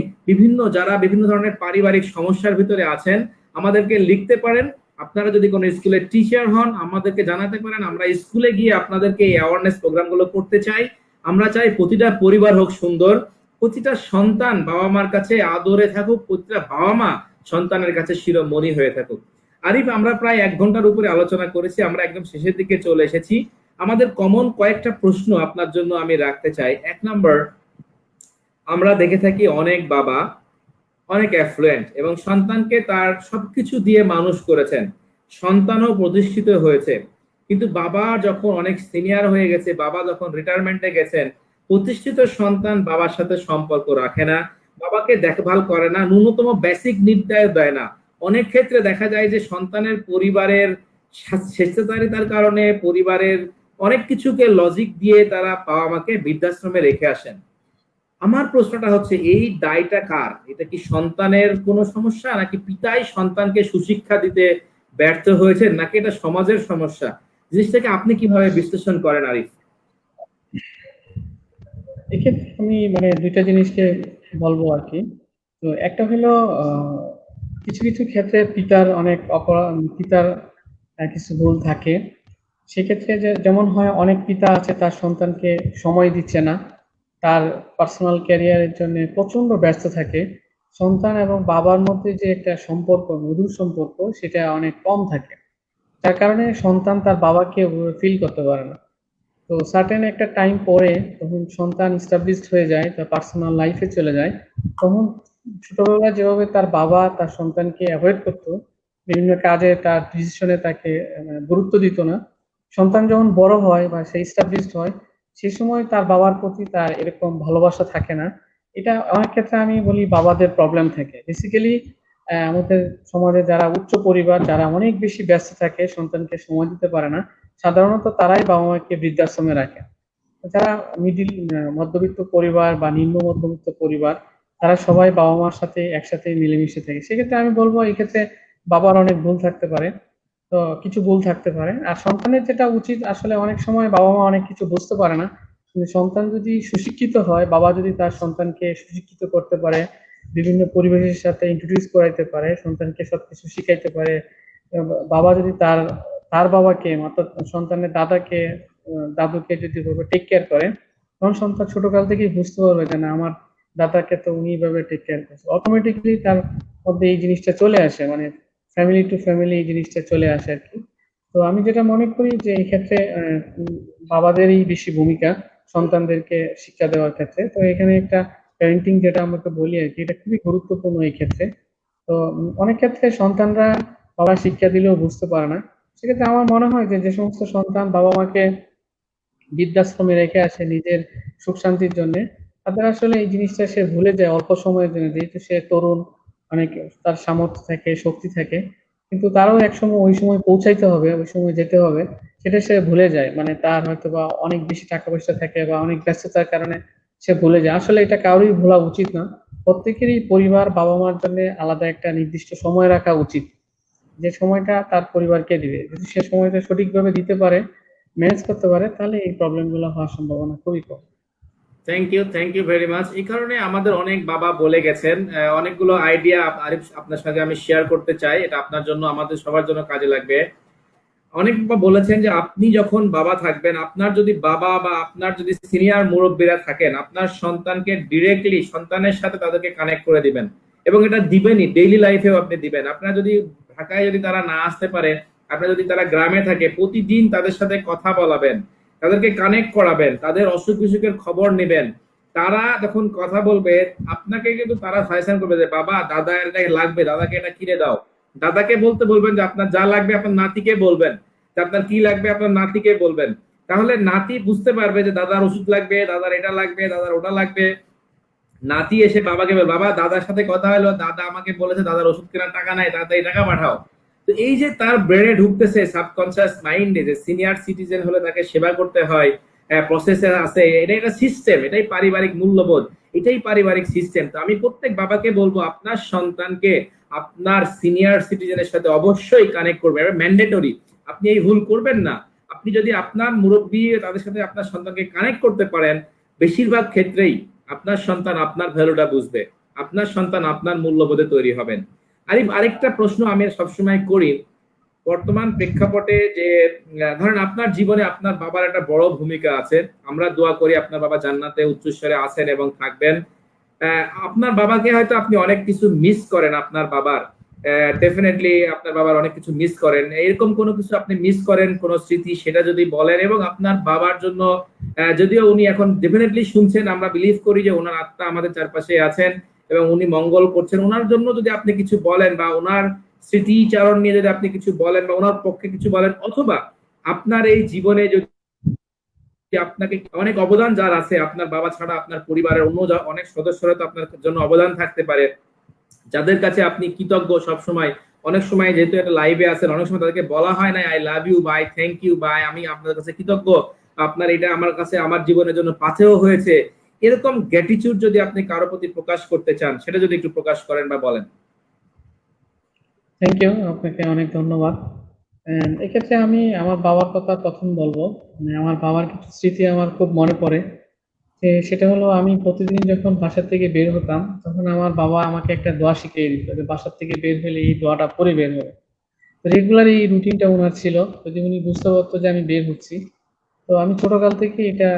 যারা বিভিন্ন ধরনের পারিবারিক সমস্যার ভিতরে আছেন আমাদেরকে লিখতে পারেন। আপনারা যদি কোনো স্কুলের টিচার হন আমাদেরকে জানাতে পারেন, আমরা স্কুলে গিয়ে আপনাদেরকে এই অ্যাওয়ারনেস প্রোগ্রামগুলো করতে চাই। আমরা চাই প্রতিটা পরিবার হোক সুন্দর, প্রতিটা সন্তান বাবা মার কাছে আদরে থাকুক, প্রতিটা বাবা মা সন্তানের কাছে শিরোমণি হয়ে থাকুক। আরিফ, আমরা প্রায় 1 ঘন্টার উপরে আলোচনা করেছি, আমরা একদম শেষের দিকে চলে এসেছি। আমাদের কমন কয়েকটা প্রশ্ন আপনার জন্য আমি রাখতে চাই। 1 নম্বর, আমরা দেখে থাকি অনেক বাবা অনেক অ্যাফ্লুয়েন্ট এবং সন্তানকে তার সবকিছু দিয়ে মানুষ করেছেন, সন্তানও প্রতিষ্ঠিত হয়েছে, কিন্তু বাবা যখন অনেক সিনিয়র হয়ে গেছে, বাবা যখন রিটায়ারমেন্টে গেছেন, প্রতিষ্ঠিত সন্তান বাবার সাথে সম্পর্ক রাখে না, বাবাকে দেখভাল করে না, ন্যূনতম বেসিক নির্দেশ দেয় না। অনেক ক্ষেত্রে দেখা যায় যে সন্তানের পরিবারের স্বেচ্ছাচারিতার কারণে পরিবারের অনেক কিছুকে লজিক দিয়ে তারা বাবা মাকে বৃদ্ধাশ্রমে রেখে আসেন। আমার প্রশ্নটা হচ্ছে এই দায়টা কার? এটা কি সন্তানের কোনো সমস্যা, নাকি পিতাই সন্তানকে সুশিক্ষা দিতে ব্যর্থ হয়েছে, নাকি এটা সমাজের সমস্যা? জিনিসটাকে আপনি কিভাবে বিশ্লেষণ করেন আরিফ? এক্ষেত্রে আমি মানে দুইটা জিনিসকে বলবো আর কি। তো একটা হলো কিছু কিছু ক্ষেত্রে পিতার অনেক অপরাধ, পিতার কিছু ভুল থাকে। সেক্ষেত্রে যেমন হয়, অনেক পিতা আছে তার সন্তানকে সময় দিচ্ছে না, তার পার্সোনাল ক্যারিয়ারের জন্য প্রচন্ড ব্যস্ত থাকে। সন্তান এবং বাবার মধ্যে যে একটা সম্পর্ক, মধুর সম্পর্ক, সেটা অনেক কম থাকে। যার কারণে সন্তান তার বাবাকে ফিল করতে পারে না। তো সার্টেন একটা টাইম পরে তখন সন্তান এস্টাবলিশড হয়ে যায়, তার পার্সোনাল লাইফে চলে যায়। তখন ছোটবেলায় যেভাবে তার বাবা তার সন্তানকে অ্যাভয়েড করতো, বিভিন্ন কাজে তার ডিসিশনে তাকে গুরুত্ব দিত না, সন্তান যখন বড় হয় বা সে এস্টাবলিশড হয়, সে সময় তার বাবার প্রতি তার এরকম ভালোবাসা থাকে না। এটা অনেক ক্ষেত্রে আমি বলি বাবাদের প্রবলেম থাকে বেসিক্যালি। আমাদের সমাজে যারা উচ্চ পরিবার, যারা অনেক বেশি ব্যস্ত থাকে, সন্তানকে সময় দিতে পারে না, সাধারণত তারাই বাবা মাকে বৃদ্ধাশ্রমে রাখে। যারা মিডিল মধ্যবিত্ত পরিবার বা নিম্ন মধ্যবিত্ত পরিবার, তারা সবাই বাবা মার সাথে একসাথে মিলেমিশে থাকে। সেক্ষেত্রে আমি বলবো এই ক্ষেত্রে বাবার অনেক ভুল থাকতে পারে। তো কিছু ভুল থাকতে পারে। আর সন্তানের যেটা উচিত, আসলে অনেক সময় বাবা মা অনেক কিছু বুঝতে পারে না, কিন্তু সন্তান যদি সুশিক্ষিত হয়, বাবা যদি তার সন্তানকে সুশিক্ষিত করতে পারে, বিভিন্ন পরিবেশের সাথে ইন্ট্রোডিউস করাইতে পারে, সন্তানকে সবকিছু শিখাইতে পারে, বাবা যদি তার তার বাবাকে অর্থাৎ সন্তানের দাদাকে, দাদুকে যদি টেক কেয়ার করে, তখন সন্তান ছোটকাল থেকেই বুঝতে পারবে যে না, আমার দাদাকে তো উনি এইভাবে টেক কেয়ার করছে। অটোমেটিকলি তার মধ্যে এই জিনিসটা চলে আসে, মানে ফ্যামিলি টু ফ্যামিলি এই জিনিসটা চলে আসে আর কি। তো আমি যেটা মনে করি যে এই ক্ষেত্রে বাবাদেরই বেশি ভূমিকা সন্তানদেরকে শিক্ষা দেওয়ার ক্ষেত্রে। তো এখানে একটা প্যারেন্টিং যেটা আমরা বলি আর কি, এটা খুবই গুরুত্বপূর্ণ এই ক্ষেত্রে। তো অনেক ক্ষেত্রে সন্তানরা বাবা শিক্ষা দিলেও বুঝতে পারে না। সেক্ষেত্রে আমার মনে হয় যে যে সমস্ত সন্তান বাবা মাকে বৃদ্ধাশ্রমে রেখে আসে নিজের সুখ শান্তির জন্য, তাদের আসলে এই জিনিসটা সে ভুলে যায় অল্প সময়ের জন্য, যেহেতু সে তরুণ, অনেক তার সামর্থ্য থাকে, শক্তি থাকে, কিন্তু তারও একসময় ওই সময় পৌঁছাইতে হবে, ওই সময় যেতে হবে, সেটা সে ভুলে যায়। মানে তার হয়তো বা অনেক বেশি টাকা পয়সা থাকে বা অনেক ব্যস্ততার কারণে সে ভুলে যায়। আসলে এটা কারোরই ভোলা উচিত না। প্রত্যেকেরই পরিবার বাবা মার জন্য আলাদা একটা নির্দিষ্ট সময় রাখা উচিত, যে সময়টা তার পরিবারকে দিবে। যদি সে সময়টা সঠিকভাবে দিতে পারে, ম্যানেজ করতে পারে, তাহলে এই প্রবলেম গুলো হওয়ার সম্ভাবনা খুবই কম। Thank you very much. এই কারণে আমাদের অনেক বাবা বলে গেছেন, অনেকগুলো আইডিয়া আরিফ আপনার সাথে আমি শেয়ার করতে চাই, এটা আপনার জন্য আমাদের সবার জন্য কাজে লাগবে। অনেক বাবা বলেছেন যে আপনি যখন বাবা থাকবেন, আপনার যদি বাবা বা আপনার যদি সিনিয়র মুরব্বীরা থাকেন, আপনার সন্তানকে ডিরেক্টলি সন্তানের সাথে তাদেরকে কানেক্ট করে দিবেন, এবং এটা দিবেনই, ডেইলি লাইফেও আপনি দিবেন। আপনার যদি ঢাকায় যদি তারা না আসতে পারে, আপনার যদি তারা গ্রামে থাকে, প্রতিদিন তাদের সাথে কথা বলাবেন, তাদেরকে কানেক্ট করাবেন, তাদের অসুখ বিসুখের খবর নেবেন। তারা যখন কথা বলবে, আপনাকে কিন্তু তারা সাজেশন করবে যে বাবা দাদা এটা লাগবে, দাদাকে এটা কিনে দাও। দাদাকে বলতে বলবেন যে আপনার যা লাগবে আপনার নাতিকে বলবেন, যে আপনার কি লাগবে আপনার নাতিকে বলবেন। তাহলে নাতি বুঝতে পারবে যে দাদার ওষুধ লাগবে, দাদার এটা লাগবে, দাদার ওটা লাগবে। নাতি এসে বাবাকে বলবে বাবা দাদার সাথে কথা হলো, দাদা আমাকে বলেছে দাদার ওষুধ কেনার টাকা নাই, দাদা এই টাকা পাঠাও। তো এই যে তার ব্রেনে ঢুকতেছে সাবকনসিয়াস মাইন্ডে যে সিনিয়র সিটিজেন হলে তাকে সেবা করতে হয়, প্রসেসে আছে, এটা একটা সিস্টেম, এটাই পারিবারিক মূল্যবোধ, এটাই পারিবারিক সিস্টেম। তো আমি প্রত্যেক বাবাকে বলবো আপনার সন্তানকে আপনার সিনিয়র সিটিজেনের সাথে অবশ্যই কানেক্ট করবে, এটা ম্যান্ডেটরি। আপনি এই ভুল করবেন না। আপনি যদি আপনার মুরব্বী তাদের সাথে আপনার সন্তানকে কানেক্ট করতে পারেন, বেশিরভাগ ক্ষেত্রেই আপনার সন্তান আপনার ভ্যালুটা বুঝবে, আপনার সন্তান আপনার মূল্যবোধে তৈরি হবেন। আরেকটা প্রশ্ন আমি সবসময় করি, বর্তমান প্রেক্ষাপটে যে ধরেন আপনার জীবনে আপনার বাবার একটা বড় ভূমিকা আছে, আমরা দোয়া করি আপনার বাবা জান্নাতে উচ্চস্তরে আছেন এবং থাকবেন। আপনার বাবাকে হয়তো আপনি অনেক কিছু মিস করেন, আপনার বাবার ডেফিনেটলি আপনার বাবার অনেক কিছু মিস করেন, এরকম কোনো কিছু আপনি মিস করেন, কোন স্মৃতি, সেটা যদি বলেন। এবং আপনার বাবার জন্য যদিও উনি এখন ডেফিনেটলি শুনছেন, আমরা বিলিভ করি যে ওনার আত্মা আমাদের চারপাশে আছেন এবং উনি মঙ্গল করছেন, ওনার জন্য যদি আপনি কিছু বলেন বা ওনার স্মৃতিচারণ নিয়ে যদি আপনি কিছু বলেন বা ওনার পক্ষে কিছু বলেন, অথবা আপনার এই জীবনে যদি আপনাকে অনেক অবদান যার আছে, আপনার বাবা ছাড়া আপনার পরিবারের অন্য অনেক সদস্যরা তো আপনার জন্য অবদান থাকতে পারে, যাদের কাছে আপনি কৃতজ্ঞ সব সময়। অনেক সময় যেহেতু একটা লাইভে আছেন, অনেক সময় তাদেরকে বলা হয় না I love you bye, thank you bye, আমি আপনার কাছে কৃতজ্ঞ, আপনার এটা আমার কাছে আমার জীবনের জন্য পাথেয় হয়েছে। এরকম গ্র্যাটিটিউড যদি আপনি কারো প্রতি প্রকাশ করতে চান, সেটা যদি একটু প্রকাশ করেন বা বলেন। থ্যাংক ইউ, আপনাকে অনেক ধন্যবাদ। এক্ষেত্রে আমি আমার বাবার কথা প্রথম বলবো। মানে আমার বাবার কিছু স্মৃতি আমার খুব মনে পড়ে। সেটা হলো আমি প্রতিদিন যখন বাসা থেকে বের হতাম তখন আমার বাবা আমাকে একটা দোয়া শিখিয়ে দিত যে বাসা থেকে বের হলে এই দোয়াটা পড়ে বের হবে। রেগুলার এই রুটিনটা ওনার ছিল, যদি উনি বুঝতে পারতো যে আমি বের হচ্ছি। তো আমি ছোটকাল থেকে এটা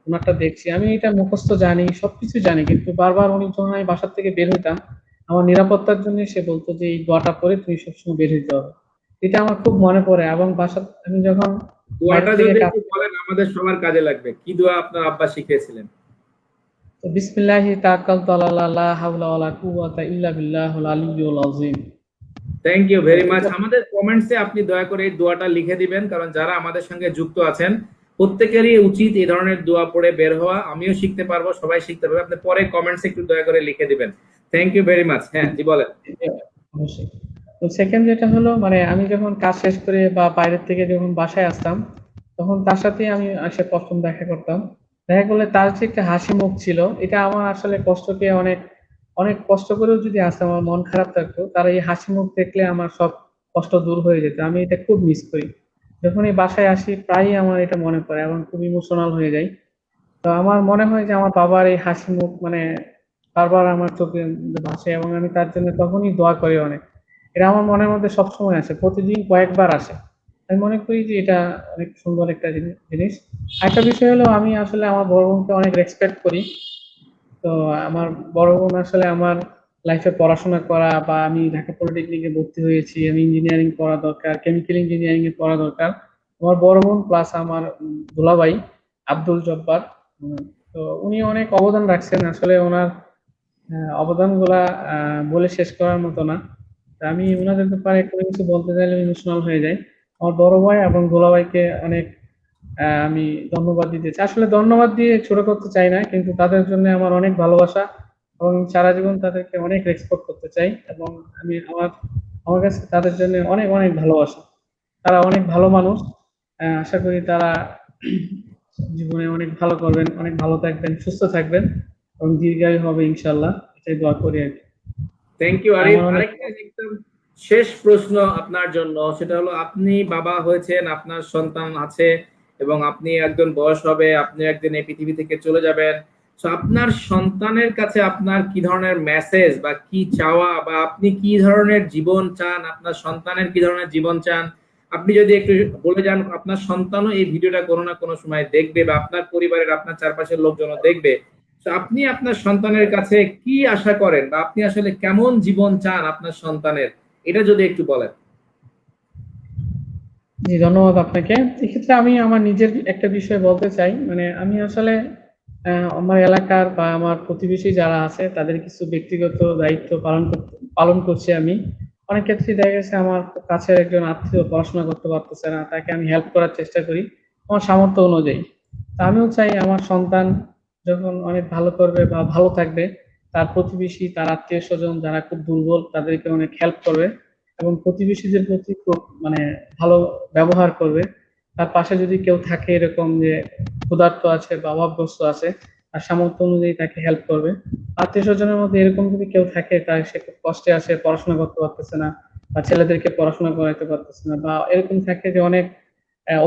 ওনারটা দেখছি, আমি এটা মুখস্থ জানি, সবকিছু জানি, কিন্তু বারবার উনি যখন আমি বাসার থেকে বের হইতাম আমার নিরাপত্তার জন্য সে বলতো যে এই দোয়াটা পরে তুমি সবসময় বের হইতে হবে। এটা আমার খুব মনে পড়ে। এবং বাসা আমি যখন বাইরে দোয়াটা থেকে যদি কাজ, একটু বলেন আমাদের সবার কাজে লাগবে, কি দোয়া আপনার আব্বা শিখিয়েছিলেন? তো বিসমিল্লাহি তাওয়াক্কালতু আলাল্লাহ লা হাওলা ওয়ালা কুওয়াতা ইল্লা বিল্লাহিল আলিয়্যিল আযীম। থ্যাংক ইউ তো ভেরি মাচ। এটা আমাদের কমেন্টসে আপনি দয়া করে এই দোয়াটা লিখে দিবেন, কারণ যারা আমাদের সঙ্গে যুক্ত আছেন প্রত্যেকেরই উচিত এই ধরনের দোয়া পড়ে বের হওয়া। আমিও শিখতে পারবো, সবাই শিখতে পারবে। আপনি পরে কমেন্টসে একটু দয়া করে লিখে দিবেন। Thank you very much. হ্যাঁ জি বলেন। অবশ্যই। তো সেকেন্ড যেটা হলো, মানে আমি যখন কাজ শেষ করে বা বাইরের থেকে যখন বাসায় আসতাম তখন তার সাথে আমি এসে প্রথম দেখা করতাম। দেখা করলে তার যে একটা হাসি মুখ ছিল, এটা আমার আসলে কষ্টকে অনেক অনেক কষ্ট করেও যদি আসতাম আমার মন খারাপ থাকতো, তার এই হাসি মুখ দেখলে আমার সব কষ্ট দূর হয়ে যেত। আমি এটা খুব মিস করি। যখন এই বাসায় আসি প্রায়ই আমার এটা মনে পড়ে এবং খুব ইমোশনাল হয়ে যাই। তো আমার মনে হয় যে আমার বাবার এই হাসি মুখ মানে বারবার আমার চোখে ভাসে এবং আমি তার জন্য তখনই দোয়া করি অনেক। এটা আমার মনের মধ্যে সবসময় আসে, প্রতিদিন কয়েকবার আসে। আমি মনে করি যে এটা অনেক সুন্দর একটা জিনিস। আরেকটা বিষয় হলো আমি আসলে আমার বড় বোনকে অনেক রেসপেক্ট করি। তো আমার বড় বোন আসলে আমার লাইফে পড়াশোনা করা বা আমি ঢাকা পলিটেকনিকে ভর্তি হয়েছি, আমি ইঞ্জিনিয়ারিং পড়া দরকার, কেমিক্যাল ইঞ্জিনিয়ারিং এ পড়া দরকার। আমার বড় বোন প্লাস আমার দুলাভাই আব্দুল জব্বার, তো উনি অনেক অবদান রাখছেন। আসলে ওনার অবদান গুলা বলে শেষ করার মতো না। তা আমি ওনাদের ব্যাপারে কোনো কিছু বলতে চাইলে ইমোশনাল হয়ে যায়। আমার বড় ভাই এবং দুলাভাইকে অনেক আমি ধন্যবাদ দিতে চাই। আসলে ধন্যবাদ দিয়ে ছোট করতে চাই না, কিন্তু তাদের জন্য আমার অনেক ভালোবাসা এবং সারা জীবন তাদেরকে অনেক রেসপেক্ট করতে চাই। এবং আমি আমার কাছে তাদের জন্য অনেক অনেক ভালোবাসা। তারা অনেক ভালো মানুষ। আশা করি তারা জীবনে অনেক ভালো করবেন, অনেক ভালো থাকবেন, সুস্থ থাকবেন এবং দীর্ঘায়ু হবে ইনশাল্লাহ। এটাই দোয়া করি আর কি। Thank you Arif. আমার অনেক আরেকটা একদম শেষ প্রশ্ন আপনার জন্য, সেটা হলো আপনি বাবা হয়েছেন, আপনার সন্তান আছে এবং আপনি একজন বয়স হবে, আপনি একদিন এই পৃথিবী থেকে চলে যাবেন। তো আপনার সন্তানের কাছে আপনার কি ধরনের মেসেজ বা কি চাওয়া, বা আপনি কি ধরনের জীবন চান, আপনার সন্তানের কি ধরনের জীবন চান, আপনি যদি একটু বলে যান। আপনার সন্তানও এই ভিডিওটা কোনো না কোনো সময় দেখবে, বা আপনার পরিবারের আপনার চারপাশের লোকজনও দেখবে। তো আপনি আপনার সন্তানের কাছে কি আশা করেন, বা আপনি আসলে কেমন জীবন চান আপনার সন্তানের, এটা যদি একটু বলেন। জি, ধন্যবাদ আপনাকে। এক্ষেত্রে আমি আমার নিজের একটা বিষয় বলতে চাই। মানে আমি আসলে আমার এলাকার বা আমার প্রতিবেশী যারা আছে তাদের কিছু ব্যক্তিগত দায়িত্ব পালন করছি আমি। অনেক ক্ষেত্রেই দেখা গেছে আমার খুব কাছের একজন আত্মীয় পড়াশোনা করতে পারতেছে না, তাকে আমি হেল্প করার চেষ্টা করি আমার সামর্থ্য অনুযায়ী। তা আমিও চাই আমার সন্তান যখন অনেক ভালো করবে বা ভালো থাকবে, তার প্রতিবেশী, তার আত্মীয় স্বজন যারা খুব দুর্বল তাদেরকে অনেক হেল্প করবে এবং প্রতিবেশীদের প্রতি খুব মানে ভালো ব্যবহার করবে। তার পাশে যদি কেউ থাকে এরকম যে ক্ষুধার্ত আছে বা অভাবগ্রস্ত আছে, তার সামর্থ্য অনুযায়ী তাকে হেল্প করবে। আত্মীয় স্বজনের মধ্যে এরকম যদি কেউ থাকে তার সে খুব কষ্টে আছে, পড়াশোনা করতে পারতেছে না বা ছেলেদেরকে পড়াশোনা করাতে পারতেছে না, বা এরকম থাকে যে অনেক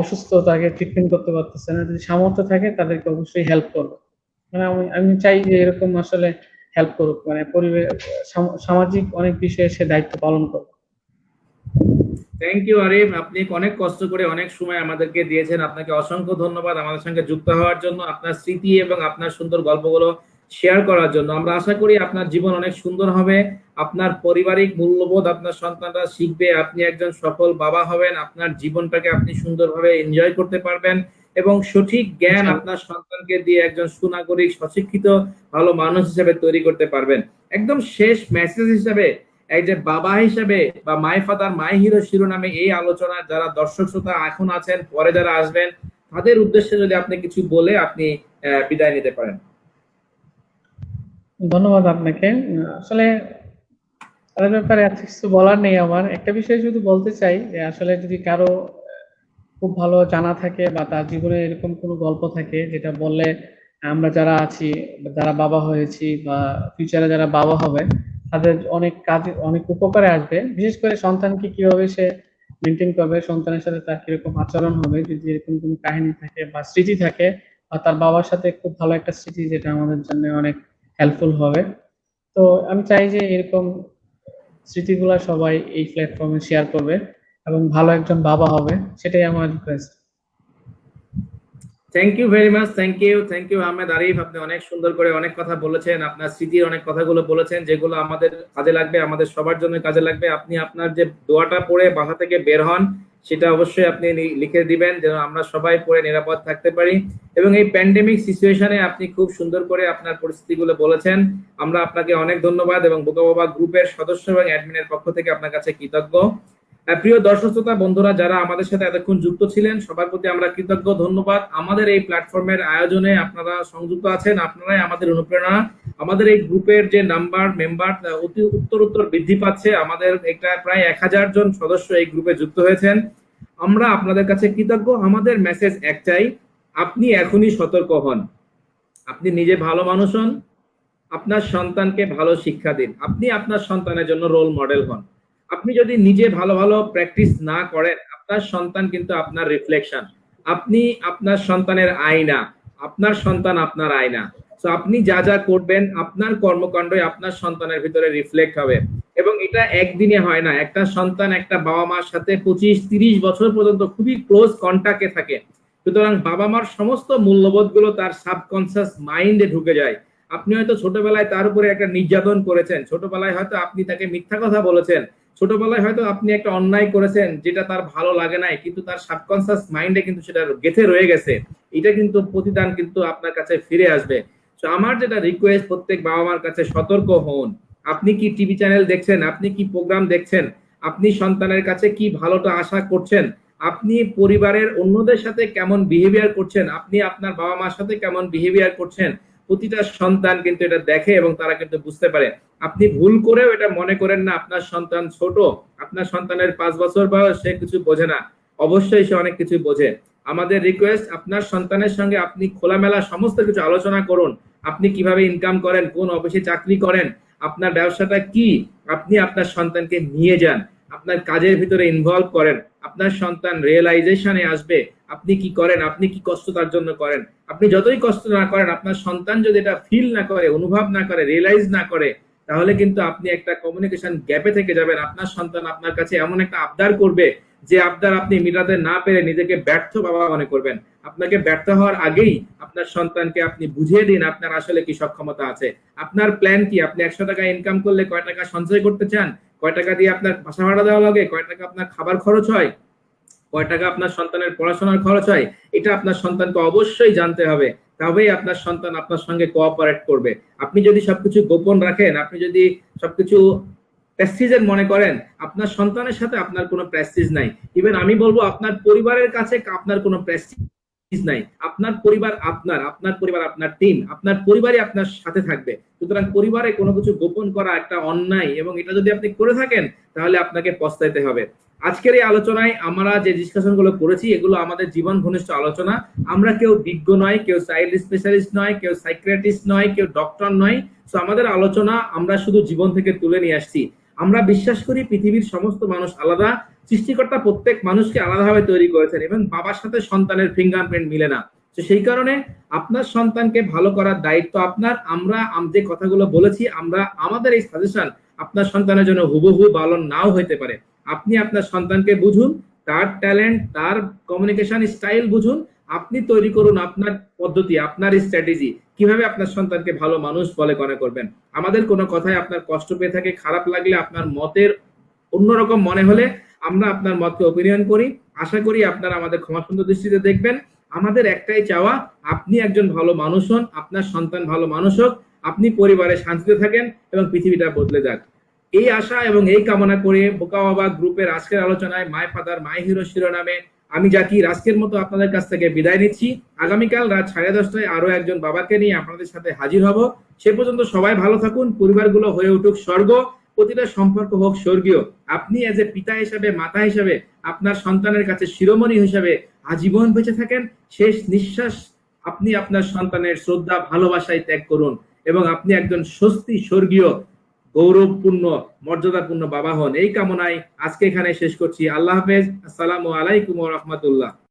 অসুস্থ, তাকে ট্রিটমেন্ট করতে পারতেছে না, যদি সামর্থ্য থাকে তাদেরকে অবশ্যই হেল্প করবে। মানে আমি আমি চাই যে এরকম আসলে হেল্প করুক, মানে পরিবেশ সামাজিক অনেক বিষয়ে সে দায়িত্ব পালন করবে। থ্যাংক ইউ আরিফ, আপনি অনেক কষ্ট করে অনেক সময় আমাদেরকে দিয়েছেন। আপনাকে অসংখ্য ধন্যবাদ আমাদের সঙ্গে যুক্ত হওয়ার জন্য, আপনার স্মৃতি এবং আপনার সুন্দর গল্পগুলো শেয়ার করার জন্য। আমরা আশা করি আপনার জীবন অনেক সুন্দর হবে, আপনার পারিবারিক মূল্যবোধ আপনার সন্তানরা শিখবে, আপনি একজন সফল বাবা হবেন, আপনার জীবনটাকে আপনি সুন্দরভাবে এনজয় করতে পারবেন এবং সঠিক জ্ঞান আপনার সন্তানকে দিয়ে একজন সুনাগরিক, সশিক্ষিত, ভালো মানুষ হিসেবে তৈরি করতে পারবেন। একদম শেষ মেসেজ হিসেবে, এই যে বাবা হিসেবে বা মাই ফাদার মাই হিরো শিরোনামে এই আলোচনা যারা দর্শক শ্রোতা এখন আছেন, পরে যারা আসবেন, তাদের উদ্দেশ্যে যদি আপনি কিছু বলে আপনি বিদায় নিতে পারেন। ধন্যবাদ আপনাকে। আসলে তাদের ব্যাপারে এত কিছু বলার নেই। আমার একটা বিষয় শুধু বলতে চাই যে আসলে যদি কারো খুব ভালো জানা থাকে বা তার জীবনে এরকম কোনো গল্প থাকে যেটা বললে আমরা যারা আছি, যারা বাবা হয়েছি বা ফিউচারে যারা বাবা হবে, তাদের অনেক কাজে অনেক উপকারে আসবে। বিশেষ করে সন্তানকে কিভাবে সে মেনটেন করবে, সন্তানের সাথে তার কিরকম আচরণ হবে, যদি এরকম কোনো কাহিনী থাকে বা স্মৃতি থাকে, বা তার বাবার সাথে খুব ভালো একটা স্মৃতি, যেটা আমাদের জন্য অনেক হেল্পফুল হবে। তো আমি চাই যে এরকম স্মৃতিগুলা সবাই এই প্ল্যাটফর্মে শেয়ার করবে এবং ভালো একজন বাবা হবে, সেটাই আমার request. Thank you very much, thank you Ahmed Arif. আপনি অনেক সুন্দর করে অনেক কথা বলেছেন, আপনার স্মৃতির অনেক কথাগুলো বলেছেন, যেগুলো আমাদের কাজে লাগবে, আমাদের সবার জন্য কাজে লাগবে। আপনি আপনার যে দোয়াটা পড়ে বাসা থেকে বের হন, সেটা অবশ্যই আপনি লিখে দিবেন, যেন আমরা সবাই পড়ে নিরাপদ থাকতে পারি। এবং এই প্যান্ডেমিক সিচুয়েশনে আপনি খুব সুন্দর করে আপনার পরিস্থিতিগুলো বলেছেন। আমরা আপনাকে অনেক ধন্যবাদ, এবং বোকা বাবা গ্রুপের সদস্য এবং অ্যাডমিনের পক্ষ থেকে আপনার কাছে কৃতজ্ঞ। প্রিয় দর্শক শ্রোতা বন্ধুরা, যারা আমাদের সাথে এতক্ষণ যুক্ত ছিলেন, সবার প্রতি আমরা কৃতজ্ঞ, ধন্যবাদ। আমাদের এই প্ল্যাটফর্মের আয়োজনে আপনারা সংযুক্ত আছেন, আপনারাই আমাদের অনুপ্রেরণা। আমাদের এই গ্রুপের যে মেম্বার অতি উত্তর বৃদ্ধি পাচ্ছে। আমাদের একটা প্রায় 1000 জন সদস্য এই গ্রুপে যুক্ত হয়েছেন। আমরা আপনাদের কাছে কৃতজ্ঞ। আমাদের মেসেজ একটাই, আপনি এখনই সতর্ক হন, আপনি নিজে ভালো মানুষ হন, আপনার সন্তানকে ভালো শিক্ষা দিন, আপনি আপনার সন্তানের জন্য রোল মডেল হন। আপনি যদি নিজে ভালো ভালো প্র্যাকটিস না করেন, আপনার সন্তান কিন্তু আপনার রিফ্লেকশন। আপনি আপনার সন্তানের আয়না, আপনার সন্তান আপনার আয়না। তো আপনি যা যা করবেন, আপনার কর্মকাণ্ডই আপনার সন্তানের ভিতরে রিফ্লেক্ট হবে। এবং এটা একদিনে হয় না। একটা সন্তান একটা বাবা মার সাথে 25-30 বছর পর্যন্ত খুবই ক্লোজ কন্টাক্টে থাকে। সুতরাং বাবা মার সমস্ত মূল্যবোধ গুলো তার সাবকনসিয়াস মাইন্ডে ঢুকে যায়। আপনি হয়তো ছোটবেলায় তার উপরে একটা নির্যাতন করেছেন, ছোটবেলায় হয়তো আপনি তাকে মিথ্যা কথা বলেছেন, ছোটবেলায় হয়তো আপনি একটা অন্যায় করেছেন যেটা তার ভালো লাগে নাই, কিন্তু তার সাবকনসিয়াস মাইন্ডে কিন্তু সেটা গেঁথে রয়ে গেছে। এটা কিন্তু প্রতিদান কিন্তু আপনার কাছে ফিরে আসবে। তো আমার যেটা রিকোয়েস্ট, প্রত্যেক বাবা মার কাছে সতর্ক হন। আপনি কি টিভি চ্যানেল দেখছেন, আপনি কি প্রোগ্রাম দেখছেন, আপনি সন্তানের কাছে কি ভালোটা আশা করছেন, আপনি পরিবারের অন্যদের সাথে কেমন বিহেভিয়ার করছেন, আপনি আপনার বাবা মার সাথে কেমন বিহেভিয়ার করছেন, প্রতিটা সন্তান কিন্তু এটা দেখে এবং তারা কিন্তু বুঝতে পারে। আপনি ভুল করেও এটা মনে করেন না আপনার সন্তান ছোট, আপনার সন্তানের 5 বছর বয়স, সে কিছু বোঝে না। অবশ্যই সে অনেক কিছু বোঝে। আমাদের রিকোয়েস্ট, আপনার সন্তানের সঙ্গে আপনি খোলামেলা সমস্ত কিছু আলোচনা করুন। আপনি কিভাবে ইনকাম করেন, কোন অফিসে চাকরি করেন, আপনার ব্যবসাটা কি, আপনি আপনার সন্তানকে নিয়ে যান, আপনার কাজের ভিতরে ইনভলভ করেন। আপনার সন্তান রিয়েলাইজেশনে আসবে আপনি কি করেন, আপনি কি কষ্ট তার জন্য করেন। আপনি যতই কষ্ট না করেন, আপনার সন্তান যদি এটা ফিল না করে, অনুভব না করে, রিয়েলাইজ না করে, তাহলে কিন্তু আপনি একটা কমিউনিকেশন গ্যাপে থেকে যাবেন। আপনার সন্তান আপনার কাছে এমন একটা আবদার করবে, যে আবদার আপনি মেটাতে না পেরে নিজেকে ব্যর্থ বাবা মনে করবেন। আপনাকে ব্যর্থ হওয়ার আগেই আপনার সন্তানকে আপনি বুঝিয়ে দিন আপনার আসলে কি সক্ষমতা আছে, আপনার প্ল্যান কি। আপনি 100 টাকা ইনকাম করলে কয় টাকা সঞ্চয় করতে চান, কয় টাকা দিয়ে আপনার বাসা ভাড়া দেওয়া লাগে, কয় টাকা আপনার খাবার খরচ হয়, কয় টাকা আপনার সন্তানের পড়াশোনার খরচ হয়, এটা আপনার সন্তানকে অবশ্যই জানতে হবে। তবেই আপনার সন্তান আপনার সঙ্গে কোঅপারেট করবে। আপনি যদি সবকিছু গোপন রাখেন, আপনি যদি সবকিছু প্রেস্টিজের মনে করেন, আপনার সন্তানের সাথে আপনার কোনো প্রেস্টিজ নাই। ইভেন আমি বলবো আপনার পরিবারের কাছে আপনার কোনো প্রেস্টিজ নাই। আপনার পরিবার আপনার পরিবার আপনার টিম, আপনার পরিবারই আপনার সাথে থাকবে। সুতরাং পরিবারে কোনো কিছু গোপন করা একটা অন্যায়, এবং এটা যদি আপনি করে থাকেন তাহলে আপনাকে পস্তাইতে হবে। আজকের এই আলোচনায় আমরা যে ডিসকাশন গুলো করেছি, এগুলো আমাদের জীবন ঘনিষ্ঠ আলোচনা। আমরা কেউ বিজ্ঞ নয়, কেউ চাইল্ড স্পেশালিস্ট নয়, কেউ সাইকিয়াট্রিস্ট নয়, কেউ ডক্টর নয়। তো আমাদের আলোচনা আমরা শুধু জীবন থেকে তুলে নিয়ে আসছি। আমরা বিশ্বাস করি পৃথিবীর সমস্ত মানুষ আলাদা, সৃষ্টিকর্তা প্রত্যেক মানুষকে আলাদাভাবে তৈরি করেছেন, এবং বাবার সাথে সন্তানের ফিঙ্গারপ্রিন্ট মিলে না। তো সেই কারণে আপনার সন্তানকে ভালো করার দায়িত্ব আপনার। আমরা যে কথাগুলো বলেছি, আমরা আমাদের এই সাজেশন আপনার সন্তানের জন্য হুবহু বালন নাও হইতে পারে। আপনি আপনার সন্তানকে বুঝুন, তার ট্যালেন্ট, তার কমিউনিকেশন স্টাইল বুঝুন, আপনি তৈরি করুন আপনার পদ্ধতি, আপনার স্ট্র্যাটেজি, কিভাবে আপনার সন্তানকে ভালো মানুষ বলে মনে করবেন। আমাদের কোনো কথায় আপনার কষ্ট পেয়ে থাকে, খারাপ লাগলে, আপনার মতের অন্যরকম মনে হলে, আমরা আপনার মতকে ওপিনিয়ন করি। আশা করি আপনারা আমাদের ক্ষমা সুন্দর দৃষ্টিতে দেখবেন। আমাদের একটাই চাওয়া, আপনি একজন ভালো মানুষ হন, আপনার সন্তান ভালো মানুষ হোক, আপনি পরিবারে শান্তিতে থাকেন এবং পৃথিবীটা বদলে যাক। এই আশা এবং এই কামনা করে বোকা বাবা গ্রুপের আজকের আলোচনায় মাই ফাদার মাই হিরো শিরোনামে আমি জাকির আজকের মতো আপনাদের কাছ থেকে বিদায় নিচ্ছি। আগামীকাল রাত 10:30টায় আরো একজন বাবাকে নিয়ে আপনাদের সাথে হাজির হব। সে পর্যন্ত সবাই ভালো থাকুন, পরিবারগুলো হয়ে উঠুক স্বর্গ, প্রতিটা সম্পর্ক হোক স্বর্গীয়। আপনি এজ এ পিতা হিসাবে, মাতা হিসাবে, আপনার সন্তানের কাছে শিরোমণি হিসাবে আজীবন বেঁচে থাকেন। শেষ নিঃশ্বাস আপনি আপনার সন্তানের শ্রদ্ধা ভালোবাসায় ত্যাগ করুন, এবং আপনি একজন স্বস্তি স্বর্গীয় গৌরবপূর্ণ মর্যাদাপূর্ণ বাবা হন, এই কামনায় আজকে এখানে শেষ করছি। আল্লাহ হাফেজ। আসসালামু আলাইকুম ওয়া রাহমাতুল্লাহ।